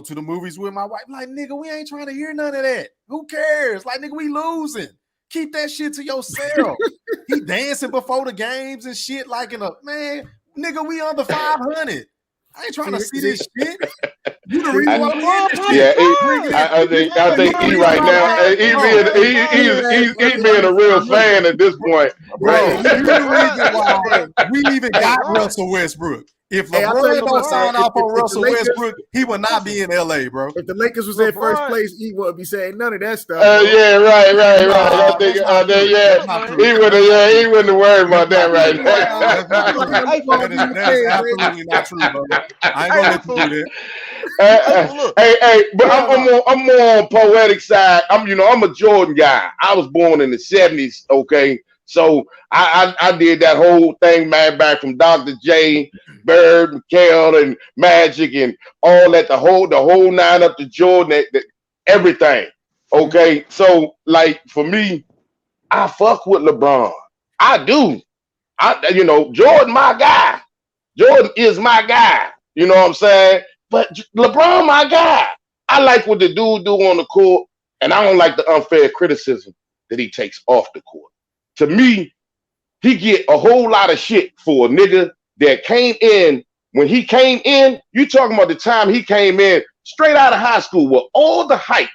S2: to the movies with my wife." Like, nigga, we ain't trying to hear none of that. Who cares? Like, nigga, we losing. Keep that shit to yourself. He dancing before the games and shit like man, nigga, we under 500. I ain't trying to see this shit. You the reason why we in this shit.
S6: I think he right now, he's being a real fan at this point.
S2: Bro, you the reason why we even got Russell Westbrook. If LeBron don't sign off on Russell Westbrook, he would not be in LA, bro.
S8: If the Lakers was in first place, he wouldn't be saying none of that stuff.
S6: Yeah, right. I think, he wouldn't worry about that right now.
S2: That's absolutely not true, brother. I ain't gonna let you do that.
S6: Hey, but I'm more on poetic side. I'm a Jordan guy. I was born in the 70s, okay? So I did that whole thing, man, back from Dr. J, Bird, McHale, and Magic, and all that, the whole 9 up to Jordan, everything. Okay, so like for me, I fuck with LeBron. I do. Jordan, my guy. Jordan is my guy. You know what I'm saying? But LeBron, my guy. I like what the dude do on the court, and I don't like the unfair criticism that he takes off the court. To me, he get a whole lot of shit for a nigga that came in. When he came in, you talking about the time he came in straight out of high school with all the hype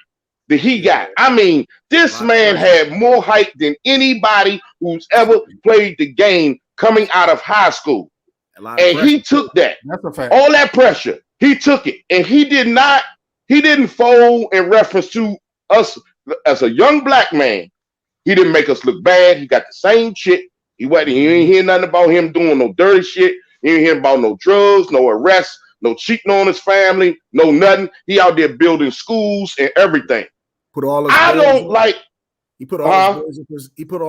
S6: that he got. I mean, this man had more hype than anybody who's ever played the game coming out of high school. And he took that.
S2: That's a fact.
S6: All that pressure. He took it. And he didn't fold in reference to us as a young black man. He didn't make us look bad. He got the same shit. You ain't hear nothing about him doing no dirty shit. You ain't hear about no drugs, no arrests, no cheating on his family, no nothing. He out there building schools and everything.
S8: He put all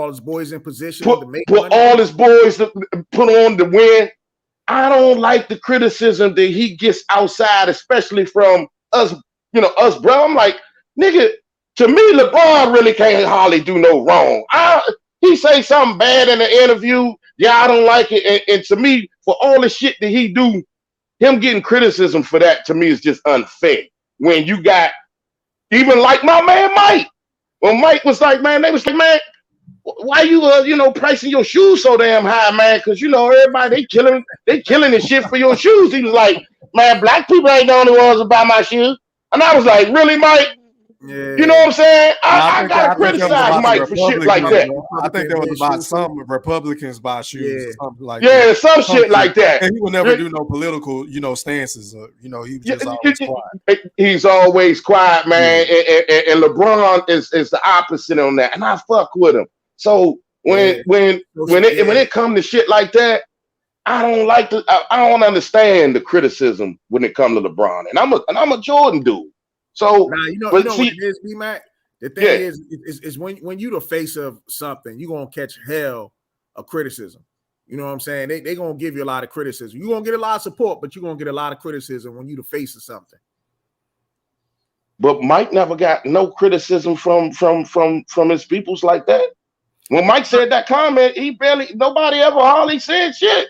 S8: his boys in position to make money.
S6: All his boys put on to win. I don't like the criticism that he gets outside, especially from us, bro. I'm like, nigga, to me, LeBron really can't hardly do no wrong. He say something bad in the interview. Yeah, I don't like it. And to me, for all the shit that he do, him getting criticism for that, to me, is just unfair. When you got, even like my man Mike. When Mike was like, man, they was like, man, why you pricing your shoes so damn high, man? Because everybody they killing this shit for your shoes. He was like, man, black people ain't the only ones that buy my shoes. And I was like, really, Mike?
S8: Yeah.
S6: You know what I'm saying? I gotta
S2: that was
S6: criticize
S2: about the
S6: Mike for shit like that.
S2: I think that was about some Republicans buy shoes or something like
S6: yeah,
S2: that.
S6: some shit like that.
S2: And he would never do no political, stances. He was just always quiet.
S6: He's always quiet, man. And LeBron is the opposite on that. And I fuck with him. So when it comes to shit like that, I don't understand the criticism when it comes to LeBron. And I'm a Jordan dude. So
S8: now you know what it is, B-Mac? The thing is when you the face of something, you're gonna catch hell of criticism. You know what I'm saying? They gonna give you a lot of criticism. You're gonna get a lot of support, but you're gonna get a lot of criticism when you the face of something.
S6: But Mike never got no criticism from his peoples like that. When Mike said that comment, nobody ever hardly said shit.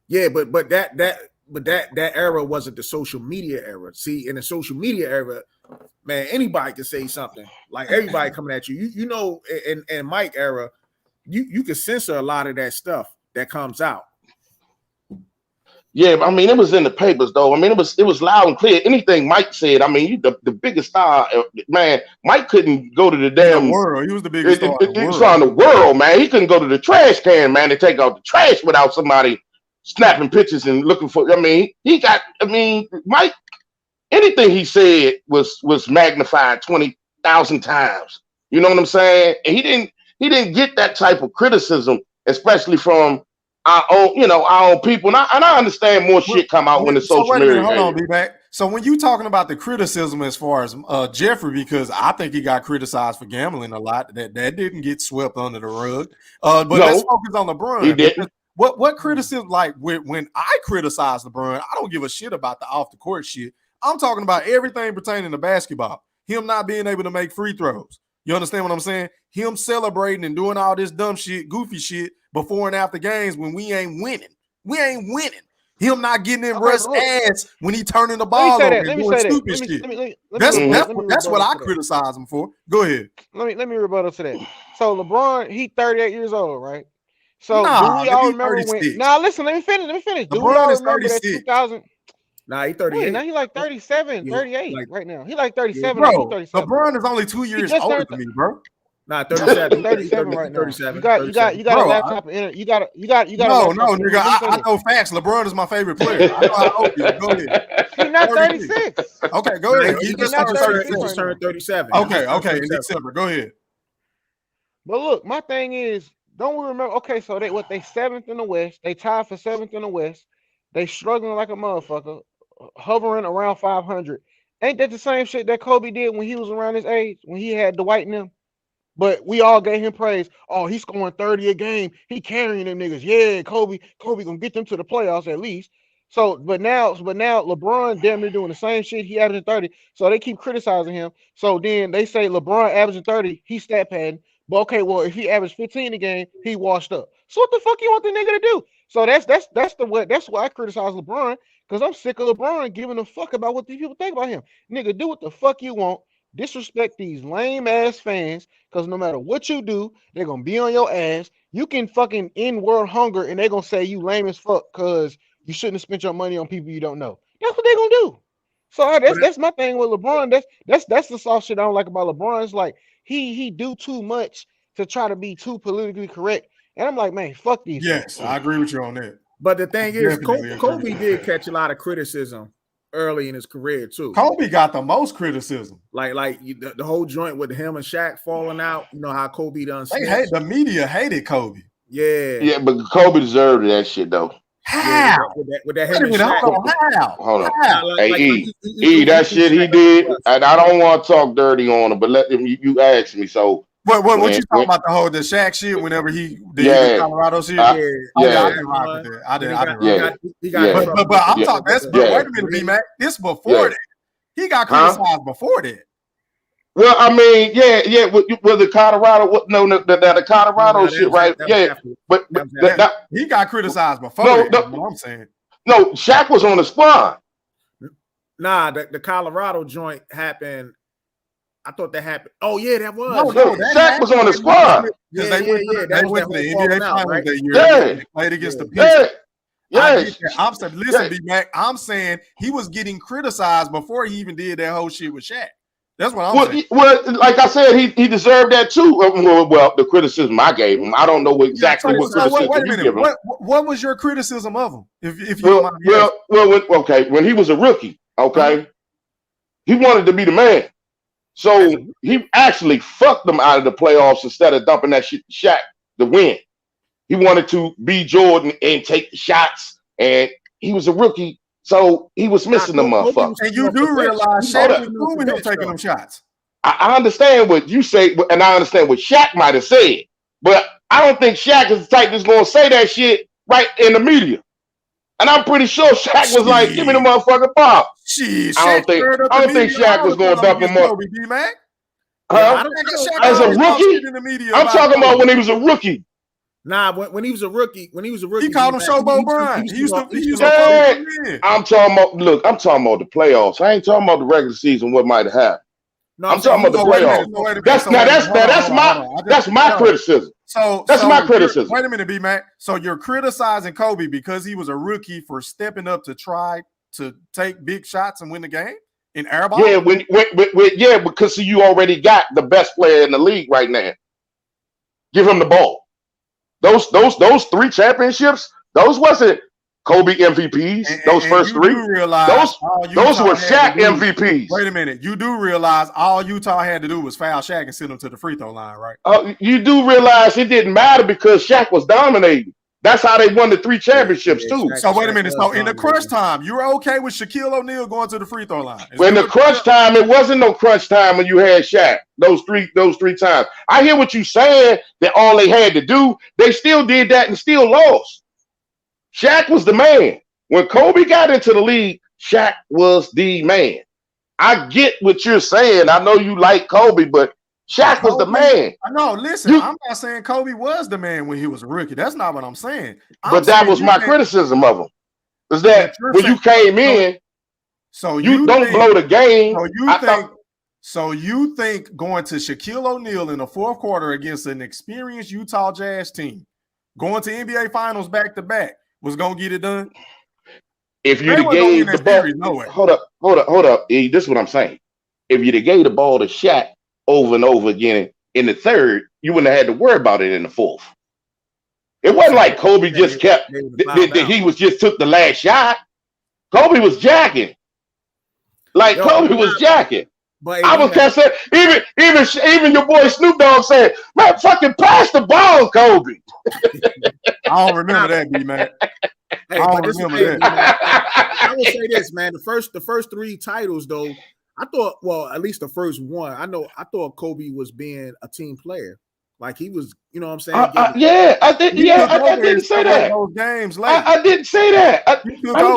S8: Yeah, but that era wasn't the social media era. See, in the social media era, man, anybody can say something. Like everybody coming at you. You know, in Mike era, you can censor a lot of that stuff that comes out.
S6: Yeah, I mean, it was in the papers though. I mean, it was loud and clear. Anything Mike said, I mean, the biggest star, man. Mike couldn't go to the damn
S2: world. He was the biggest star
S6: in the world, man. He couldn't go to the trash can, man, to take out the trash without somebody snapping pictures and looking for. I mean, Mike. Anything he said was magnified 20,000 times. You know what I'm saying? And he didn't get that type of criticism, especially from our own people. And I understand more shit come out when the social media.
S2: Hold on, B-Mac. So when you talking about the criticism as far as Jeffrey, because I think he got criticized for gambling a lot, that didn't get swept under the rug. But let's focus on LeBron.
S6: He didn't.
S2: What criticism? Like when I criticize LeBron, I don't give a shit about the off the court shit. I'm talking about everything pertaining to basketball. Him not being able to make free throws. You understand what I'm saying? Him celebrating and doing all this dumb shit, goofy shit before and after games when we ain't winning. We ain't winning. Him not getting in Russ' ass when he turning the ball over and doing stupid shit. That's what I criticize him for. Go ahead.
S7: Let me rebuttal to that. So LeBron, he 38 years old, right? So do we all remember when? Now listen, let me finish. Do we all remember that 2000?
S8: Nah, he 38.
S7: Now he like 37, 38 right now. He like 37.
S2: Bro,
S7: 37.
S2: LeBron is only 2 years older than me, bro.
S8: Nah, 37.
S7: 37 right now.
S8: 37.
S7: You got a laptop. You got.
S2: No, nigga. I know facts. LeBron is my favorite player. I know how old he is. Go ahead.
S7: He's not 36.
S2: Okay, go ahead.
S8: He just turned 37.
S2: Okay. In December. Go ahead.
S7: But look, my thing is, don't we remember? Okay, so they seventh in the West. They tied for seventh in the West. They struggling like a motherfucker, hovering around 500. Ain't that the same shit that Kobe did when he was around his age, when he had Dwight and them? But we all gave him praise. Oh, he's scoring 30 a game. He carrying them niggas. Yeah, Kobe gonna get them to the playoffs at least. So, but now LeBron damn near doing the same shit. He averaging 30. So they keep criticizing him. So then they say LeBron averaging 30, he's stat padding. But okay, well, if he averaged 15 a game, he washed up. So what the fuck you want the nigga to do? So that's why I criticize LeBron, because I'm sick of LeBron giving a fuck about what these people think about him. Nigga, do what the fuck you want. Disrespect these lame ass fans, because no matter what you do, they're gonna be on your ass. You can fucking end world hunger and they're gonna say you lame as fuck because you shouldn't have spent your money on people you don't know. That's what they're gonna do. So that's my thing with LeBron. That's the soft shit I don't like about LeBron. It's like he do too much to try to be too politically correct. And I'm like, man, fuck these.
S2: Yes, I agree with you on that.
S8: But the thing is, Kobe did catch a lot of criticism early in his career too.
S2: Kobe got the most criticism.
S8: Like the whole joint with him and Shaq falling out. You know how Kobe done.
S2: The media hated Kobe.
S8: Yeah,
S6: but Kobe deserved that shit though.
S2: How?
S8: With that him and Shaq.
S6: Hold on. Hey, E, that shit he did, and I don't want to talk dirty on him, but let him. You asked me, so.
S2: What you talking about the Shaq shit? Whenever he did the Colorado shit, I didn't rock with that. I didn't. But I'm talking. That's wait a minute, B-Mac. This before that. He got criticized before that.
S6: Well, I mean, yeah. With the Colorado, the Colorado shit, right? Yeah, but
S2: he got criticized before. That's what I'm saying.
S6: No, Shaq was on the squad.
S8: Nah, the Colorado joint happened. I thought that happened. Oh yeah, that was.
S6: No, Shaq was on the squad.
S2: They went to the NBA finals that year.
S6: Yeah.
S2: They played against the Pistons.
S6: Yes.
S2: I'm saying, listen, B-Mac, I'm saying he was getting criticized before he even did that whole shit with Shaq. That's what I'm saying.
S6: Well, like I said, he deserved that too. Well, the criticism I gave him, I don't know exactly what criticism
S2: wait a
S6: you
S2: minute.
S6: give him.
S2: What was your criticism of him? If you don't mind me asking.
S6: Okay, when he was a rookie, okay, he wanted to be the man, so he actually fucked them out of the playoffs instead of dumping that shit to Shaq to win. He wanted to be Jordan and take the shots, and he was a rookie, so he was missing the motherfucker.
S2: And you do realize Shaq was cool with him taking them shots.
S6: I understand what you say, and I understand what Shaq might have said, but I don't think Shaq is the type that's going to say that shit right in the media. And I'm pretty sure Shaq was like, "Give me the motherfucking ball." I don't think Shaq was going to dump him up. As a rookie, I'm talking about when he was a rookie.
S8: Nah, when he was a rookie,
S2: he called him Showboat Brian.
S6: I'm talking about. Look, I'm talking about the playoffs. I ain't talking about the regular season. What might have happened. No, I'm talking about the playoffs. That's my criticism. That's my criticism.
S2: Wait a minute, B-Mac. So you're criticizing Kobe because he was a rookie for stepping up to try to take big shots and win the game in airball?
S6: Yeah, because you already got the best player in the league right now. Give him the ball. Those 3 championships, those wasn't Kobe MVPs. Those first 3, those were Shaq MVPs.
S2: Wait a minute, you do realize all Utah had to do was foul Shaq and send him to the free throw line, right?
S6: You do realize it didn't matter because Shaq was dominating. That's how they won the 3 championships too.
S2: So wait a minute. So in the crunch time, you were okay with Shaquille O'Neal going to the free throw line?
S6: When the crunch time, it wasn't no crunch time when you had Shaq. Those three times. I hear what you're saying. That all they had to do, they still did that and still lost. Shaq was the man. When Kobe got into the league, Shaq was the man. I get what you're saying. I know you like Kobe, but Shaq was the man.
S2: No, listen, I'm not saying Kobe was the man when he was a rookie. That's not what I'm saying.
S6: But that was my criticism of him. Is that when you came in,
S2: so
S6: you don't blow the game.
S2: So you think going to Shaquille O'Neal in the fourth quarter against an experienced Utah Jazz team, going to NBA Finals back to back, was gonna get it done?
S6: If you'd have gave the ball, hold up. This is what I'm saying. If you'd have gave the ball to Shaq over and over again in the third, you wouldn't have had to worry about it in the fourth. It wasn't like Kobe just kept that he was just took the last shot. Kobe was jacking. Kobe was jacking. But I was kept saying, even your boy Snoop Dogg said, "Man, fucking pass the ball, Kobe."
S2: I don't remember that, B-Man.
S8: I don't remember that. I will say this, man. The first 3 titles, though, I thought, well, at least the first one, I thought Kobe was being a team player. Like he was, you know what I'm saying?
S6: I didn't say that.
S2: Those games
S6: I didn't say that. I'm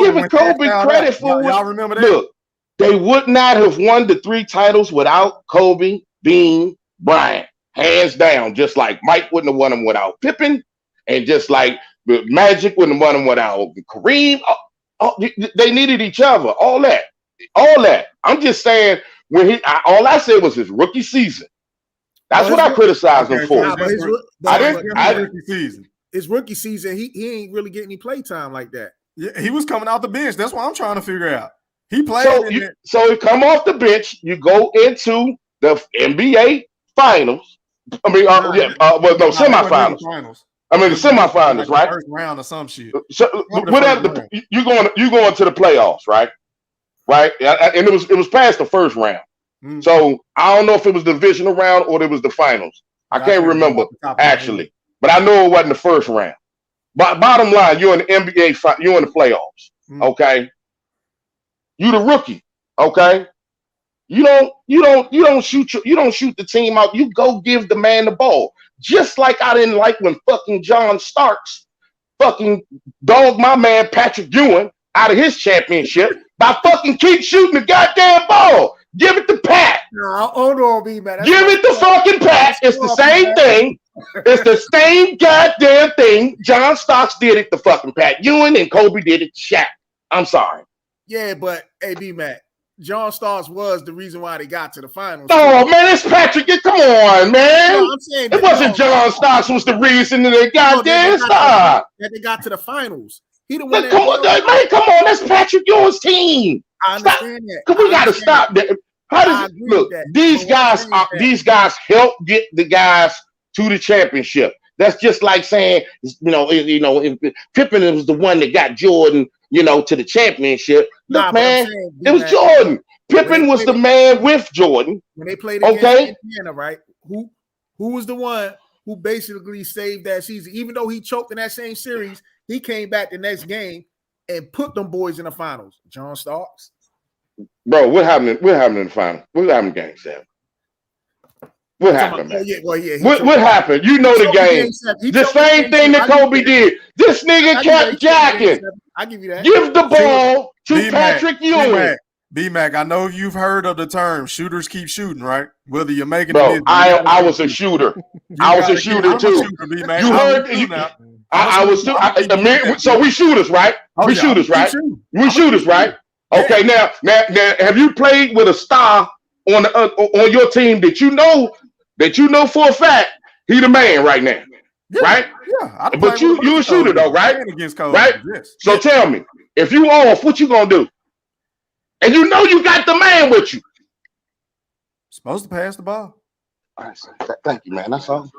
S6: giving Kobe credit for
S2: y'all remember that?
S6: Look, they would not have won the 3 titles without Kobe, Bean, Bryant. Hands down. Just like Mike wouldn't have won them without Pippen, and just like Magic wouldn't have won them without Kareem. They needed each other. All that. I'm just saying all I said was his rookie season. That's what I criticized him for.
S8: His rookie season, he ain't really getting any play time like that.
S2: Yeah, he was coming off the bench. That's what I'm trying to figure out. He played.
S6: So he come off the bench. You go into the NBA Finals. I mean, semifinals. I mean the semifinals, right?
S2: First round or some shit.
S6: So whatever. You going to the playoffs, right? Right, and it was past the first round. So I don't know if it was the divisional round or it was the finals. I can't remember actually, but I know it wasn't the first round. But bottom line, you're in the NBA, you're in the playoffs. Okay, you the rookie. Okay, you don't shoot the team out. You go give the man the ball. Just like I didn't like when fucking John Starks fucking dogged my man Patrick Ewing out of his championship by fucking keep shooting the goddamn ball. Give it to Pat.
S8: No, hold on, B-Man.
S6: Give it to fucking Pat. It's the same thing. It's the same goddamn thing. John Starks did it to fucking Pat Ewing, and Kobe did it to Shaq. I'm sorry.
S8: Yeah, but hey, B-Man, John Starks was the reason why they got to the finals.
S6: Oh, man, it's Patrick. Come on, man.
S8: No, I'm saying
S6: it wasn't John Starks was the reason that they got there. Stop.
S8: That they got to the finals. He the one that
S6: come on, man. Come on, that's Patrick Ewing's team.
S8: I understand that.
S6: Cause we gotta stop that. How does it look? These guys help get the guys to the championship. That's just like saying, if Pippen was the one that got Jordan, to the championship. Look, man, it was Jordan. Pippen was the man with Jordan.
S8: When they played against Indiana, right? Who was the one who basically saved that season? Even though he choked in that same series, he came back the next game and put them boys in the finals. John Starks.
S6: Bro, what happened? What happened in the final? What happened in game 7? What happened, man? What happened? You know the game. The same thing that Kobe did. This nigga kept jacking.
S8: I give you that.
S6: Give the ball to Patrick Ewing.
S2: B-Mac, I know you've heard of the term shooters keep shooting, right? Whether you're making
S6: it. I was a shooter. I was a shooter too. You heard? I was too. So we shooters, right? We shooters, right? We shooters, right? Okay, now, have you played with a star on your team that you know for a fact he the man right now, right?
S2: Yeah,
S6: but you a shooter though, right? Right.
S2: Yes.
S6: So tell me, if you off, what you gonna do? And you know you got the man with you.
S2: Supposed to pass the ball.
S6: All right, thank you, man. That's all.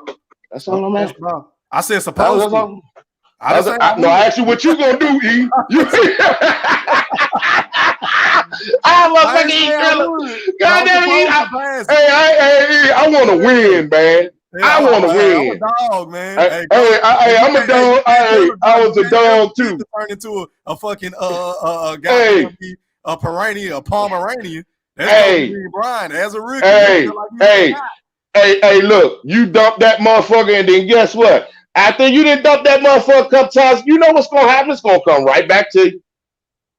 S6: That's all I'm asking.
S2: I said supposed to.
S6: I asked you what you gonna do, E. I'm a fucking goddamn E. I want to win, man. I want to win.
S2: I'm a dog, man.
S6: I'm a dog. I was a dog too.
S2: Turn into a fucking a Pomeranian.
S6: Hey,
S2: Brian, as a rookie.
S6: Hey, look, you dump that motherfucker, and then guess what? After you didn't dump that motherfucker a couple times, you know what's gonna happen? It's gonna come right back to you.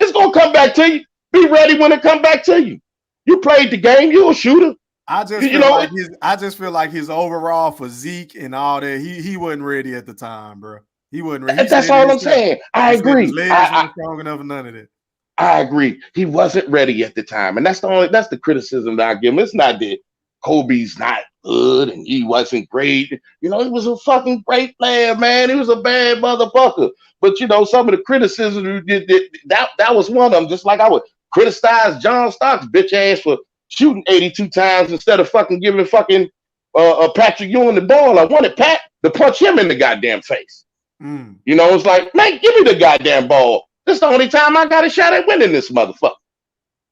S6: It's gonna come back to you. Be ready when it come back to you. You played the game. You a shooter.
S2: I just feel like his overall physique and all that. He wasn't ready at the time, bro. He wasn't ready.
S6: That's all I'm saying. I agree.
S2: His legs weren't strong enough for none of that.
S6: I agree. He wasn't ready at the time, and that's the criticism that I give him. It's not that Kobe's not good and he wasn't great. He was a fucking great player, man. He was a bad motherfucker. But some of the criticism that was one of them. Just like I would criticize John Starks' bitch ass for shooting 82 times instead of fucking giving Patrick Ewing the ball. I wanted Pat to punch him in the goddamn face. It's like, man, give me the goddamn ball. This is the only time I got a shot at winning this motherfucker.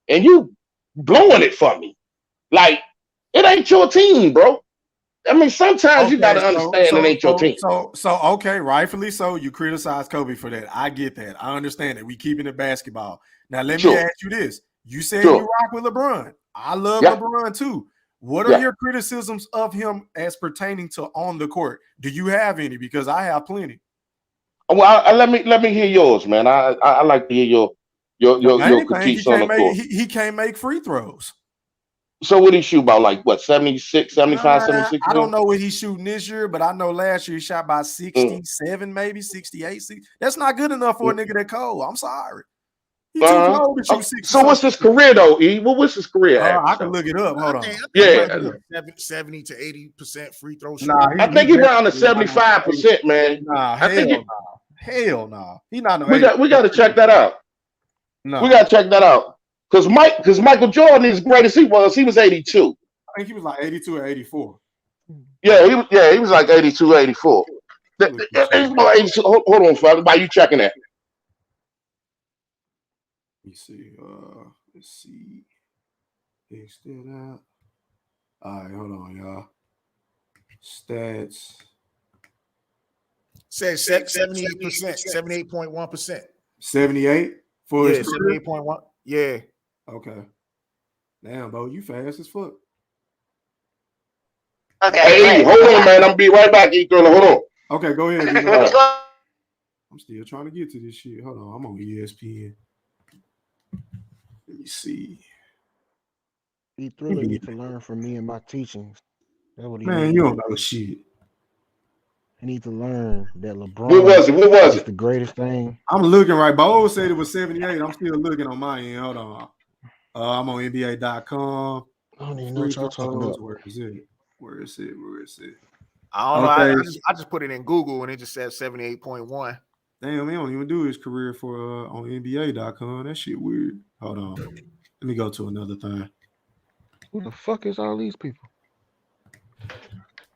S6: And you blowing it for me. Like, it ain't your team, bro. I mean, sometimes you got to understand it ain't your team.
S2: So, okay, rightfully so. You criticize Kobe for that. I get that. I understand it. We keeping it basketball. Now, let me ask you this. You said you rock with LeBron. I love LeBron too. What are your criticisms of him as pertaining to on the court? Do you have any? Because I have plenty.
S6: Well, let me hear yours, man. I like to hear your critiques on the court.
S2: He can't make free throws.
S6: So what he shoot about, like what, 76, 75, 76?
S2: I don't know what he's shooting this year, but I know last year he shot by 67, maybe 68. That's not good enough for a nigga that cold. I'm sorry. He's too cold to shoot 60.
S6: So what's his career though, E? What's his career?
S2: I can look it up. Hold on.
S8: 70 to 80% free throw shot.
S6: I think he's around the 75%, man.
S2: Hell no. He not.
S6: We got to check that out.
S2: No,
S6: we got to check that out. Because Michael Jordan, as great as he was 82.
S2: I think he was like 82 or 84.
S6: Yeah, he was like 82, 84. He's more 82. Hold on, father. Why you checking that?
S2: Let me see. Let's see. Fix that out. All right, hold on, y'all. Stats.
S8: Says 78%, 78.1%.
S2: 78 for his
S8: 78.1. Yeah.
S2: Okay. Damn, Bo, you fast as fuck.
S6: Okay. Hey, hold on, man. I'm gonna be right back, E-Girl. Hold on.
S2: Okay, go ahead. I'm still trying to get to this shit. Hold on. I'm on ESPN. Let me see.
S7: He really need to learn from me and my teachings. That's what he
S2: Man, you don't know shit.
S7: He need to learn that LeBron
S6: What was it?
S7: The greatest thing.
S2: I'm looking right. Bo said it was 78. I'm still looking on my end. Hold on. I'm on NBA.com.
S7: I don't even know what y'all talking about.
S2: Where is it? Where is it?
S8: I don't know. I just put it in Google and it just says 78.1.
S2: Damn, he don't even do his career for on NBA.com. That shit weird. Hold on. Let me go to another thing.
S7: Who the fuck is all these people?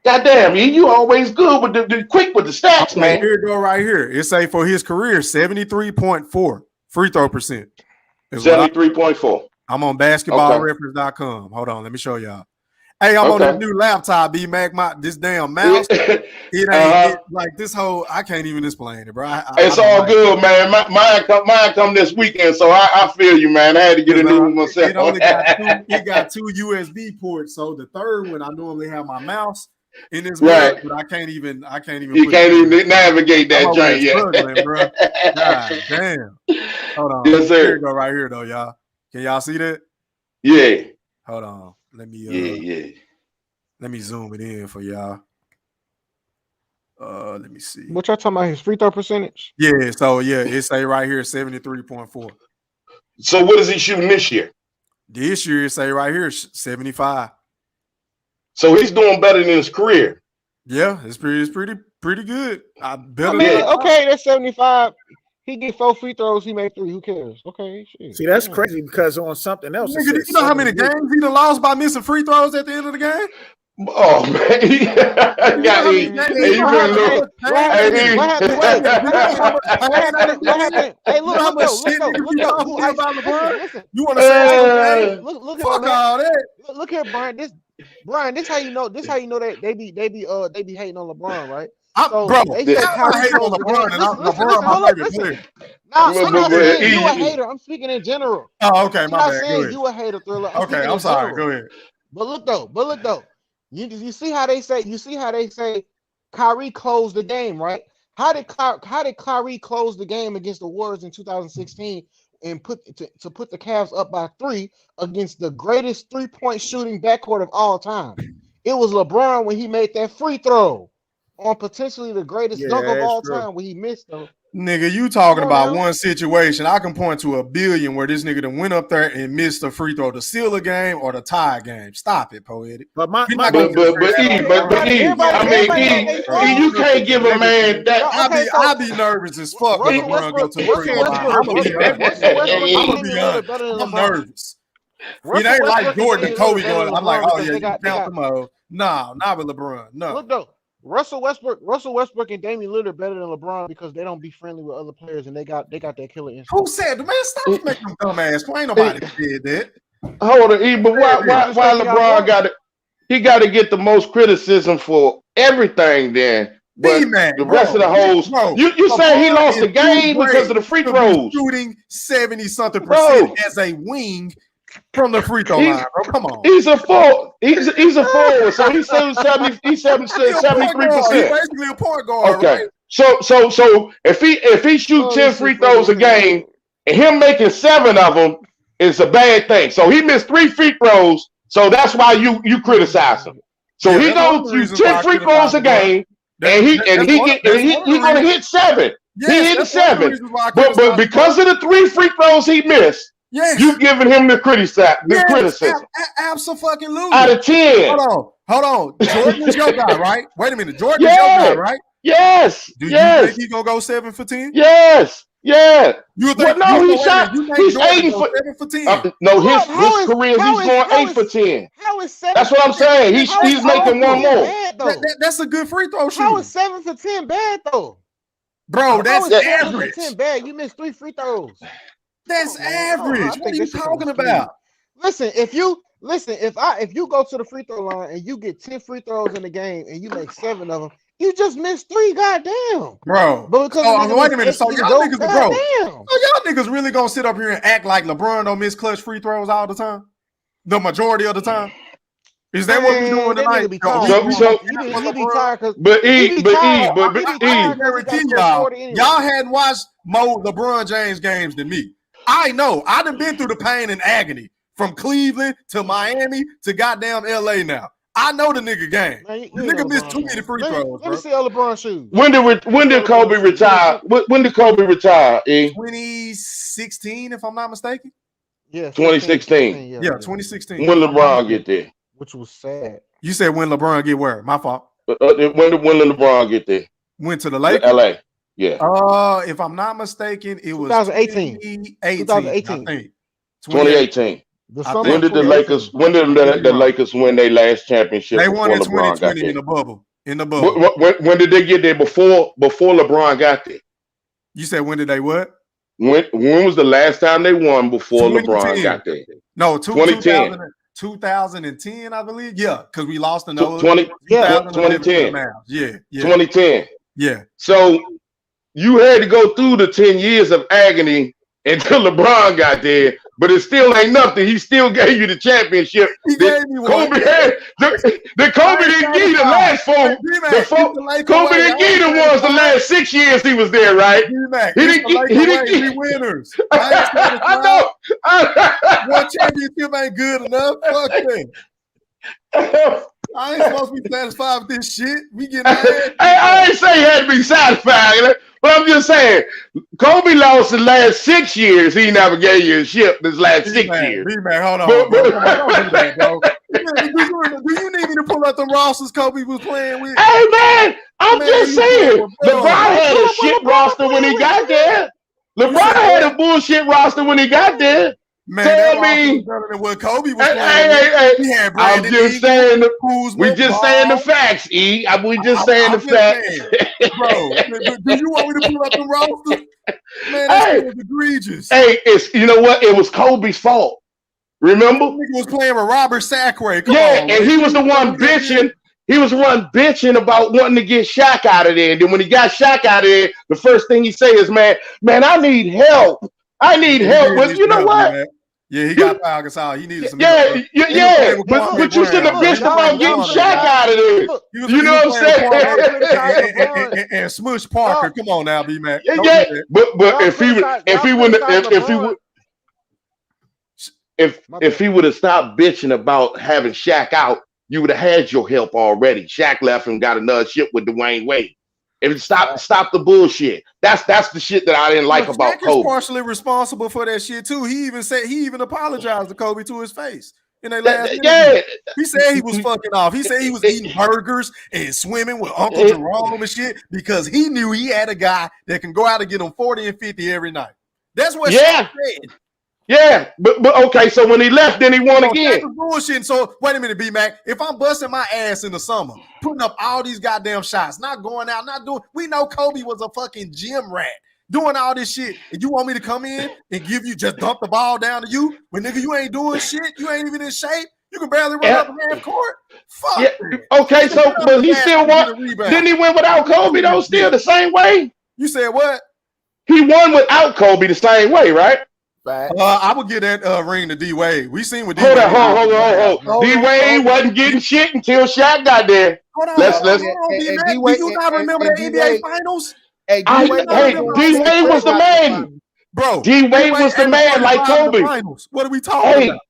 S6: Goddamn, you always good with the quick with the stats,
S2: Okay,
S6: man.
S2: here it go right here. It say for his career, 73.4 free throw percent.
S6: 73.4.
S2: I'm on basketballreference.com. Hold on, let me show y'all. Hey, I'm on this new laptop, B-Mac. This damn mouse, it ain't like this whole. I can't even explain it, bro.
S6: It's all good, man. Mine come this weekend, so I feel you, man. I had to get a new one myself.
S2: It only got two USB ports, so the third one I normally have my mouse in this
S6: right,
S2: but I can't even.
S6: You can't even navigate that joint yet,
S2: bro. God damn. Hold on.
S6: Yes, sir.
S2: Here it go right here though, y'all. Can y'all see that?
S6: Yeah.
S2: Hold on. Let me Let me zoom it in for y'all. Let me see.
S7: What y'all talking about? His free throw percentage?
S2: Yeah, so it say right here 73.4.
S6: So what is he shooting this year?
S2: This year it say right here 75.
S6: So he's doing better than his career.
S2: Yeah, it's pretty good.
S7: Okay, that's 75. He get 4 free throws, he made 3. Who cares? Okay, shit.
S8: See, that's crazy because on something else.
S2: Nigga, you know how many games he done lost by missing free throws at the end of the game?
S6: Oh man,
S7: What happened? Hey, look though. Listen.
S2: You want to say
S7: look
S2: fuck all that?
S7: Look here, Brian. This how you know. This how you know that they be hating on LeBron, right?
S2: Bro, they hate on LeBron and LeBron my favorite player.
S7: I'm not saying you a hater. I'm speaking in general.
S2: Oh, okay, my bad.
S7: I'm not saying you a hater, Thriller.
S2: Okay, I'm sorry. Go ahead.
S7: But look though. You see how they say Kyrie closed the game, right? How did Kyrie close the game against the Warriors in 2016 and put the Cavs up by 3 against the greatest 3-point shooting backcourt of all time? It was LeBron when he made that free throw on potentially the greatest dunk of all time when he missed them.
S2: Nigga, you talking about one situation. I can point to a billion where this nigga done went up there and missed a free throw to seal a game or to tie a game. Stop it, Poetic.
S6: But you can't give a man that.
S2: I'll be nervous as fuck when LeBron go to the free throw line. I'm gonna be honest. I'm nervous. It ain't like Jordan and Kobe going. I'm like, oh yeah, you count them out. Nah, not with LeBron. No.
S7: Look though. Russell Westbrook and Damian Lillard better than LeBron because they don't be friendly with other players and they got that killer instinct.
S2: Who said, man? Stop making them dumbass. Ain't nobody did that.
S6: Hold on, but why LeBron got it? He got to get the most criticism for everything. Then, but the rest of the hoes, you saying he lost the game because of the free throws?
S2: Shooting 70-something% as a wing from the free throw line, bro. Come on.
S6: He's a forward. He's a forward. So he's 73%.
S2: He's basically a point guard.
S6: Okay.
S2: Right?
S6: So if he shoot 10 free throws a game and him making 7 of them is a bad thing. So he missed 3 free throws. So that's why you criticize him. So he goes through 10 free throws a game and he gonna hit 7. He hit 7. But because of the 3 free throws he missed.
S2: Yes.
S6: You giving him the criticism.
S2: Absolutely.
S6: Out of 10.
S2: Hold on. Jordan is your guy, right? Wait a minute. Jordan is your guy, right?
S6: Yes.
S2: Do you think he's gonna go 7 for 10?
S6: Yes. Yeah.
S2: You think
S6: he's 8 for
S2: 7 for 10?
S6: No, his career he's going 8 for 10.
S7: How is 7?
S6: That's what I'm saying. He's making one more.
S2: That's a good free throw shoot.
S7: How is 7 for 10 bad though?
S2: Bro, that's average.
S7: 10 bad. You missed 3 free throws.
S2: That's average. What are you talking about?
S7: Listen, if you go to the free throw line and you get 10 free throws in the game and you make 7 of them, you just missed 3. Goddamn,
S2: bro.
S7: But because
S2: wait a minute. So y'all niggas, bro.
S7: So
S2: y'all niggas really gonna sit up here and act like LeBron don't miss clutch free throws all the time? The majority of the time. Is that what we doing tonight?
S7: He be tired.
S2: Y'all hadn't watched more LeBron James games than me. I know. I done been through the pain and agony from Cleveland to Miami to goddamn LA now. I know the nigga game. The nigga missed too many free throws.
S7: Let me see all LeBron shoes.
S6: When did Kobe retire? When did Kobe retire?
S2: 2016, if I'm not mistaken.
S6: Yeah, 2016.
S2: Yeah, 2016.
S6: When LeBron get there?
S7: Which was sad.
S2: You said when LeBron get where? My fault.
S6: When did LeBron get there?
S2: Went to the Lakers?
S6: LA. Yeah.
S2: If I'm not mistaken, it was
S7: 2018.
S2: 2018. I think
S6: 2018.
S7: The
S2: I
S7: summer
S6: When
S2: think.
S7: of
S6: did the
S7: 2018.
S6: Lakers? When did
S2: Could be
S6: the
S2: wrong.
S6: Lakers win their last championship
S2: They won
S6: before
S2: in
S6: LeBron got
S2: 2020
S6: there?
S2: in the bubble. In the bubble.
S6: When did they get there? Before LeBron got there.
S2: You said when did they what?
S6: When was the last time they won before LeBron
S2: 2010.
S6: got there?
S2: No,
S6: 2010.
S2: 2010, I believe. Yeah, because we lost in those
S6: 2010.
S2: Yeah.
S6: 2010.
S2: Yeah.
S6: So you had to go through the 10 years of agony until LeBron got there, but it still ain't nothing. He still gave you the championship.
S2: He gave me one.
S6: Kobe had the Kobe didn't give you the last four. Kobe didn't give you the ones the last 6 years he was there, right? He didn't give
S2: winners.
S6: I know.
S2: One championship ain't good enough. Fuck that. I ain't supposed to be satisfied with this shit. We getting mad.
S6: I ain't say he had to be satisfied, but I'm just saying, Kobe lost the last 6 years. He never gave you a ship this last 6 years.
S2: B-Man, hold on, bro. Come on, don't do that, bro. Do you need me to pull up the rosters Kobe was playing with?
S6: Hey, man, I'm just saying. LeBron had a shit roster when he got there. LeBron had a bullshit roster when he got there.
S2: Man,
S6: tell me
S2: better than what Kobe was playing. He had
S6: I'm just saying we just saying the facts, E. We just saying the facts.
S2: Bro, do you want me to pull up the rosters? Man, that's egregious.
S6: Hey, you know what? It was Kobe's fault. Remember?
S2: Nigga was playing with Robert Sacre. Come on,
S6: and he was the one bitching. He was the one bitching about wanting to get Shaq out of there. And then when he got Shaq out of there, the first thing he said is, man, I need help. I need help. But you know what?
S2: Man. Yeah, he got Pau Gasol. He needed some.
S6: Yeah. But you shouldn't have bitched about getting Shaq out of there. You know what I'm saying?
S2: And Smush Parker. Come on now, B-Mac.
S6: Yeah. But if he would have stopped bitching about having Shaq out, you would have had your help already. Shaq left and got another shit with Dwayne Wade. If stop the bullshit. That's the shit that I didn't like about
S2: Shaq
S6: Kobe.
S2: is partially responsible for that shit too. He even apologized to Kobe to his face in their last interview. He said he was fucking off. He said he was eating burgers and swimming with Uncle Jerome and shit because he knew he had a guy that can go out and get him 40 and 50 every night. That's what Shaq said.
S6: Yeah, but okay, so when he left, then he won again.
S2: Bullshit. So wait a minute, B-Mac. If I'm busting my ass in the summer, putting up all these goddamn shots, not going out, not doing. We know Kobe was a fucking gym rat, doing all this shit. And you want me to come in and give you just dump the ball down to you when nigga you ain't doing shit, you ain't even in shape. You can barely run up and half court. Fuck.
S6: Yeah. Okay, so but he still won. Didn't he win without Kobe though? Still the same way.
S2: You said what?
S6: He won without Kobe the same way, right?
S2: I would give that ring to D Wade. We seen what D
S6: Hold on. D Wade wasn't getting shit until Shaq got there.
S2: Hold on.
S6: Let's.
S2: Do you not remember the NBA Finals?
S6: Hey, D Wade was the man,
S2: bro.
S6: D Wade was the man, like Kobe.
S2: What are we talking about?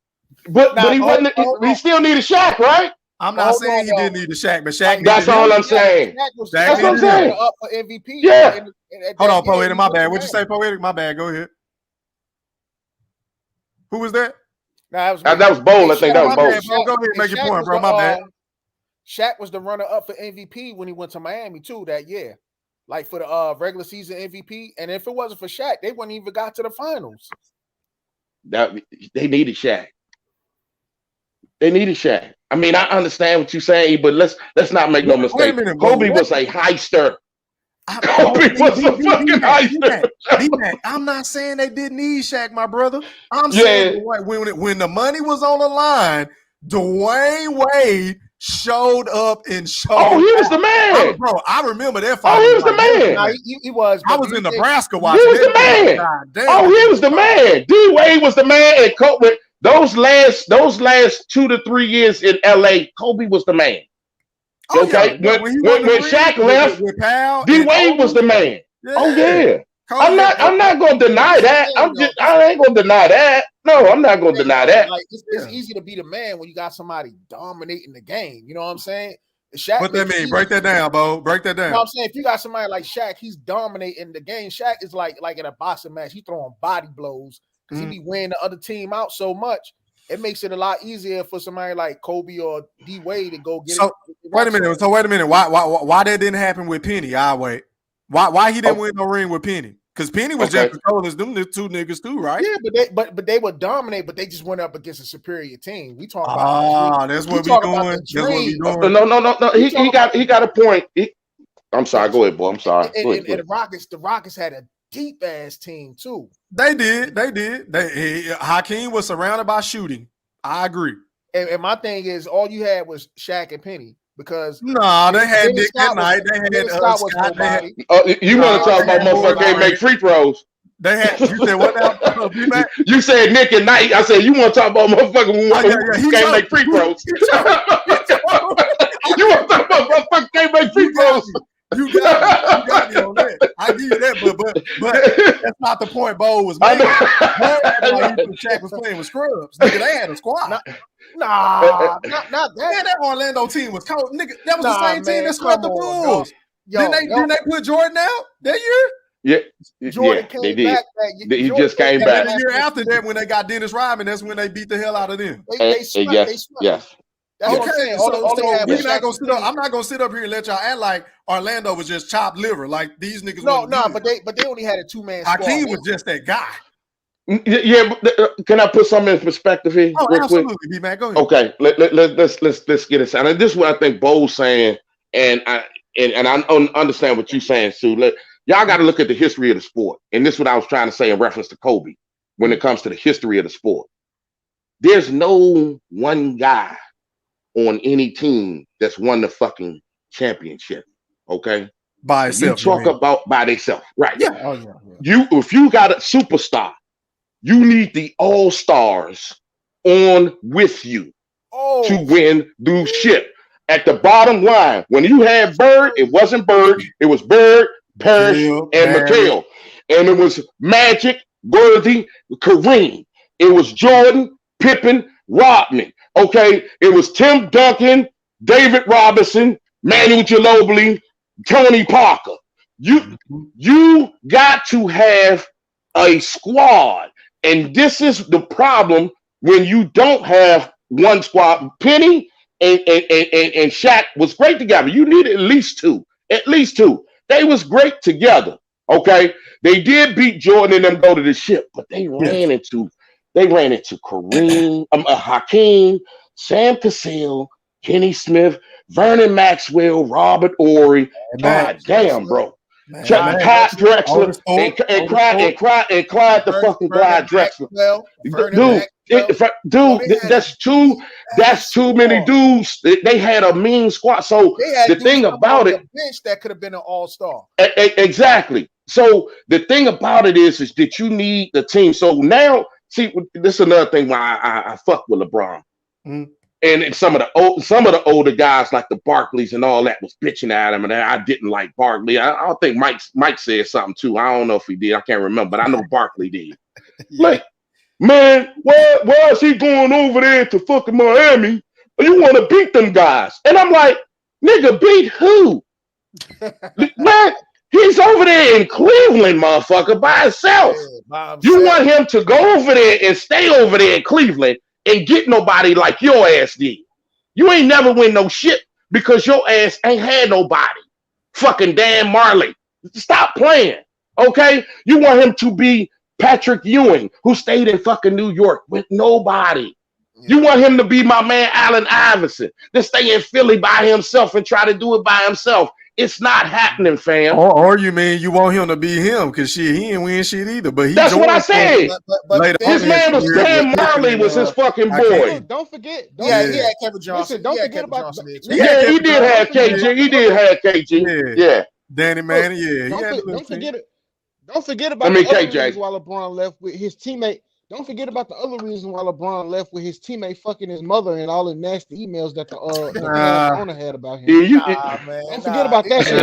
S6: But he wasn't. He still needed Shaq, right?
S2: I'm not saying he didn't need the Shaq, but Shaq.
S6: That's all I'm saying.
S8: That's what I'm saying. Up for MVP.
S6: Yeah.
S2: Hold on, Poetic. My bad. What'd you say, Poetic? My bad. Go ahead. Who was that?
S8: Nah,
S6: that was Bowl. I think that was Bowl.
S2: Go ahead, make your point, bro. My bad.
S8: Shaq was the runner-up for MVP when he went to Miami too that year, like for the regular season MVP. And if it wasn't for Shaq, they wouldn't even got to the finals.
S6: They needed Shaq. They needed Shaq. I mean, I understand what you're saying, but let's not make no mistake. Kobe was a heister. Kobe was a fucking heister.
S2: I'm not saying they didn't need Shaq, my brother. I'm saying when the money was on the line, Dwayne Wade showed up and showed.
S6: Oh, he was the man,
S2: bro. I remember that.
S6: Oh, he was the man.
S8: No, he was.
S2: I was in Nebraska watching.
S6: He was the man. Oh, he was the man. D Wade was the man, and Kobe. Those last 2 to 3 years in LA, Kobe was the man. Okay, when Shaq left, D Wade was the man. Yeah. Oh yeah, I'm not gonna deny that. I ain't gonna deny that. No, I'm not gonna deny that.
S8: Like it's easy to be the man when you got somebody dominating the game. You know what I'm saying? Shaq.
S2: What that mean? Break that down, Bo. Break that down.
S8: You know what I'm saying? If you got somebody like Shaq, he's dominating the game. Shaq is like in a boxing match, he throwing body blows because he be wearing the other team out so much. It makes it a lot easier for somebody like Kobe or D Wade to go get it.
S2: Wait a minute. Why that didn't happen with Penny? I'll wait. Why he didn't win no ring with Penny? Because Penny was just as cold as them two niggas too, right?
S8: Yeah, but they would dominate, but they just went up against a superior team. We talk about
S2: that's what we doing. That's what we doing.
S6: No. He got a point. I'm sorry. Go ahead, boy. I'm sorry.
S8: And the Rockets had a deep ass team too.
S2: They did. Hakeem was surrounded by shooting. I agree.
S8: And my thing is, all you had was Shaq and Penny. Because
S2: they had Nick that night. They had Scott.
S6: You want to talk about motherfucker can't make free throws?
S2: They had. You said what now?
S6: You said Nick and Knight. I said you want to talk about motherfucker who can't make free throws? You want to talk about motherfucker can't make free throws?
S2: You got me on that. I give you that, but that's not the point Bo was making. Shaq was playing with scrubs. Nigga, they had a squad.
S8: Not that.
S2: Man, that Orlando team was cold. Nigga, that was the same team that swept the Bulls. Didn't they put Jordan out that year?
S6: Yeah,
S8: Jordan
S6: they
S8: came back.
S6: He just came back.
S2: The year after that, when they got Dennis Rodman, that's when they beat the hell out of them.
S8: They swept.
S6: Yes.
S8: That's what I'm saying.
S2: I'm not gonna sit up here and let y'all act like Orlando was just chopped liver. Like these niggas.
S8: But they only had a 2-man squad.
S2: Hakeem was just that guy.
S6: Yeah, but can I put something in perspective here?
S2: Oh, absolutely, B-Man. Go ahead.
S6: Okay, let's get it. And this is what I think Bo's saying, and I understand what you're saying, Sue. Y'all got to look at the history of the sport, and this is what I was trying to say in reference to Kobe when it comes to the history of the sport. There's no one guy on any team that's won the fucking championship. Okay,
S2: by itself.
S6: You talk about by themselves, right?
S2: Yeah. Oh, yeah.
S6: If you got a superstar, you need the all-stars on with you to win the ship. At the bottom line, when you had Bird, it wasn't Bird, it was Bird, Parrish, and McHale. And it was Magic, Worthy, Kareem. It was Jordan, Pippen, Rodman. Okay, it was Tim Duncan, David Robinson, Manu Ginobili, Tony Parker. You got to have a squad. And this is the problem when you don't have one squad. Penny and Shaq was great together. You needed at least two. They was great together. Okay. They did beat Jordan and them go to the ship, but they ran into Kareem, Hakeem, Sam Cassell, Kenny Smith, Vernon Maxwell, Robert Ory. God damn, bro. Clyde Drexler and Clyde the fucking Clyde Drexler. Dude, that's too many dudes. They had a mean squad. So the thing about it,
S8: bench that could have been an all-star.
S6: Exactly. So the thing about it is that you need the team. So now, see, this is another thing why I fuck with LeBron. And some of the older guys like the Barkleys and all that was bitching at him, and I didn't like Barkley. I think Mike said something too. I don't know if he did. I can't remember, but I know Barkley did. Like, man, why is he going over there to fucking Miami? You want to beat them guys? And I'm like, nigga, beat who? Man, he's over there in Cleveland, motherfucker, by himself. You want him to go over there and stay over there in Cleveland and get nobody like your ass did. You ain't never win no shit because your ass ain't had nobody. Fucking Dan Marley. Stop playing. Okay? You want him to be Patrick Ewing, who stayed in fucking New York with nobody. You want him to be my man Allen Iverson, to stay in Philly by himself and try to do it by himself. It's not happening, fam.
S2: Or you mean you want him to be him because he ain't win shit either. But
S6: that's what I said. His man was Dan Marley was his fucking boy.
S7: Don't forget.
S8: He had Kevin Johnson.
S7: Listen, don't forget about.
S6: He did have KG. He did have KG. Yeah.
S2: Danny Manning. Yeah.
S7: Don't forget it. Don't forget about the other reasons why LeBron left with his teammate. Don't forget about the other reason why LeBron left with his teammate fucking his mother and all the nasty emails that the owner had about him. Don't forget about that shit.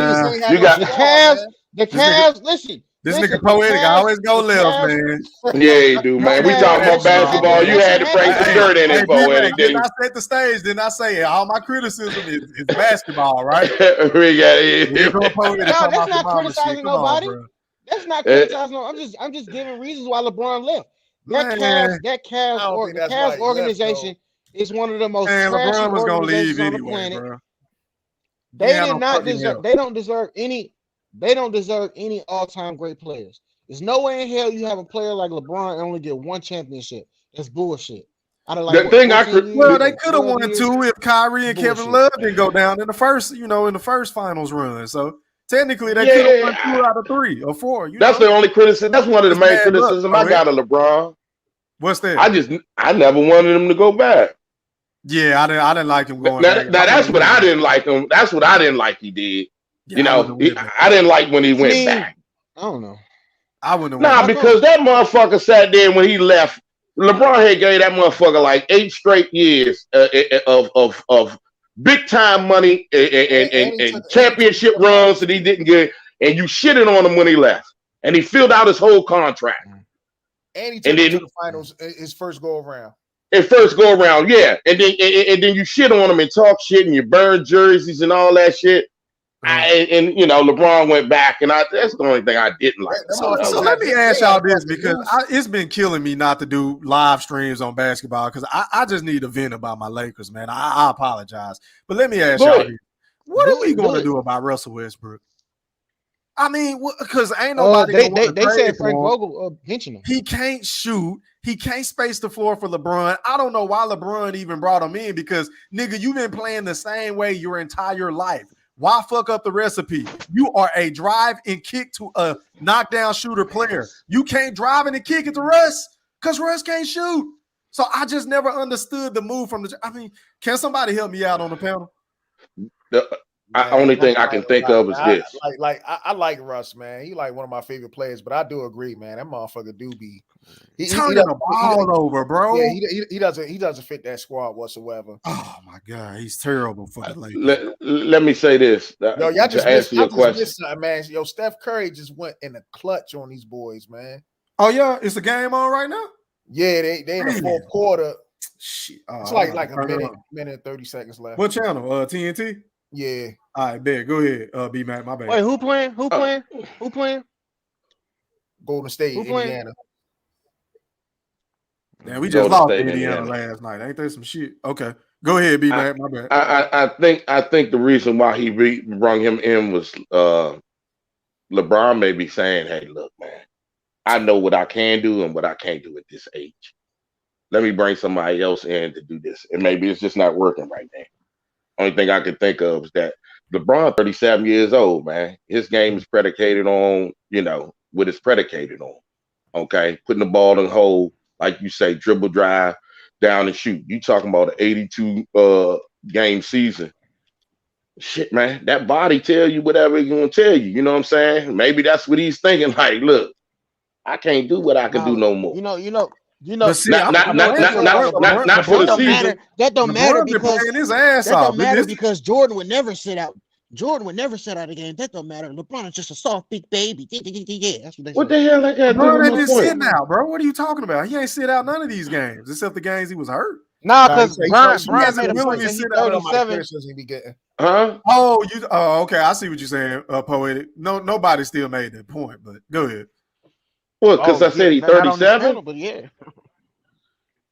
S6: You got
S7: the Cavs. Listen.
S2: This nigga poetic always go left, man.
S6: Yeah, he do, man. We talking about basketball. You had to break the shirt in it, poetic.
S2: Then I set the stage. Then I say all my criticism is basketball, right?
S6: We got it.
S7: That's not criticizing nobody. That's not criticizing. I'm just giving reasons why LeBron left. That Cavs organization is one of the most trashy organizations on the planet. Bro. They don't deserve any They don't deserve any all-time great players. There's no way in hell you have a player like LeBron and only get one championship. That's bullshit. Out of like
S6: The thing I
S7: 14
S6: could,
S7: years,
S2: Well, they
S7: or
S2: could have
S7: 12
S2: won
S7: years,
S2: 2 if Kyrie and Kevin
S7: bullshit.
S2: Love didn't go down in the first, in the first finals run. So technically, they could have won 2 out of 3 or 4.
S6: That's the only criticism. That's one of the
S2: It's
S6: main
S2: bad luck,
S6: criticism
S2: bro.
S6: I got of LeBron.
S2: What's that?
S6: I never wanted him to go back.
S2: Yeah, I didn't like him going
S6: Now,
S2: back.
S6: now that's what I didn't like him. That's what I didn't like he did.
S2: Yeah,
S6: I didn't like when he went back.
S7: I don't know.
S2: I wouldn't.
S6: Nah, because that motherfucker sat there when he left. LeBron had gave that motherfucker like 8 straight years of big time money and championship runs that he didn't get, and you shitted on him when he left, and he filled out his whole contract.
S8: And he took him to the finals his first go around.
S6: Yeah, and then you shit on him and talk shit, and you burn jerseys and all that shit. LeBron went back, and that's the only thing I didn't like.
S2: So let me ask y'all this, because it's been killing me not to do live streams on basketball, because I just need to vent about my Lakers, man. I apologize, but let me ask y'all this: what are we going to do about Russell Westbrook? I mean, because ain't nobody.
S7: They said Frank Vogel benching him.
S2: He can't shoot. He can't space the floor for LeBron. I don't know why LeBron even brought him in, because nigga, you've been playing the same way your entire life. Why fuck up the recipe? You are a drive and kick to a knockdown shooter player. You can't drive and kick it to Russ because Russ can't shoot. So I just never understood the move from the. I mean, can somebody help me out on the panel?
S6: The only thing I can think of is this.
S8: I like Russ, man. He like one of my favorite players, but I do agree, man. That motherfucker do be
S2: turning the ball over, bro.
S8: Yeah, he doesn't fit that squad whatsoever.
S2: Oh my god, he's terrible for the Lakers.
S6: Let me say this.
S8: Yo, y'all just
S6: answer your question,
S8: man. Yo, Steph Curry just went in the clutch on these boys, man.
S2: Oh yeah, it's a game on right now.
S8: Yeah, they in the fourth quarter.
S2: Shit.
S8: It's like a minute and 30 seconds left.
S2: What channel? TNT.
S8: Yeah.
S2: All right, bet. Go ahead. B Mac, my bad.
S7: Wait, who playing? Who playing?
S8: Golden State, Indiana.
S2: Man, we just lost Indiana last night. Ain't there some shit? Okay, go ahead, B Mac. My bad.
S6: I think the reason why he brought him in was LeBron may be saying, "Hey, look, man, I know what I can do and what I can't do at this age. Let me bring somebody else in to do this, and maybe it's just not working right now." Only thing I can think of is that LeBron, 37 years old, man. His game is predicated on, what it's predicated on. Okay, putting the ball in the hole, like you say, dribble, drive, down and shoot. You talking about an 82 game season. Shit, man, that body tell you whatever it's gonna tell you. You know what I'm saying? Maybe that's what he's thinking. Like, look, I can't do what I can do no more. Not for the season.
S7: That don't matter because
S2: his ass
S7: that
S2: off.
S7: don't matter because Jordan would never sit out. Jordan would never sit out a game. That don't matter. LeBron is just a soft big baby. Yeah, that's
S6: what the hell?
S2: LeBron ain't sitting out, bro. What are you talking about? He ain't sit out none of these games except the games he was hurt.
S7: Nah, because Brian
S2: made a point that
S7: he
S8: 37.
S6: Huh?
S2: Oh, okay. I see what you're saying, Poetic. No, nobody still made that point, but go ahead.
S6: What? Because I said he's 37.
S7: But yeah.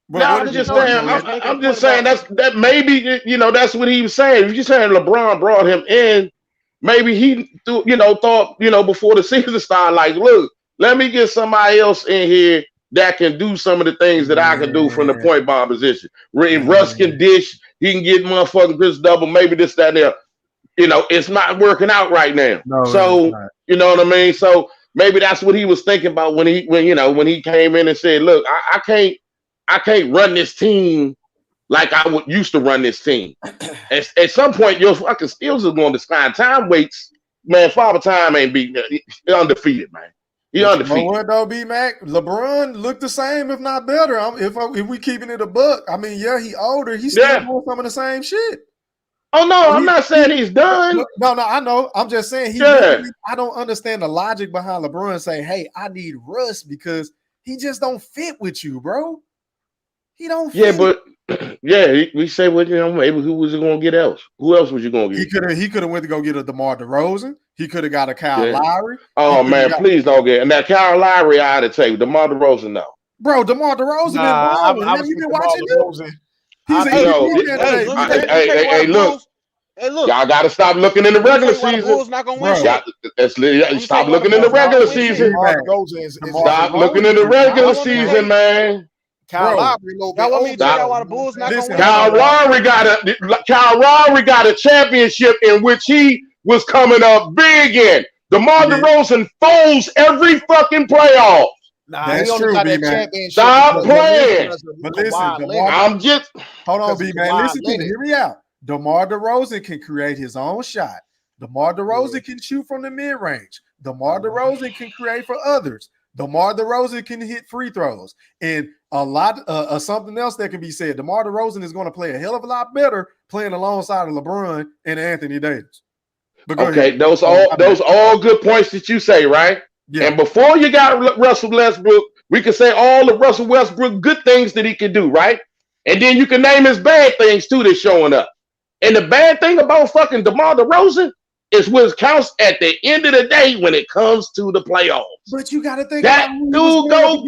S6: No, I'm just saying that maybe that's what he was saying. If you're saying LeBron brought him in, maybe he thought before the season started, like, look, let me get somebody else in here that can do some of the things that I can do from the point guard position. If Russ can dish, he can get motherfucking Chris double, maybe this, that, and there. It's not working out right now.
S2: No,
S6: so you know what I mean? So maybe that's what he was thinking about when he came in and said, look, I can't run this team like I would used to run this team. At some point, your fucking skills are going to decline. Time waits, man. Father Time ain't beating. He undefeated, man. He undefeated.
S2: You know what though, B Mac? LeBron looked the same, if not better. If we keeping it a buck, I mean, yeah, he older. He's still doing some of the same shit.
S6: Oh no, I'm not saying he's done.
S2: No, I know. I'm just saying I don't understand the logic behind LeBron saying, "Hey, I need Russ because he just don't fit with you, bro." He don't fit.
S6: Yeah, but we say, well, maybe who was he gonna get else? Who else was you gonna get?
S2: He could have went to go get a DeMar DeRozan. He could have got a Kyle Lowry.
S6: Oh man, please don't get. And that Kyle Lowry I had to take. DeMar DeRozan, no.
S2: Bro, DeMar DeRozan been balling. Have you been watching him?
S6: Hey, look.
S7: Hey, look.
S6: Y'all got to stop looking in the
S7: Let me
S6: regular
S7: tell you why the
S6: season.
S7: Bulls not gonna win shit.
S6: Stop looking in the regular season. Stop looking in the regular season, man.
S8: Kyle Lowry a little bit
S7: Y'all want me to tell y'all
S8: older.
S7: why the Bulls not gonna win?
S6: Kyle Lowry got a championship in which he was coming up big in. DeMar DeRozan folds every fucking playoff.
S8: Nah, he only got that championship.
S6: Stop playing.
S2: But listen,
S6: I'm just
S2: hold on, B man. Listen to me. Hear me out. DeMar DeRozan can create his own shot. DeMar DeRozan can shoot from the mid range. DeMar DeRozan can create for others. DeMar DeRozan can hit free throws. And a lot of something else that can be said. DeMar DeRozan is going to play a hell of a lot better playing alongside of LeBron and Anthony Davis.
S6: Okay, those all good points that you say, right? Yeah. And before you got Russell Westbrook, we can say all the Russell Westbrook good things that he can do, right? And then you can name his bad things too that's showing up. And the bad thing about fucking DeMar DeRozan is what counts at the end of the day when it comes to the playoffs.
S2: But you got to think
S6: that dude goes.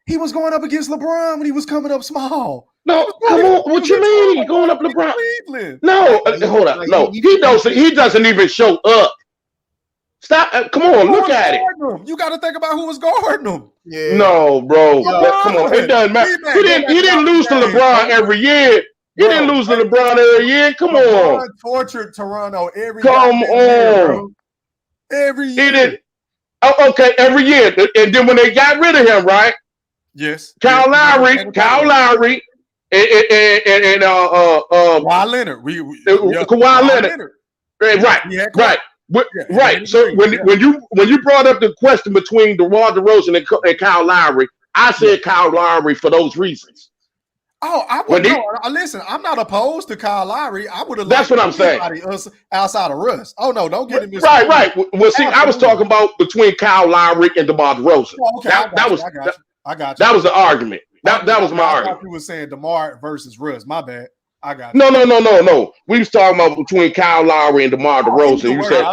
S2: He was going up against LeBron when he was coming up small.
S6: No, come on. What you mean? Going up LeBron?
S2: Cleveland.
S6: No, hold up. No, he doesn't even show up. Stop. Come on, look at it.
S2: You got to think about who was guarding him.
S6: Yeah. No, bro. Come on. It doesn't matter. He didn't lose to LeBron every year. He didn't lose to LeBron every year. Come on.
S2: Tortured Toronto every
S6: year. Come on.
S2: Every year.
S6: He did. Oh, okay, every year. And then when they got rid of him, right?
S2: Yes.
S6: Kyle Lowry, and Kawhi
S2: Leonard.
S6: Kawhi Leonard. Right. So when you brought up the question between DeMar DeRozan and Kyle Lowry, I said Kyle Lowry for those reasons.
S2: Oh, listen, I'm not opposed to Kyle Lowry. I would have.
S6: That's what I'm saying.
S2: Outside of Russ. Oh no, don't get him.
S6: Right. Well, see, I was talking about between Kyle Lowry and DeMar DeRozan.
S2: Oh, okay, I got you.
S6: That was the argument. That was my argument.
S2: I thought you were saying DeMar versus Russ. My bad. I got you.
S6: No. We was talking about between Kyle Lowry and DeMar DeRozan. You said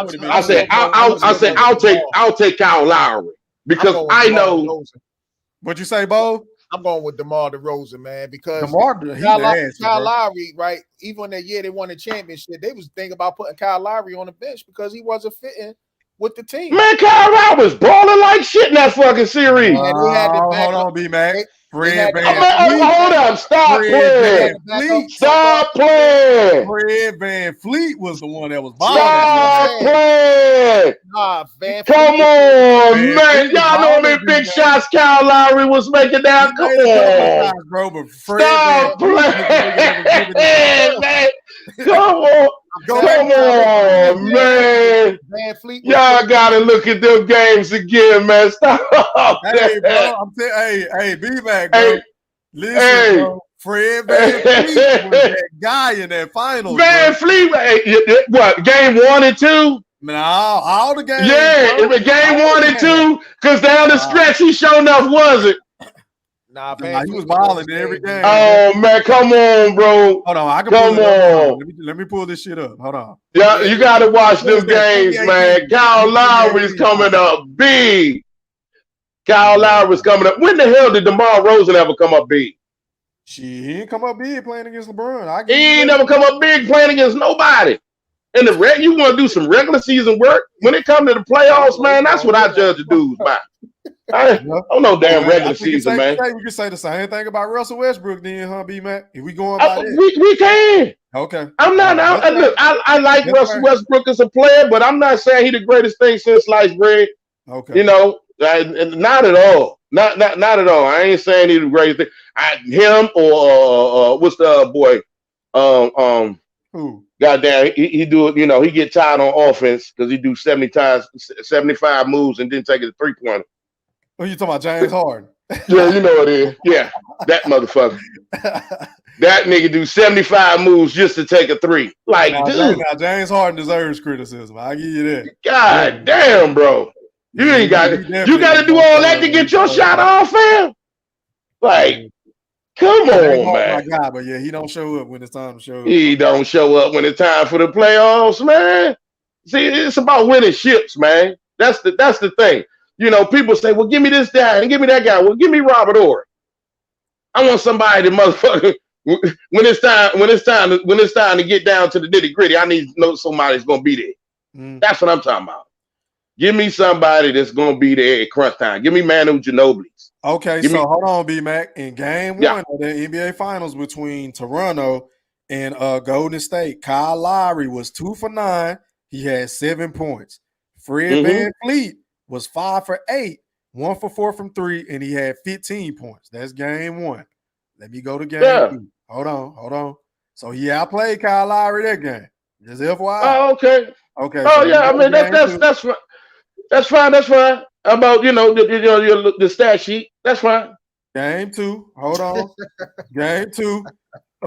S6: I'll take Kyle Lowry because I know.
S2: What'd you say, Bo?
S8: I'm going with DeMar DeRozan, man, because Kyle Lowry, right? Even that year they won the championship, they was thinking about putting Kyle Lowry on the bench because he wasn't fitting with the team.
S6: Man, Kyle Lowry was balling like shit in that fucking series.
S2: Hold on, B-Mac.
S6: Hold up. Stop playing.
S2: Fred VanVleet was the one that was balling.
S6: Stop playing. Come on, man. Y'all know how many big shots Kyle Lowry was making down. Come on. Stop playing, man. Come on, man. Y'all gotta look at them games again, man. Stop.
S2: Hey, bro. Hey, B-Mac, bro. Listen, bro. Fred VanVleet was that guy in that finals.
S6: VanVleet, what? Game 1 and 2?
S2: No, all the games.
S6: Yeah, it was game 1 and 2. Because down the stretch, he sure enough wasn't.
S2: Nah, he was balling every game.
S6: Oh man, come on, bro.
S2: Hold on, I can pull it up. Let me pull this shit up. Hold on.
S6: Yeah, you gotta watch them games, man. Kyle Lowry's coming up big. Kyle Lowry's coming up. When the hell did DeMar DeRozan ever come up big?
S2: He ain't come up big playing against LeBron.
S6: He ain't never come up big playing against nobody. In the you want to do some regular season work. When it comes to the playoffs, man, that's what I judge the dudes by. I don't know damn regular season, man.
S2: We can say the same thing about Russell Westbrook, then, huh, B-Mac? If we going by that,
S6: we can.
S2: Okay.
S6: I'm not. I like Russell Westbrook as a player, but I'm not saying he's the greatest thing since sliced bread.
S2: Okay.
S6: You know, not at all. Not at all. I ain't saying he's the greatest thing. Him or what's the other boy?
S2: Who?
S6: Goddamn, he do it. You know, he get tired on offense because he do 75 moves and then take it a 3-pointer.
S2: Who you talking about, James Harden?
S6: Yeah, you know it is. Yeah, that motherfucker. That nigga do 75 moves just to take a 3. Like, dude.
S2: James Harden deserves criticism. I give you that.
S6: God damn, bro. You ain't got it. You got to do all that to get your shot off, fam. Like, come on, man.
S2: My God, but yeah, he don't show up when it's time to show up.
S6: He don't show up when it's time for the playoffs, man. See, it's about winning ships, man. That's the thing. You know, people say, well, give me this guy and give me that guy. Well, give me Robert Ory. I want somebody to motherfucker When it's time to get down to the nitty gritty, I need to know somebody's gonna be there. That's what I'm talking about. Give me somebody that's gonna be there at crunch time. Give me Manu Ginobili.
S2: Okay, so hold on, B-Mac. In game one of the NBA Finals between Toronto and Golden State, Kyle Lowry was 2 for 9. He had 7 points. Fred VanVleet was 5 for 8, 1 for 4 from 3, and he had 15 points. That's game one. Let me go to game 2. Hold on. So he outplayed Kyle Lowry that game. Just FYI.
S6: Oh, okay.
S2: Okay.
S6: Oh, yeah. I mean, that's fine. That's fine. That's fine. How about the stat sheet? That's fine.
S2: Game 2. Hold on. Game 2.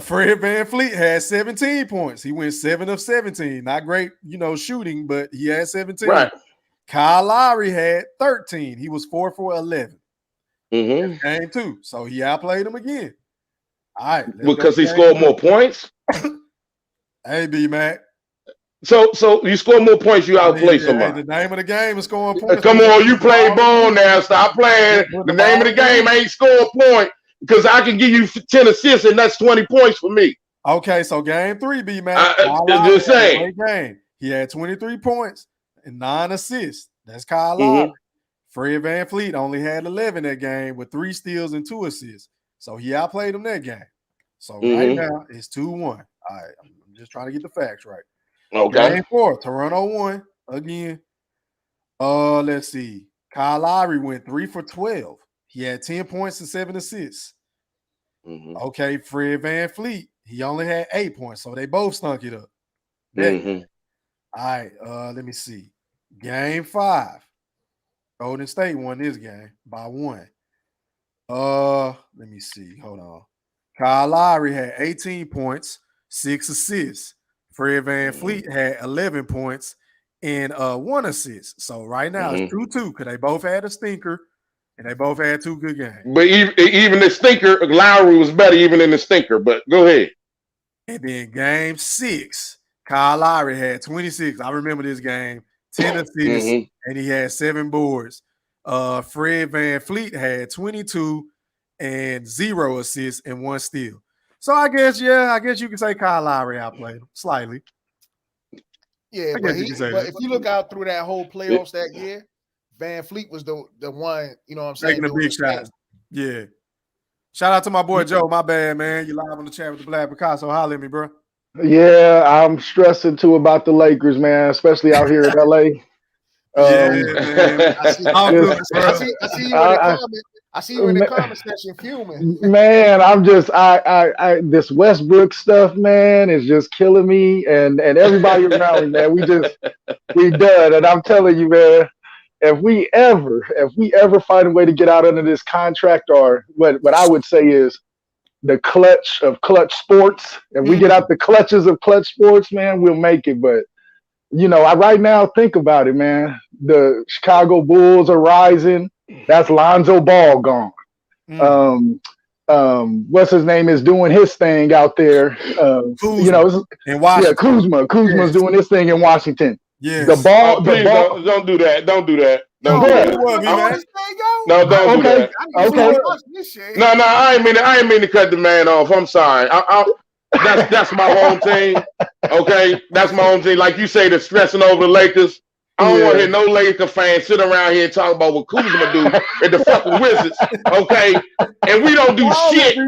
S2: Fred VanVleet had 17 points. He went 7 of 17. Not great, shooting, but he had 17.
S6: Right.
S2: Kyle Lowry had 13. He was 4 for 11. Game 2. So he outplayed him again. All right.
S6: Because he scored more points?
S2: Hey, B-Mac.
S6: So you score more points, you outplay somebody.
S2: Hey, the name of the game is scoring points.
S6: Come on, you play ball now. Stop playing. The name of the game ain't score a point because I can give you 10 assists and that's 20 points for me.
S2: Okay, so game 3, B-Mac.
S6: Just saying.
S2: Game. He had 23 points and 9 assists. That's Kyle Lowry. Fred VanVleet only had 11 that game with 3 steals and 2 assists. So he outplayed him that game. So right now it's 2-1. All right, I'm just trying to get the facts right.
S6: Okay.
S2: Game 4, Toronto won again. Let's see. Kyle Lowry went 3 for 12. He had 10 points and 7 assists. Okay, Fred VanVleet, he only had 8 points, so they both stunk it up. All right, let me see. Game 5. Golden State won this game by 1. Let me see. Hold on. Kyle Lowry had 18 points, 6 assists. Fred VanVleet had 11 points and 1 assist. So right now it's 2-2 because they both had a stinker and they both had 2 good games.
S6: But even the stinker, Lowry was better even in the stinker. But go ahead.
S2: And then game 6, Kyle Lowry had 26. I remember this game, 10 assists, and he had 7 boards. Fred VanVleet had 22 and 0 assists and 1 steal. So I guess you can say Kyle Lowry outplayed him slightly.
S8: Yeah, but if you look out through that whole playoffs that year, VanVleet was the one, you know what I'm saying?
S2: Taking the big shots. Yeah. Shout out to my boy Joe. My bad, man. You live on the chat with the Black Picasso. Holler at me, bro.
S12: Yeah, I'm stressing too about the Lakers, man, especially out here in LA.
S8: Man. I see you in the comment. I see you in the comment section fuming.
S12: Man, I'm just I this Westbrook stuff, man, is just killing me and everybody around me, man. We done. And I'm telling you, man, if we ever find a way to get out under this contract, or what I would say is the clutch of clutch sports, if we get out the clutches of clutch sports, man, we'll make it. But I right now think about it, man. The Chicago Bulls are rising. That's Lonzo Ball gone. What's his name is doing his thing out there.
S2: Kuzma. In Washington.
S12: Yeah, Kuzma's doing his thing in Washington.
S2: Yeah.
S12: The ball.
S6: Don't do that. Don't do that. Don't do
S12: that.
S6: No, don't do that.
S12: Okay.
S6: No, I ain't mean to cut the man off. I'm sorry. That's my home team. Okay, that's my home team. Like you say, they're stressing over the Lakers. I don't want to hear no Laker fans sit around here and talk about what Kuzma do at the fucking Wizards. Okay, and we don't do shit.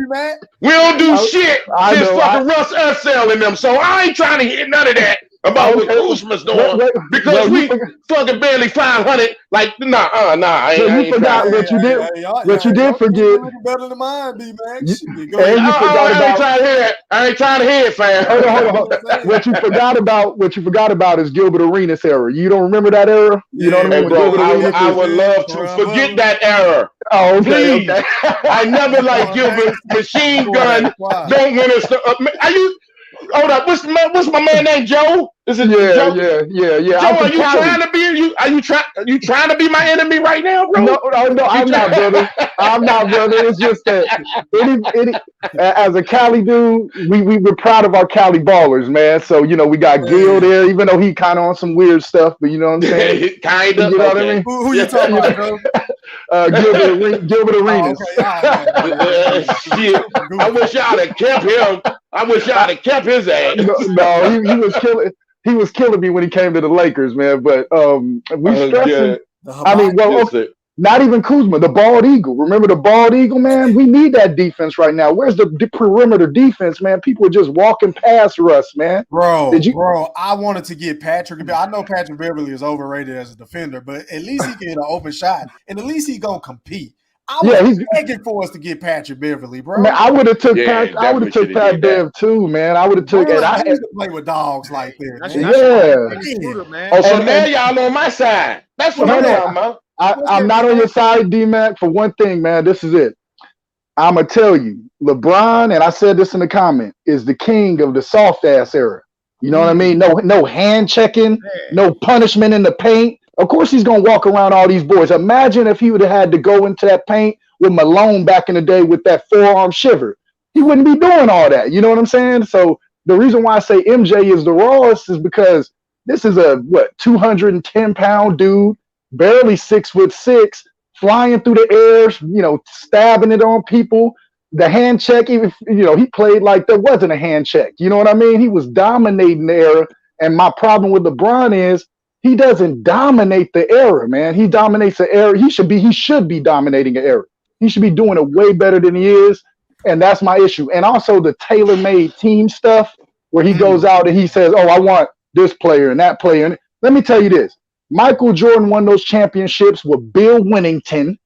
S6: We don't do shit. Just fucking Russ Ursell in them. So I ain't trying to hear none of that about what Kuzma's doing because we fucking barely 500. Like nah.
S12: You forgot what you did. What you did forget.
S2: Better than mine, B-Mac.
S6: I ain't trying to hear it, fam.
S12: Hold on. What you forgot about is Gilbert Arenas era. You don't remember that era? You know what I mean?
S6: Bro, I would love to forget that era.
S12: Oh, okay.
S6: Please. I never liked Gilbert. Machine Gun. Don't win us. Are you? Hold up. What's my man named Joe? Is it Joe?
S12: Yeah.
S6: Joe, are you trying to be my enemy right now, bro?
S12: No, I'm not, brother. I'm not, brother. It's just that as a Cali dude, we're proud of our Cali ballers, man. So we got Gil there, even though he kind of on some weird stuff, but you know what I'm saying?
S6: Kind of.
S12: You know what I mean?
S2: Who you talking about, bro?
S12: Gilbert Arenas.
S6: Shit. I wish y'all had kept him. I wish y'all had kept his ass.
S12: No, he was killing. He was killing me when he came to the Lakers, man. But we stressing. I mean, well, okay, not even Kuzma, the bald eagle. Remember the bald eagle, man? We need that defense right now. Where's the perimeter defense, man? People are just walking past Russ, man.
S2: Bro, I wanted to get Patrick. I know Patrick Beverly is overrated as a defender, but at least he can hit an open shot, and at least he gonna compete. I was begging for us to get Patrick Beverly, bro.
S12: Man, I would have took Pat. I would have took Pat Bev too, man. I would have took it. I had
S2: to play with dogs like that.
S12: Yeah.
S6: Oh, so now y'all on my side. That's what I'm talking about.
S12: I'm not on your side, D-Mac. For one thing, man, this is it. I'm gonna tell you, LeBron, and I said this in the comment, is the king of the soft ass era. You know what I mean? No hand checking, no punishment in the paint. Of course, he's gonna walk around all these boys. Imagine if he would have had to go into that paint with Malone back in the day with that forearm shiver. He wouldn't be doing all that. You know what I'm saying? So the reason why I say MJ is the rawest is because this is a 210-pound dude, barely 6'6", flying through the air, stabbing it on people. The hand check, even he played like there wasn't a hand check. You know what I mean? He was dominating the era. And my problem with LeBron is he doesn't dominate the era, man. He dominates the era. He should be dominating the era. He should be doing it way better than he is. And that's my issue. And also the tailor-made team stuff where he goes out and he says, oh, I want this player and that player. And let me tell you this. Michael Jordan won those championships with Bill Winnington,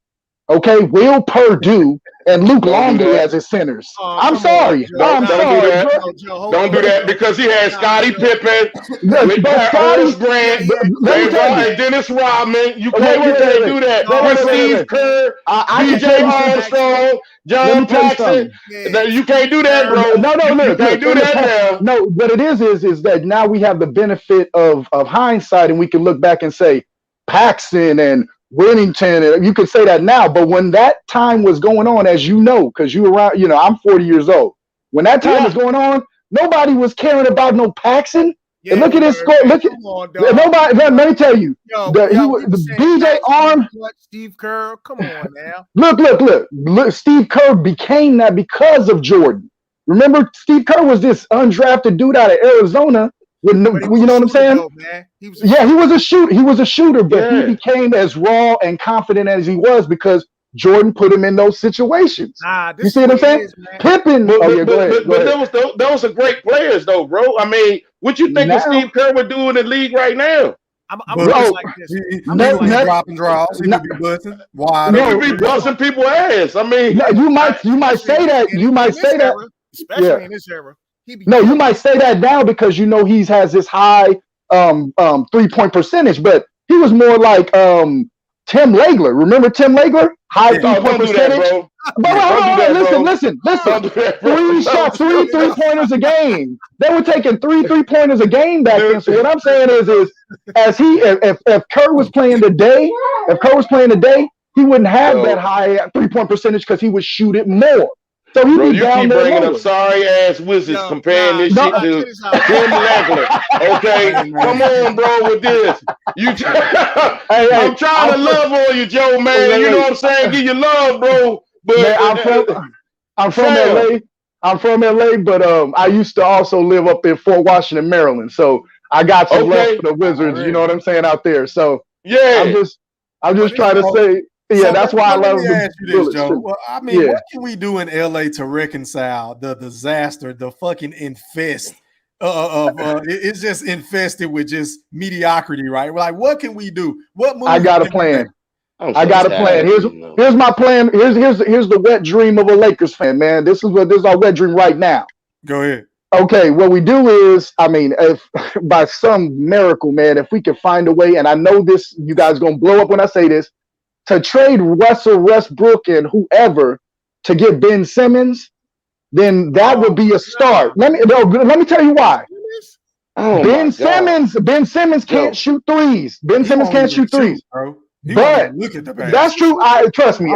S12: Will Perdue, and Luke Longley as his centers. I'm sorry.
S6: Don't do that because he had Scottie Pippen, Horace Grant, and Dennis Rodman. You can't do that. Steve Kerr, DJ Armstrong, John Paxson. You can't do that, bro. You can't do that now.
S12: No, what it is that now we have the benefit of hindsight, and we can look back and say Paxson and Winnington, and you can say that now, but when that time was going on, as you know, because you were around, I'm 40 years old. When that time was going on, nobody was caring about no Paxson. And look at his score. Look at nobody. Let me tell you, the DJ Arm,
S8: Steve Kerr. Come on now.
S12: Look. Steve Kerr became that because of Jordan. Remember, Steve Kerr was this undrafted dude out of Arizona. You know what I'm saying?
S8: Though, he
S12: was a shooter. He was a shooter, but he became as raw and confident as he was because Jordan put him in those situations. You see what I'm saying? Pippen.
S6: But those are great players, though, bro. I mean, what you think Steve Kerr would do in the league right now?
S8: I'm like this.
S2: He dropping draws. He could be busting. Why?
S6: He could be busting people's ass. I mean,
S12: you might say that. You might say that,
S8: especially in this era.
S12: You might say that now because he has this high 3-point percentage, but he was more like Tim Legler. Remember Tim Legler? High 3-point percentage. Listen. 3 3-pointers a game. They were taking 3 3-pointers a game back then. So what I'm saying is if Kerr was playing today, he wouldn't have that high 3-point percentage because he would shoot it more. So
S6: bro, you keep bringing up sorry ass wizards comparing this shit to Tim Legler. Okay, come on, bro, with this. I'm trying to love on you, Joe, man. You know what I'm saying? Give you love, bro. But
S12: man, I'm from LA. I'm from LA, but I used to also live up in Fort Washington, Maryland. So I got some love for the Wizards. You know what I'm saying out there. So I'm just trying to say. Yeah, so that's why I love
S2: this, Joe. Well, I mean, what can we do in LA to reconcile the disaster, the fucking infest it's just infested with just mediocrity, right? We're like, what can we do?
S12: I got a plan. I got a plan. Here's my plan. Here's the wet dream of a Lakers fan, man. This is our wet dream right now.
S2: Go ahead.
S12: Okay, what we do is, I mean, if by some miracle, man, if we can find a way, and I know this, you guys gonna blow up when I say this, to trade Russell Westbrook and whoever to get Ben Simmons, then that would be a start. Let me tell you why. Ben Simmons can't shoot threes. Ben Simmons can't shoot threes. But that's true. Trust me.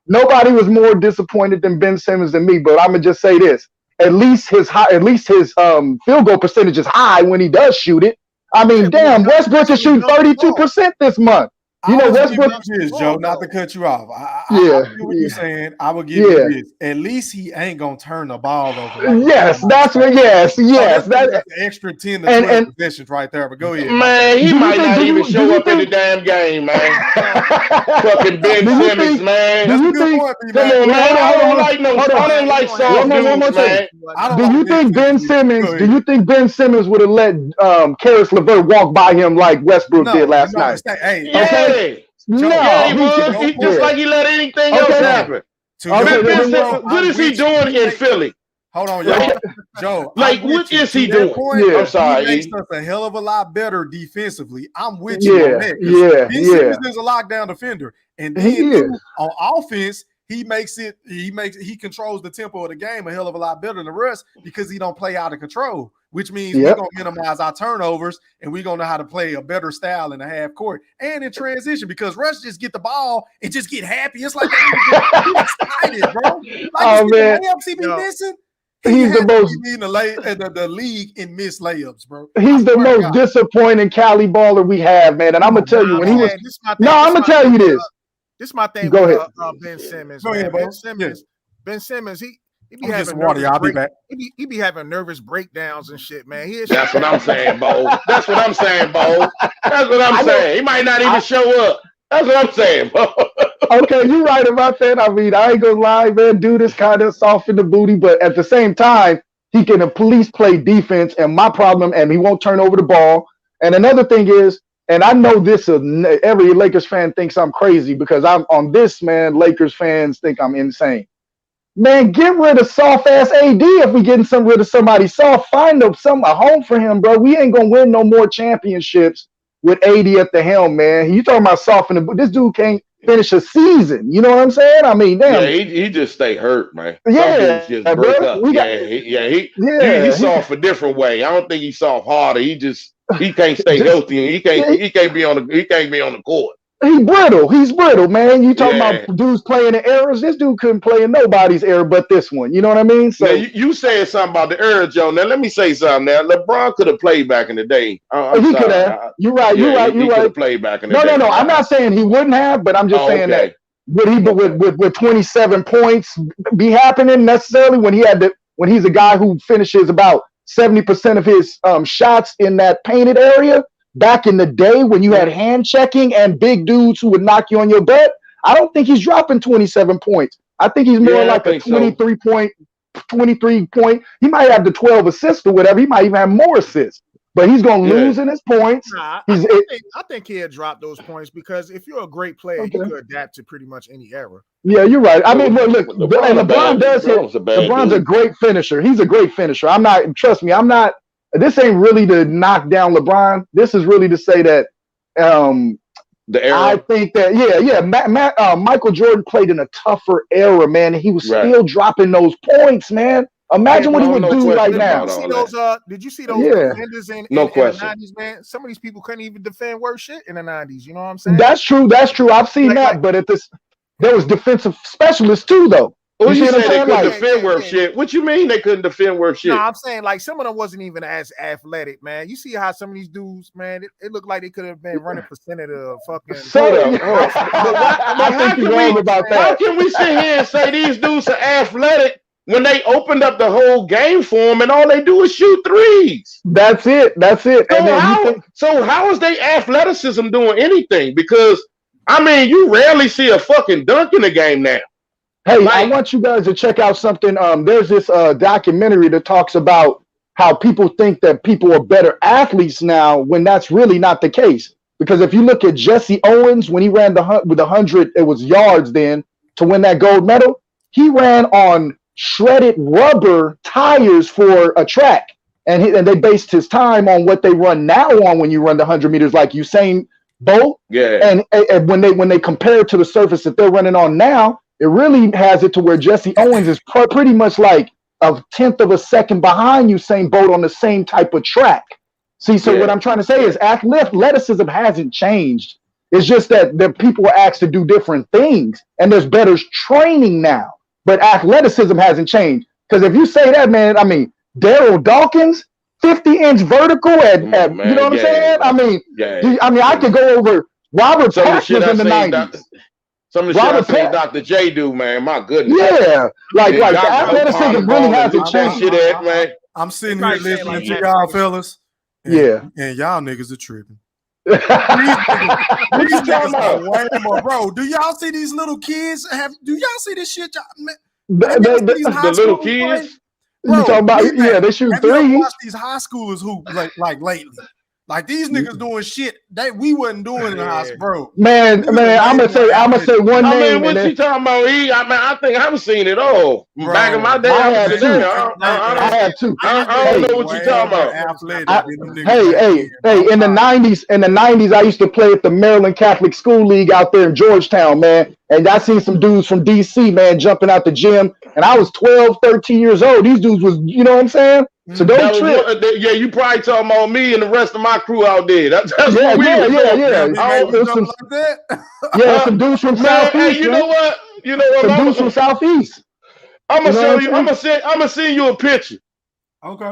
S12: Nobody was more disappointed than Ben Simmons than me. But I'm gonna just say this: at least his field goal percentage is high when he does shoot it. I mean, damn, Westbrook is shooting 32% this month.
S2: I
S12: know,
S2: was give
S12: Westbrook.
S2: you this, Joe, not to cut you off. I
S12: Yeah,
S2: see what you're saying. I will give
S12: yeah.
S2: you this. At least he ain't gonna turn the ball over like
S12: Yes, that's what. Yes,
S2: so
S12: yes.
S2: that's
S12: That
S2: an extra 10 to 12
S12: and
S2: possessions right there. But go ahead,
S6: Man, he
S12: do you
S6: might
S12: think?
S6: not even
S12: Do
S6: show
S12: you
S6: up in the
S12: think?
S6: damn game, man. Fucking Ben
S12: Do you
S6: Simmons,
S12: think?
S6: man.
S12: Do
S2: That's a
S12: you
S2: good
S12: think?
S2: point,
S6: Come
S2: man.
S6: on, man. I don't
S12: Hold on.
S6: like no.
S12: Hold
S6: I
S12: on.
S6: don't like
S12: One
S6: soft
S12: more
S6: dudes,
S12: thing.
S6: man.
S2: I don't
S12: Do
S2: like
S12: you think Ben
S2: Simmons.
S12: Simmons?
S2: Go
S12: Do
S2: ahead.
S12: you think Ben Simmons would have let Karis LeVert walk by him like Westbrook did
S2: No,
S12: last night?
S2: hey,
S12: Okay.
S6: Yeah,
S2: Joe,
S6: yeah,
S12: No,
S6: he
S12: he
S6: would.
S2: your
S6: He just
S2: point.
S6: like he let anything else
S12: Okay.
S6: happen.
S2: To your
S12: Okay.
S6: Ben
S2: point,
S6: Simmons,
S2: Joe,
S6: what
S2: I'm
S6: is he
S2: with you.
S6: doing in Philly?
S2: Hold on,
S6: Like,
S2: y'all. Joe,
S6: like
S2: I'm with
S6: what
S2: you.
S6: is
S2: To
S6: he
S2: that
S6: doing?
S2: point,
S6: I'm
S12: Yeah.
S2: he
S6: sorry.
S2: makes
S6: E.
S2: us a hell of a lot better defensively. I'm with you on
S12: Yeah.
S2: that. Because
S12: Yeah.
S2: Ben
S12: Yeah.
S2: Simmons is a lockdown defender. And then
S12: He is.
S2: too, on offense, he controls the tempo of the game a hell of a lot better than the rest because he don't play out of control, which means we're
S12: Yep.
S2: gonna minimize our turnovers and we're gonna know how to play a better style in the half court and in transition because Russ just get the ball and just get happy. It's like they get excited, bro. Like
S12: Oh
S2: you see
S12: man,
S2: the layups he be missing. He
S12: he's the
S2: has to
S12: most.
S2: be leading the league in missed layups, bro. I
S12: He's the
S2: swear to
S12: most
S2: God.
S12: disappointing Cali baller we have, man. And I'm gonna tell you
S8: I'm
S12: when he was.
S8: saying, this is my
S12: No,
S8: thing.
S12: I'm gonna tell you this.
S8: This is my thing
S12: Go
S8: with
S12: ahead.
S8: Ben Simmons,
S2: Go
S8: man.
S2: ahead, bro.
S8: Ben Simmons, he be
S2: I'm gonna get
S8: having
S2: some water,
S8: nervous
S2: y'all. I'll be back.
S8: he be having nervous breakdowns and shit, man.
S6: That's what I'm saying, Bo. That's what I'm saying, Bo. That's what I'm saying. He might not even show up. That's what I'm saying, Bo.
S12: Okay, you're right about that. I mean, I ain't gonna lie, man. Dude is kind of soft in the booty, but at the same time, he can at least play defense. And my problem, and he won't turn over the ball. And another thing is, and I know this, every Lakers fan thinks I'm crazy because I'm on this, man. Lakers fans think I'm insane. Man, get rid of soft ass AD if we getting rid of somebody soft. Find a home for him, bro. We ain't gonna win no more championships with AD at the helm, man. You talking about soft in the this dude can't finish a season. You know what I'm saying? I mean, damn.
S6: Yeah, he just stay hurt, man.
S12: Yeah,
S6: some dudes just break
S12: bro.
S6: up.
S12: We got,
S6: He soft a different way. I don't think he's soft harder. He can't stay healthy and he can't be on the court.
S12: He's brittle, man. You talking
S6: Yeah.
S12: about dudes playing in eras? This dude couldn't play in nobody's era but this one. You know what I mean? So
S6: now, you said something about the era, Joe. Now let me say something. Now LeBron could have played back in the day.
S12: he could have. You're right.
S6: Yeah,
S12: you're right.
S6: He could have played back in the day.
S12: No. I'm not saying he wouldn't have, but I'm just saying that would he with 27 points be happening necessarily when he's a guy who finishes about 70% of his shots in that painted area? Back in the day when you had hand checking and big dudes who would knock you on your butt, I don't think he's dropping 27 points. I think he's more like a 23 point. He might have the 12 assists or whatever. He might even have more assists, but he's going to lose in his points.
S8: I think he'll drop those points because if you're a great player, you can adapt to pretty much any era.
S12: Yeah, you're right. I mean, look, LeBron's a great finisher. He's a great finisher. Trust me, this ain't really to knock down LeBron. This is really to say that
S6: the era.
S12: I think that Michael Jordan played in a tougher era, man, and he was still dropping those points, man. Imagine what he would do right now.
S8: Did you see those defenders in the 90s, man? Some of these people couldn't even defend worse shit in the 90s. You know what I'm saying?
S12: That's true. I've seen that, but there was defensive specialists too, though.
S6: You say they couldn't defend worth shit. What you mean they couldn't defend worth shit?
S8: No, I'm saying like some of them wasn't even as athletic, man. You see how some of these dudes, man, it looked like they could have been running for senator fucking.
S6: How can we sit here and say these dudes are athletic when they opened up the whole game for them and all they do is shoot threes?
S12: That's it.
S6: So how is their athleticism doing anything? Because I mean, you rarely see a fucking dunk in the game now.
S12: Hey, I want you guys to check out something. There's this documentary that talks about how people think that people are better athletes now when that's really not the case. Because if you look at Jesse Owens, when he ran with 100, it was yards then to win that gold medal, he ran on shredded rubber tires for a track. And they based his time on what they run now on when you run the 100 meters like Usain Bolt.
S6: Yeah.
S12: And when they compare it to the surface that they're running on now, it really has it to where Jesse Owens is pretty much like a tenth of a second behind Usain Bolt on the same type of track. See, so what I'm trying to say is athleticism hasn't changed. It's just that the people are asked to do different things, and there's better training now. But athleticism hasn't changed. Because if you say that, man, I mean, Daryl Dawkins, 50-inch vertical at you know what I'm saying? I mean, I could go over Robert
S6: Some of the
S12: Pack
S6: shit
S12: was
S6: I
S12: in the
S6: seen,
S12: 90s.
S6: some of the shit I
S12: Robert
S6: seen
S12: Pack.
S6: Dr. J do, man. My goodness.
S12: Yeah, like
S6: And
S12: the
S6: Dr.
S12: athleticism really hasn't
S6: lift that
S12: changed.
S6: shit at, man.
S2: I'm sitting
S8: They
S2: here
S8: probably saying,
S2: listening
S8: like,
S2: to
S8: yeah,
S2: y'all
S8: niggas-
S2: fellas.
S12: Yeah.
S2: And y'all niggas are tripping.
S6: What
S2: These
S6: you talking
S2: niggas
S6: about?
S2: are way more, bro. Do y'all see these little kids? Do y'all see this shit? Have
S12: They-
S2: y'all
S12: they-
S2: seen these high
S6: The little
S2: schoolers play?
S6: kids?
S12: You
S2: Bro,
S12: talking about,
S2: B-Man,
S12: yeah, they shoot
S2: have you ever
S12: threes.
S2: watched these high schoolers hoop like lately? Like these niggas doing shit that we wasn't doing in the house, bro.
S12: Man,
S2: Niggas
S12: man,
S2: are
S12: I'm
S2: way
S12: gonna
S2: more
S12: say one
S6: I
S12: name,
S6: mean, what
S12: and
S6: you talking about? I think I've seen it all.
S2: Bro,
S6: Back in my day,
S12: I
S6: I was
S12: have
S6: today.
S12: two. I have two.
S6: I don't know what you talking about.
S2: Athletic than them niggas
S12: Hey,
S2: back
S12: hey,
S2: then,
S12: hey! In the '90s, I used to play at the Maryland Catholic School League out there in Georgetown, man. And I seen some dudes from DC, man, jumping out the gym. And I was 12, 13 years old. These dudes was, you know what I'm saying? So
S6: That
S12: don't
S6: was
S12: trip.
S6: yeah, you probably talking about me and the rest of my crew out there. That's
S12: Yeah,
S6: what we
S12: yeah,
S6: was
S12: yeah,
S6: doing.
S12: yeah.
S6: I don't-
S12: It was some,
S2: like that.
S12: yeah, some dudes from
S6: Man,
S12: Southeast.
S6: hey, you
S12: man.
S6: know what? You know what?
S12: Some dudes from Southeast.
S6: I'm
S12: You
S6: gonna
S12: know
S6: show
S12: what
S6: you.
S12: I'm
S6: I'm gonna send you a picture.
S2: Okay.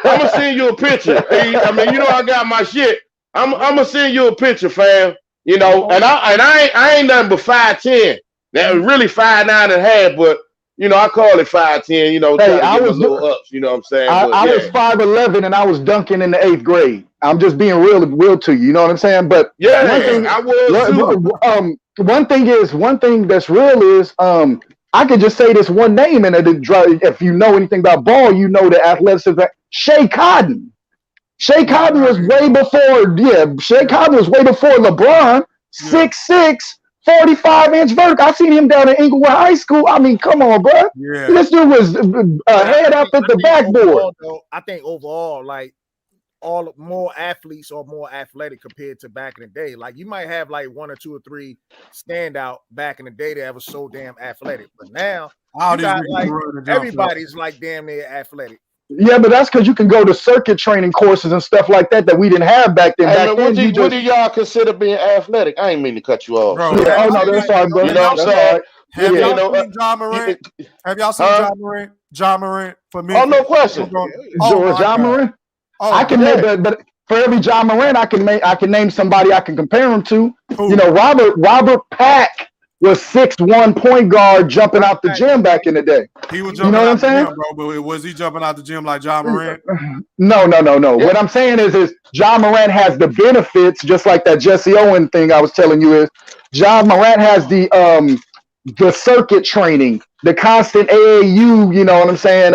S6: I'm gonna send you a picture. Hey, I mean, you know, I got my shit. I'm gonna send you a picture, fam. You know, and I ain't nothing but 5'10". That was really 5'9.5", but you know, I call it 5'10". You know,
S12: Hey,
S6: trying to
S12: I
S6: get my
S12: was
S6: little ups. You know what I'm saying?
S12: I,
S6: But
S12: I
S6: yeah.
S12: was 5'11" and I was dunking in the 8th grade. I'm just being real to you. You know what I'm saying? But
S6: Yeah,
S12: one thing,
S6: I was too.
S12: one thing that's real is I could just say this one name and if you know anything about ball, you know the athleticism. Shea Cotton. Shea Cotton was way before. Yeah, Shea Cotton was way before LeBron. 6'6", 45-inch vertical. I seen him down at Inglewood High School. I mean, come on, bro.
S2: Yeah.
S12: This dude was head up at the backboard.
S8: Overall, though, I think overall, like all more athletes are more athletic compared to back in the day. Like you might have like 1 or 2 or 3 standout back in the day that was so damn athletic, but now
S2: All
S8: you
S2: these
S8: got
S2: niggas
S8: like
S2: running the jump
S8: everybody's like damn near athletic.
S12: Yeah, but that's because you can go to circuit training courses and stuff like that we didn't have back then.
S6: Hey,
S12: Back
S6: man,
S12: then,
S6: what do y'all consider being athletic? I ain't mean to cut you off.
S2: Bro,
S6: So.
S12: Yeah, oh no, that's all right, bro.
S6: You know what I'm
S12: That's
S6: saying?
S12: all right.
S2: Have
S12: Yeah.
S2: y'all seen John Morant? Have y'all seen
S6: Huh?
S2: John Morant for me?
S6: Oh, no question.
S12: John Morant.
S2: Oh,
S12: I can make but for every John Morant, I can name somebody I can compare him to.
S2: Who?
S12: You know, Robert Pack was 6'1" point guard jumping out the gym back in the day.
S2: He was
S12: You
S2: jumping
S12: know what I'm
S2: out the
S12: saying?
S2: gym, bro. But was he jumping out the gym like John Morant?
S12: No. What I'm saying is John Morant has the benefits, just like that Jesse Owen thing I was telling you is John Morant has the circuit training, the constant AAU, you know what I'm saying?